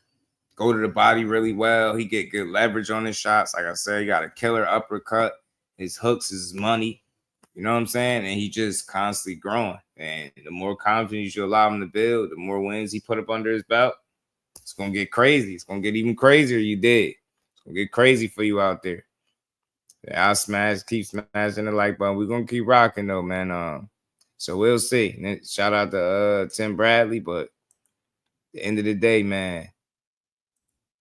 Go to the body really well. He get good leverage on his shots. Like I said, he got a killer uppercut. His hooks is money. You know what I'm saying? And he just constantly growing. And the more confidence you allow him to build, the more wins he put up under his belt, it's gonna get crazy. It's gonna get even crazier. You did. It's gonna get crazy for you out there. Yeah, I'll keep smashing the like button. We're gonna keep rocking though, man. So we'll see. And then shout out to Tim Bradley, but at the end of the day, man,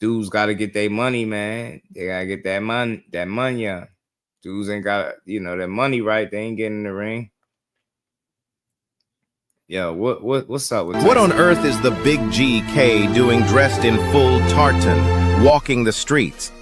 dudes gotta get their money, man. They gotta get that money on. Dudes ain't got, that money right. They ain't getting in the ring. Yo, what's up with What Tyson? on earth is the big GK doing dressed in full tartan, walking the streets?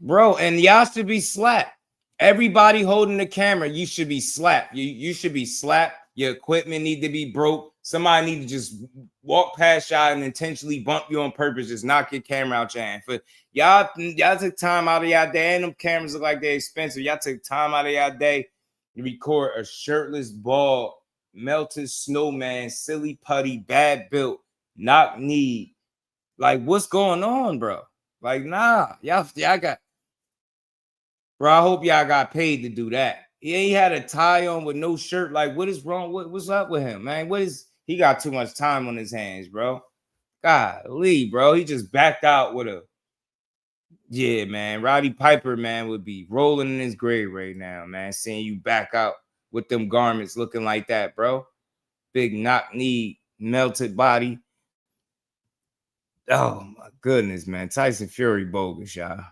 Bro, and y'all should be slapped. Everybody holding the camera, you should be slapped. You should be slapped. Your equipment need to be broke. Somebody need to just walk past y'all and intentionally bump you on purpose. Just knock your camera out your hand. For y'all took time out of y'all day, and them cameras look like they're expensive. Y'all took time out of y'all day to record a shirtless, bald, melted snowman, silly putty, bad built, knock knee. Like, what's going on, bro? Like, nah, y'all got. Bro, I hope y'all got paid to do that. He had a tie on with no shirt. Like, what is wrong? What's up with him, man? He got too much time on his hands, bro. Golly, bro. He just backed out with a. Yeah, man. Roddy Piper, man, would be rolling in his grave right now, man. Seeing you back out with them garments looking like that, bro. Big knock knee, melted body. Oh, my goodness, man. Tyson Fury bogus, y'all.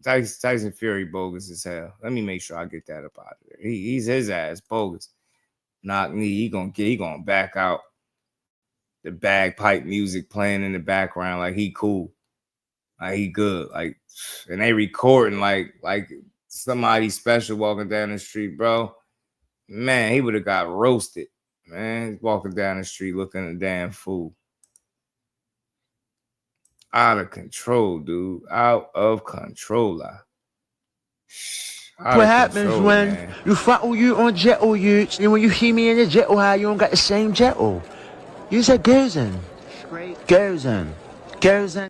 Tyson Fury bogus as hell. Let me make sure I get that up out of there. He's his ass bogus. Knock knee. He gonna back out. The bagpipe music playing in the background like he cool, like he good, like, and they recording like somebody special walking down the street, bro. Man, he would have got roasted. Man, he's walking down the street looking a damn fool. Out of control, dude. Out of control. What happens when you throttle you on jettle utes, and when you see me in the jettle, how you don't got the same jettle? You said goes in. Goes in. Goes in.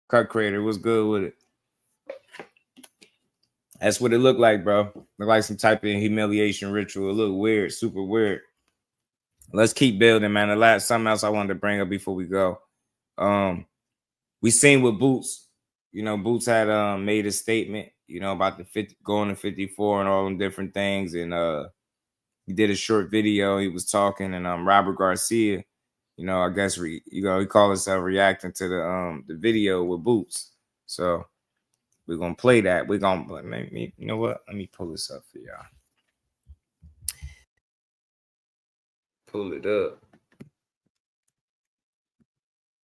Cut creator, what's good with it? That's what it looked like, bro. Look like some type of humiliation ritual. It looked weird, super weird. Let's keep building, man. Something else I wanted to bring up before we go. We seen with Boots. You know, Boots had made a statement, you know, about the going to 54 and all them different things. And he did a short video. He was talking, and Robert Garcia, you know, I guess he called himself reacting to the video with Boots. So we're gonna play that. We're gonna maybe, you know what? Let me pull this up for y'all. Pull it up. At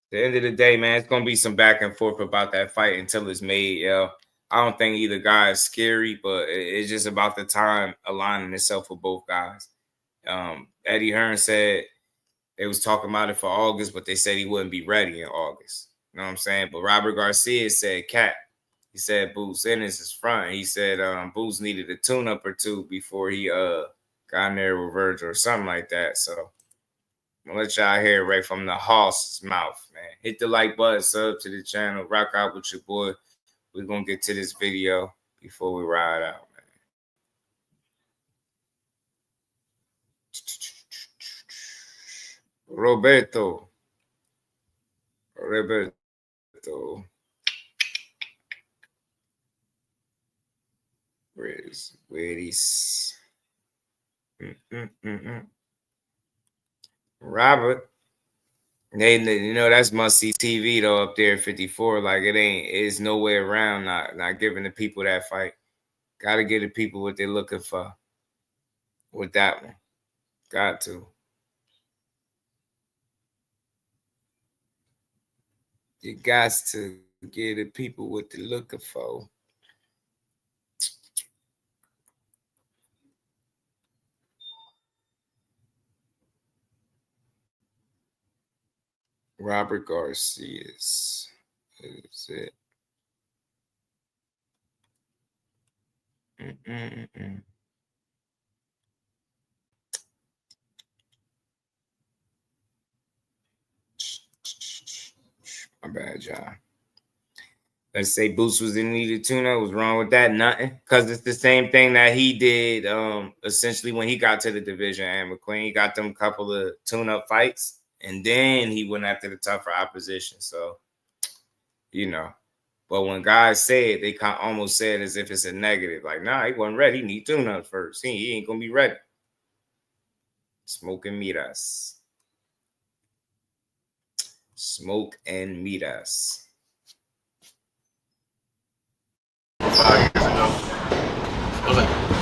the end of the day, man, it's gonna be some back and forth about that fight until it's made, yo. I don't think either guy is scary, but it's just about the time aligning itself for both guys. Eddie Hearn said they was talking about it for August, but they said he wouldn't be ready in August. You know what I'm saying? But Robert Garcia said, Cat. He said Boots Ennis is front. He said Boots needed a tune-up or two before he got in there with Vergil or something like that. So I'm gonna let y'all hear it right from the horse's mouth, man. Hit the like button, sub to the channel, rock out with your boy. We're gonna get to this video before we ride out, man. Roberto. Where is Robert? You know, that's must-see TV though up there at 54. Like it's no way around not giving the people that fight. Gotta give the people what they're looking for with that one. Got to. You got to give the people what they're looking for. Robert Garcia's. Is it? My bad, y'all. Let's say Boots was in need of tuna. What's wrong with that? Nothing. Because it's the same thing that he did essentially when he got to the division. And McQueen, he got them couple of tune-up fights. And then he went after the tougher opposition. So, you know. But when guys say it, they almost say it as if it's a negative. Like, nah, he wasn't ready. He need tune-up first. He ain't going to be ready. Smoke and meet us. Smoke and meet us. 5 years ago.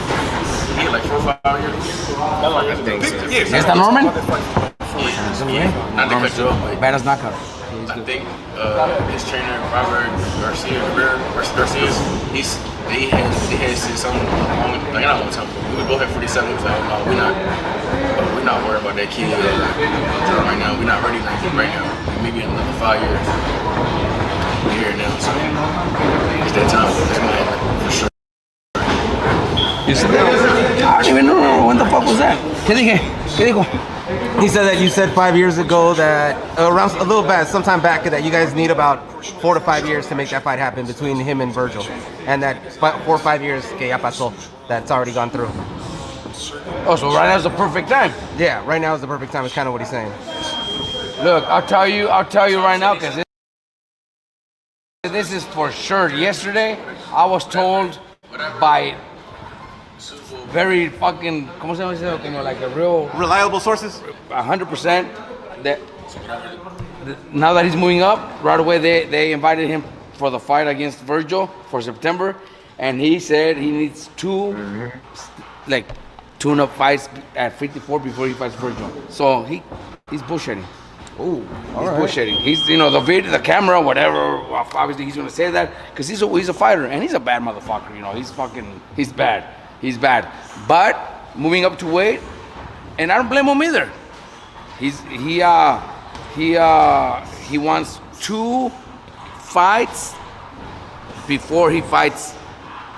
4 or 5 years. I think so. Yeah, ¿Está Norman? Not to cut you off, but Badass knockout. I think his trainer Robert Garcia, they had said something like I don't want to tell him. We both had 47. We was like, no, we're not worried about that kid right now. We're not ready right now. Maybe in another 5 years. We're here now, so it's that time. It's gonna happen for sure. You said that? I don't even remember when the fuck was that. ¿Qué dije? ¿Qué dijo? He said that you said 5 years ago that around a little bit, sometime back, that you guys need about 4 to 5 years to make that fight happen between him and Vergil, and that 4 or 5 years que ya pasó, that's already gone through. Oh, so right now is the perfect time. Yeah, right now is the perfect time. Is kind of what he's saying. Look, I'll tell you right now, because this is for sure. Yesterday, I was told by very fucking, ¿cómo se llama eso? You know, like a real reliable sources. 100% that now that he's moving up, right away they invited him for the fight against Vergil for September, and he said he needs 2 like tune-up fights at 54 before he fights Vergil. So he's bullshitting. Oh, he's bullshitting. He's, you know, the video, the camera, whatever. Obviously, he's gonna say that because he's a fighter and he's a bad motherfucker. You know, he's bad. He's bad. But moving up to weight, and I don't blame him either. He wants 2 fights before he fights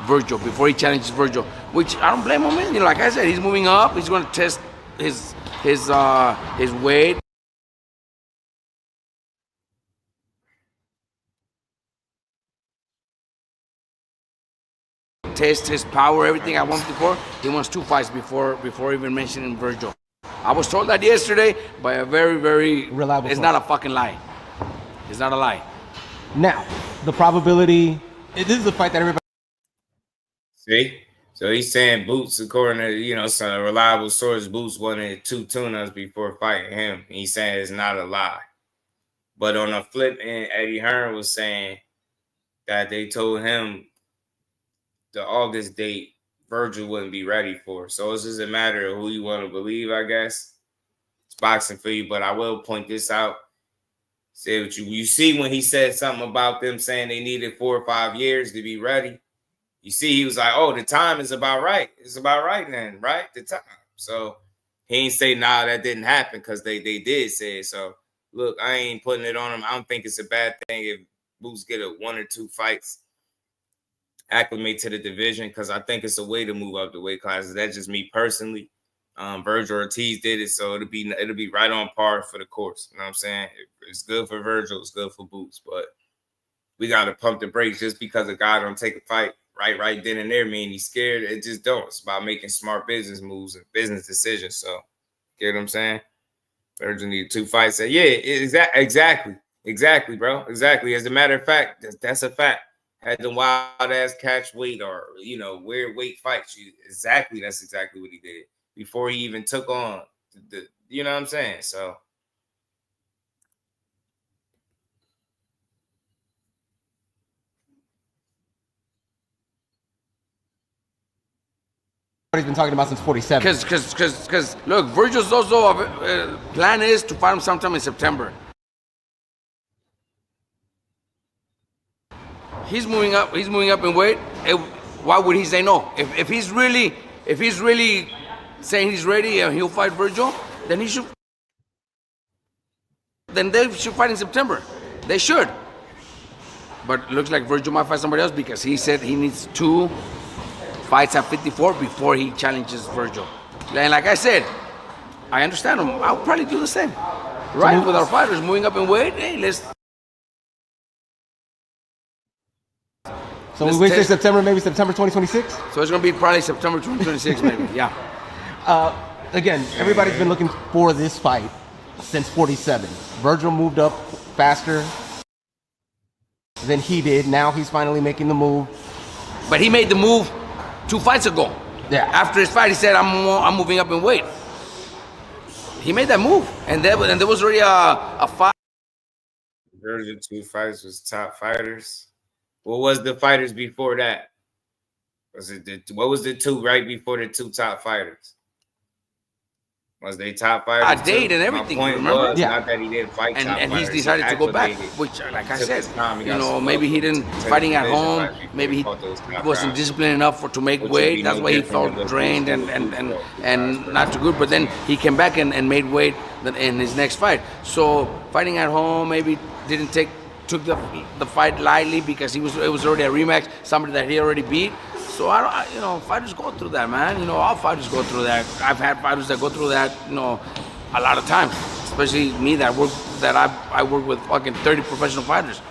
Vergil, before he challenges Vergil, which I don't blame him in. You know, like I said, he's moving up. He's going to test his weight. Test his power, everything I want before. He wants 2 fights before even mentioning Vergil. I was told that yesterday by a very, very reliable. It's not a fucking lie. It's not a lie. Now, the probability. This is a fight that everybody. See? So he's saying Boots, according to, you know, some reliable source, Boots wanted 2 tune-ups before fighting him. He's saying it's not a lie. But on the flip end, Eddie Hearn was saying that they told him the August date Vergil wouldn't be ready for. So it's just a matter of who you want to believe, I guess. It's boxing for you, but I will point this out. Say what you see when he said something about them saying they needed 4 or 5 years to be ready. You see, he was like, oh, the time is about right. It's about right then, right? The time. So he ain't say, nah, that didn't happen because they did say it. So, look, I ain't putting it on him. I don't think it's a bad thing if Boots get a 1 or 2 fights, acclimate to the division, because I think it's a way to move up the weight classes. That's just me personally. Vergil Ortiz did it, so it'll be right on par for the course. You know what I'm saying? It's good for Vergil, it's good for Boots, but we got to pump the brakes just because a guy don't take a fight right then and there mean he's scared. It just don't. It's about making smart business moves and business decisions. So, get what I'm saying? Vergil need 2 fights. Say, yeah, exactly, bro. Exactly. As a matter of fact, that's a fact. Had the wild ass catch weight or, you know, weird weight fights. That's exactly what he did before he even took on the you know what I'm saying? So he's been talking about since 47. Because look, Vergil's also plan is to fight him sometime in September. He's moving up in weight. Why would he say no? If he's really saying he's ready and he'll fight Vergil, then they should fight in September. They should. But it looks like Vergil might fight somebody else because he said he needs 2 fights at 54 before he challenges Vergil. And like I said, I understand him. I'll probably do the same. Right? With our fighters moving up in weight, hey, let's. So we wait till September, maybe September 2026? So it's going to be probably September 2026, maybe, yeah. Again, everybody's been looking for this fight since 47. Vergil moved up faster than he did. Now he's finally making the move. But he made the move 2 fights ago. Yeah. After his fight, he said, I'm moving up in weight. He made that move. And there was already a fight. Vergil 2 fights was top fighters. What was the fighters before that? What was the two right before the two top fighters? Was they top fighters? A date and everything. My point remember? was not that he didn't fight top and he's fighters. decided to go back, acclimated. which, like I Took said, his time. He you got know, slow. maybe he didn't Took fighting at division home. fights before Maybe he fought those top wasn't guys. disciplined enough to make Which would weight. be That's no why he different felt than drained what and not too good. But then he came back and made weight in his next fight. So fighting at home maybe took the fight lightly because it was already a rematch, somebody that he already beat. So fighters go through that, man. You know, all fighters go through that. I've had fighters that go through that, you know, a lot of times. Especially me I work with fucking 30 professional fighters.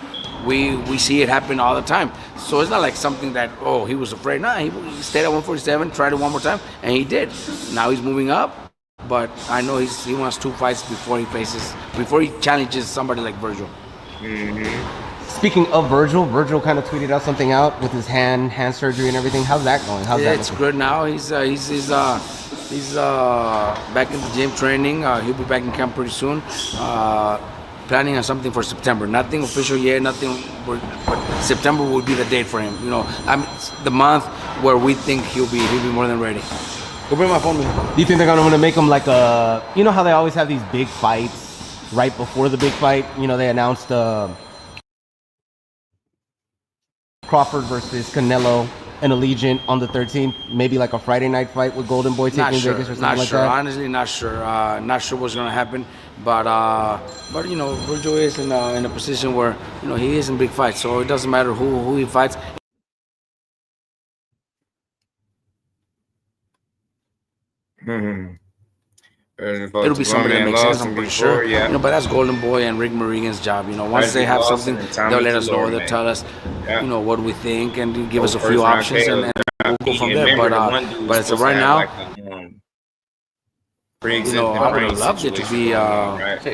We see it happen all the time. So it's not like something that, oh, he was afraid. Nah, he stayed at 147, tried it one more time, and he did. Now he's moving up, but I know he wants 2 fights before he challenges somebody like Vergil. Speaking of Vergil kind of tweeted out something out with his hand surgery and everything. How's that going? How's that It's looking? good now. He's back in the gym training. He'll be back in camp pretty soon. Planning on something for September. Nothing official yet. Nothing. But September will be the date for him. You know, the month where we think he'll be more than ready. Go bring my phone with me. Do you think they're gonna make him like a? You know how they always have these big fights right before the big fight. You know, they announced Crawford versus Canelo and Allegiant on the 13th. Maybe like a Friday night fight with Golden Boy taking Vegas or something like that. Honestly, not sure. Not sure what's gonna happen. But you know, Vergil is in a position where, you know, he is in big fights, so it doesn't matter who he fights. It'll be somebody that makes sense, I'm pretty sure. Yeah. You know, but that's Golden Boy and Rick Marigan's job. You know, once they have something, they'll let us know. They'll tell us, you know, what we think and give us a few options, and we'll go from there. But as of right now, you know, I would have loved it to be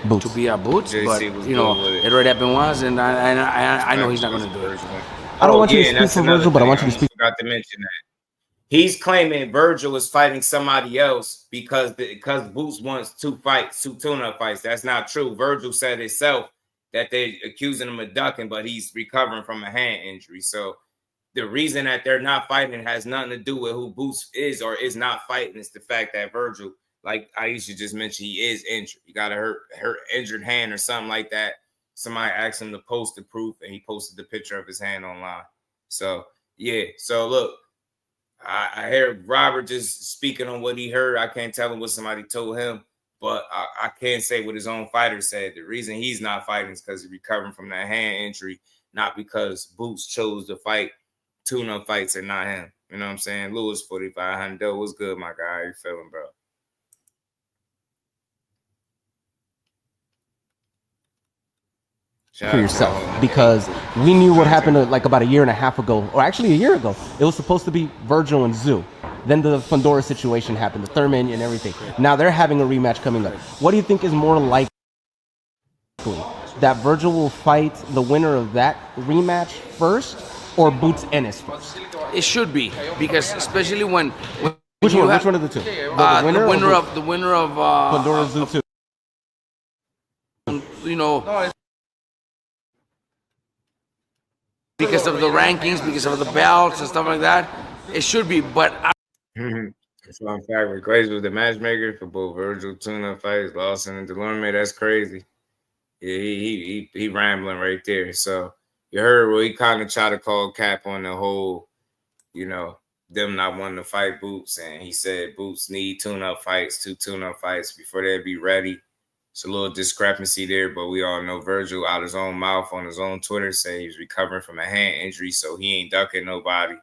Boots, but you know, it already happened once, and I know he's not going to do it. I don't want you to speak for Vergil, but I want you to speak. Forgot to mention that. He's claiming Vergil is fighting somebody else because Boots wants 2 tune-up fights. That's not true. Vergil said himself that they're accusing him of ducking, but he's recovering from a hand injury. So the reason that they're not fighting has nothing to do with who Boots is or is not fighting. It's the fact that Vergil, like Aisha just mentioned, he is injured. He got a hurt injured hand or something like that. Somebody asked him to post the proof, and he posted the picture of his hand online. So, yeah. So, look. I hear Robert just speaking on what he heard. I can't tell him what somebody told him, but I can say what his own fighter said. The reason he's not fighting is because he's recovering from that hand injury, not because Boots chose to fight tune-up fights and not him. You know what I'm saying? Lewis 4500. What's good, my guy? How you feeling, bro? For yourself, because we knew what happened like about a year and a half ago, or actually a year ago. It was supposed to be Vergil and Zoo. Then the Fundora situation happened, the Thurman and everything. Now they're having a rematch coming up. What do you think is more likely? That Vergil will fight the winner of that rematch first, or Boots Ennis first? It should be, because especially when which one of the two? The winner of Fundora Zoo 2. You know. Because of the rankings, because of the belts and stuff like that, it should be. But That's my favorite. Crazy with the matchmaker for both Vergil tune-up fights, Lawson and Delorme. That's crazy. Yeah, he rambling right there. So you heard where he kind of tried to call cap on the whole, you know, them not wanting to fight Boots, and he said Boots need tune-up fights, 2 tune-up fights before they'd be ready. It's a little discrepancy there, but we all know Vergil out his own mouth on his own Twitter saying he's recovering from a hand injury, so he ain't ducking nobody.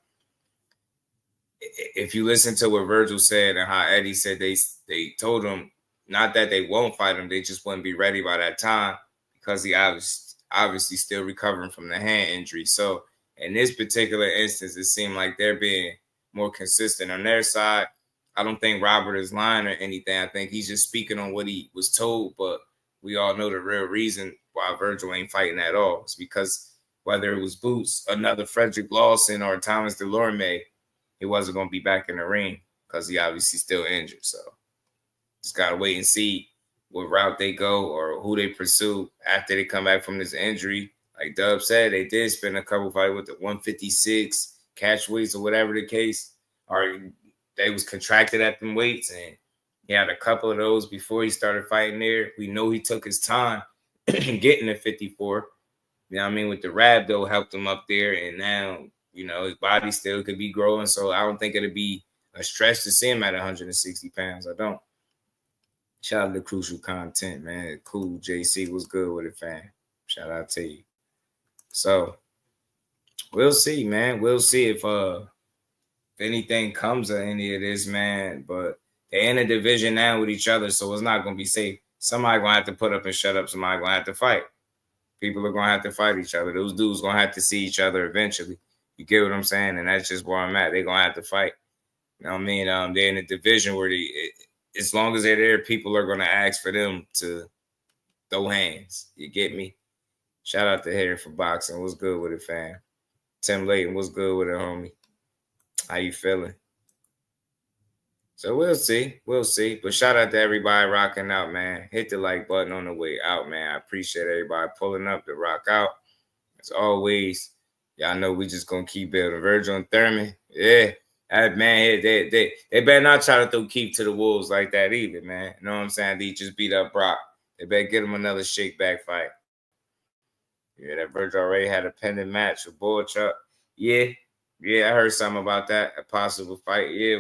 If you listen to what Vergil said and how Eddie said they told him not that they won't fight him, they just wouldn't be ready by that time because he obviously still recovering from the hand injury. So in this particular instance, it seemed like they're being more consistent on their side. I don't think Robert is lying or anything. I think he's just speaking on what he was told, but we all know the real reason why Vergil ain't fighting at all. It's because whether it was Boots, another Frederick Lawson, or Thomas Delorme, he wasn't going to be back in the ring because he obviously still injured. So just got to wait and see what route they go or who they pursue after they come back from this injury. Like Dub said, they did spend a couple fights with the 156, catch weights or whatever the case, or they was contracted at them weights, and he had a couple of those before he started fighting there. We know he took his time getting to 54. You know what I mean? With the rhabdo helped him up there, and now, you know, his body still could be growing, so I don't think it'll be a stretch to see him at 160 pounds. I don't. Shout out to Crucial Content, man. Cool, JC was good with it, fam. Shout out to you. So, we'll see, man. We'll see if anything comes of any of this, man. But they're in a division now with each other, so it's not going to be safe. Somebody going to have to put up and shut up. Somebody going to have to fight. People are going to have to fight each other. Those dudes going to have to see each other eventually. You get what I'm saying? And that's just where I'm at. They're going to have to fight. You know what I mean? They're in a division where as long as they're there, people are going to ask for them to throw hands. You get me? Shout out to Harry for boxing. What's good with it, fam? Tim Layton, what's good with it, homie? How you feeling? So we'll see. We'll see. But shout out to everybody rocking out, man. Hit the like button on the way out, man. I appreciate everybody pulling up to rock out. As always, y'all know we just going to keep building. Vergil and Thurman, yeah. That man, they better not try to throw Keith to the wolves like that either, man. You know what I'm saying? They just beat up Brock. They better get him another shake back fight. Yeah, that Vergil already had a pending match with Boychuk. Yeah, I heard something about that. A possible fight. Yeah,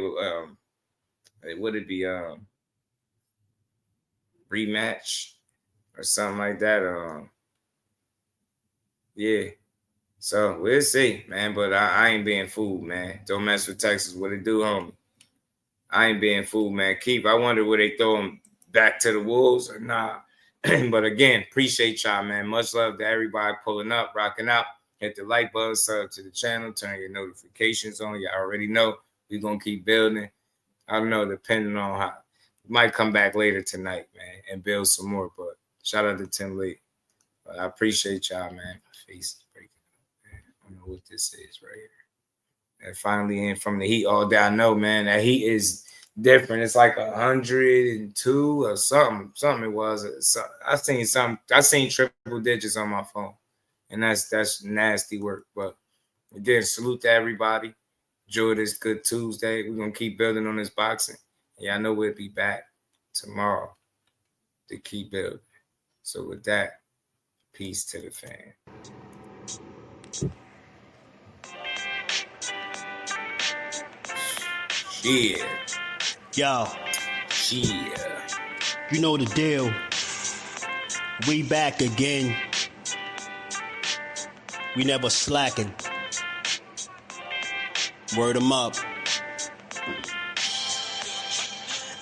would it be rematch or something like that? Yeah. So we'll see, man. But I ain't being fooled, man. Don't mess with Texas. What it do, homie? I ain't being fooled, man. Keep. I wonder will they throw him back to the wolves or not. But again, appreciate y'all, man. Much love to everybody pulling up, rocking out. Hit the like button, sub to the channel, turn your notifications on. You already know we're gonna keep building. I don't know, depending on how. We might come back later tonight, man, and build some more. But shout out to Tim Lee. But I appreciate y'all, man. My face is breaking up, man. I don't know what this is right here. And finally in from the heat all day. I know, man, that heat is different. It's like 102 or something. Something it was. I seen triple digits on my phone. And that's nasty work. But again, salute to everybody. Enjoy this good Tuesday. We're gonna keep building on this boxing. Yeah, I know we'll be back tomorrow to keep building. So with that, peace to the fan. Yeah. Yo. Yeah. You know the deal. We back again. We never slacking. Word 'em up.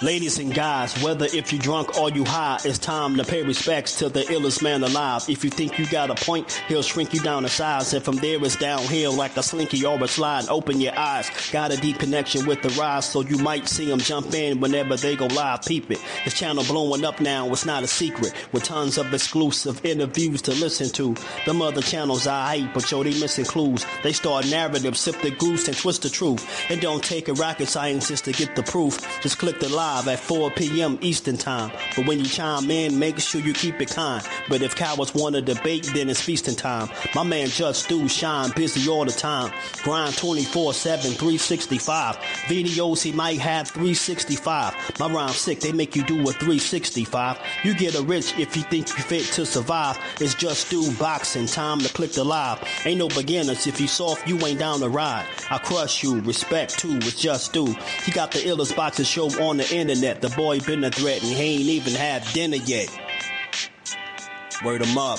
Ladies and guys, whether if you drunk or you high, it's time to pay respects to the illest man alive. If you think you got a point, he'll shrink you down to size. And from there it's downhill like a slinky or a slide. Open your eyes, got a deep connection with the rise, so you might see them jump in whenever they go live. Peep it, this channel blowing up now, it's not a secret. With tons of exclusive interviews to listen to. Them other channels I hate, but yo, they missing clues. They start narratives, sip the goose and twist the truth. It don't take a rocket scientist to get the proof. Just click the live at 4 p.m. Eastern time. But when you chime in, make sure you keep it kind. But if cowards want to debate, then it's feasting time. My man Just Do shine busy all the time. Grind 24/7, 365. Videos he might have 365. My rhyme sick, they make you do a 365. You get a rich if you think you fit to survive. It's Just Do boxing, time to click the live. Ain't no beginners, if you soft, you ain't down to ride. I crush you, respect too, it's Just Do. He got the illest boxing show on the internet. The boy been a threat and he ain't even had dinner yet. Word 'em up.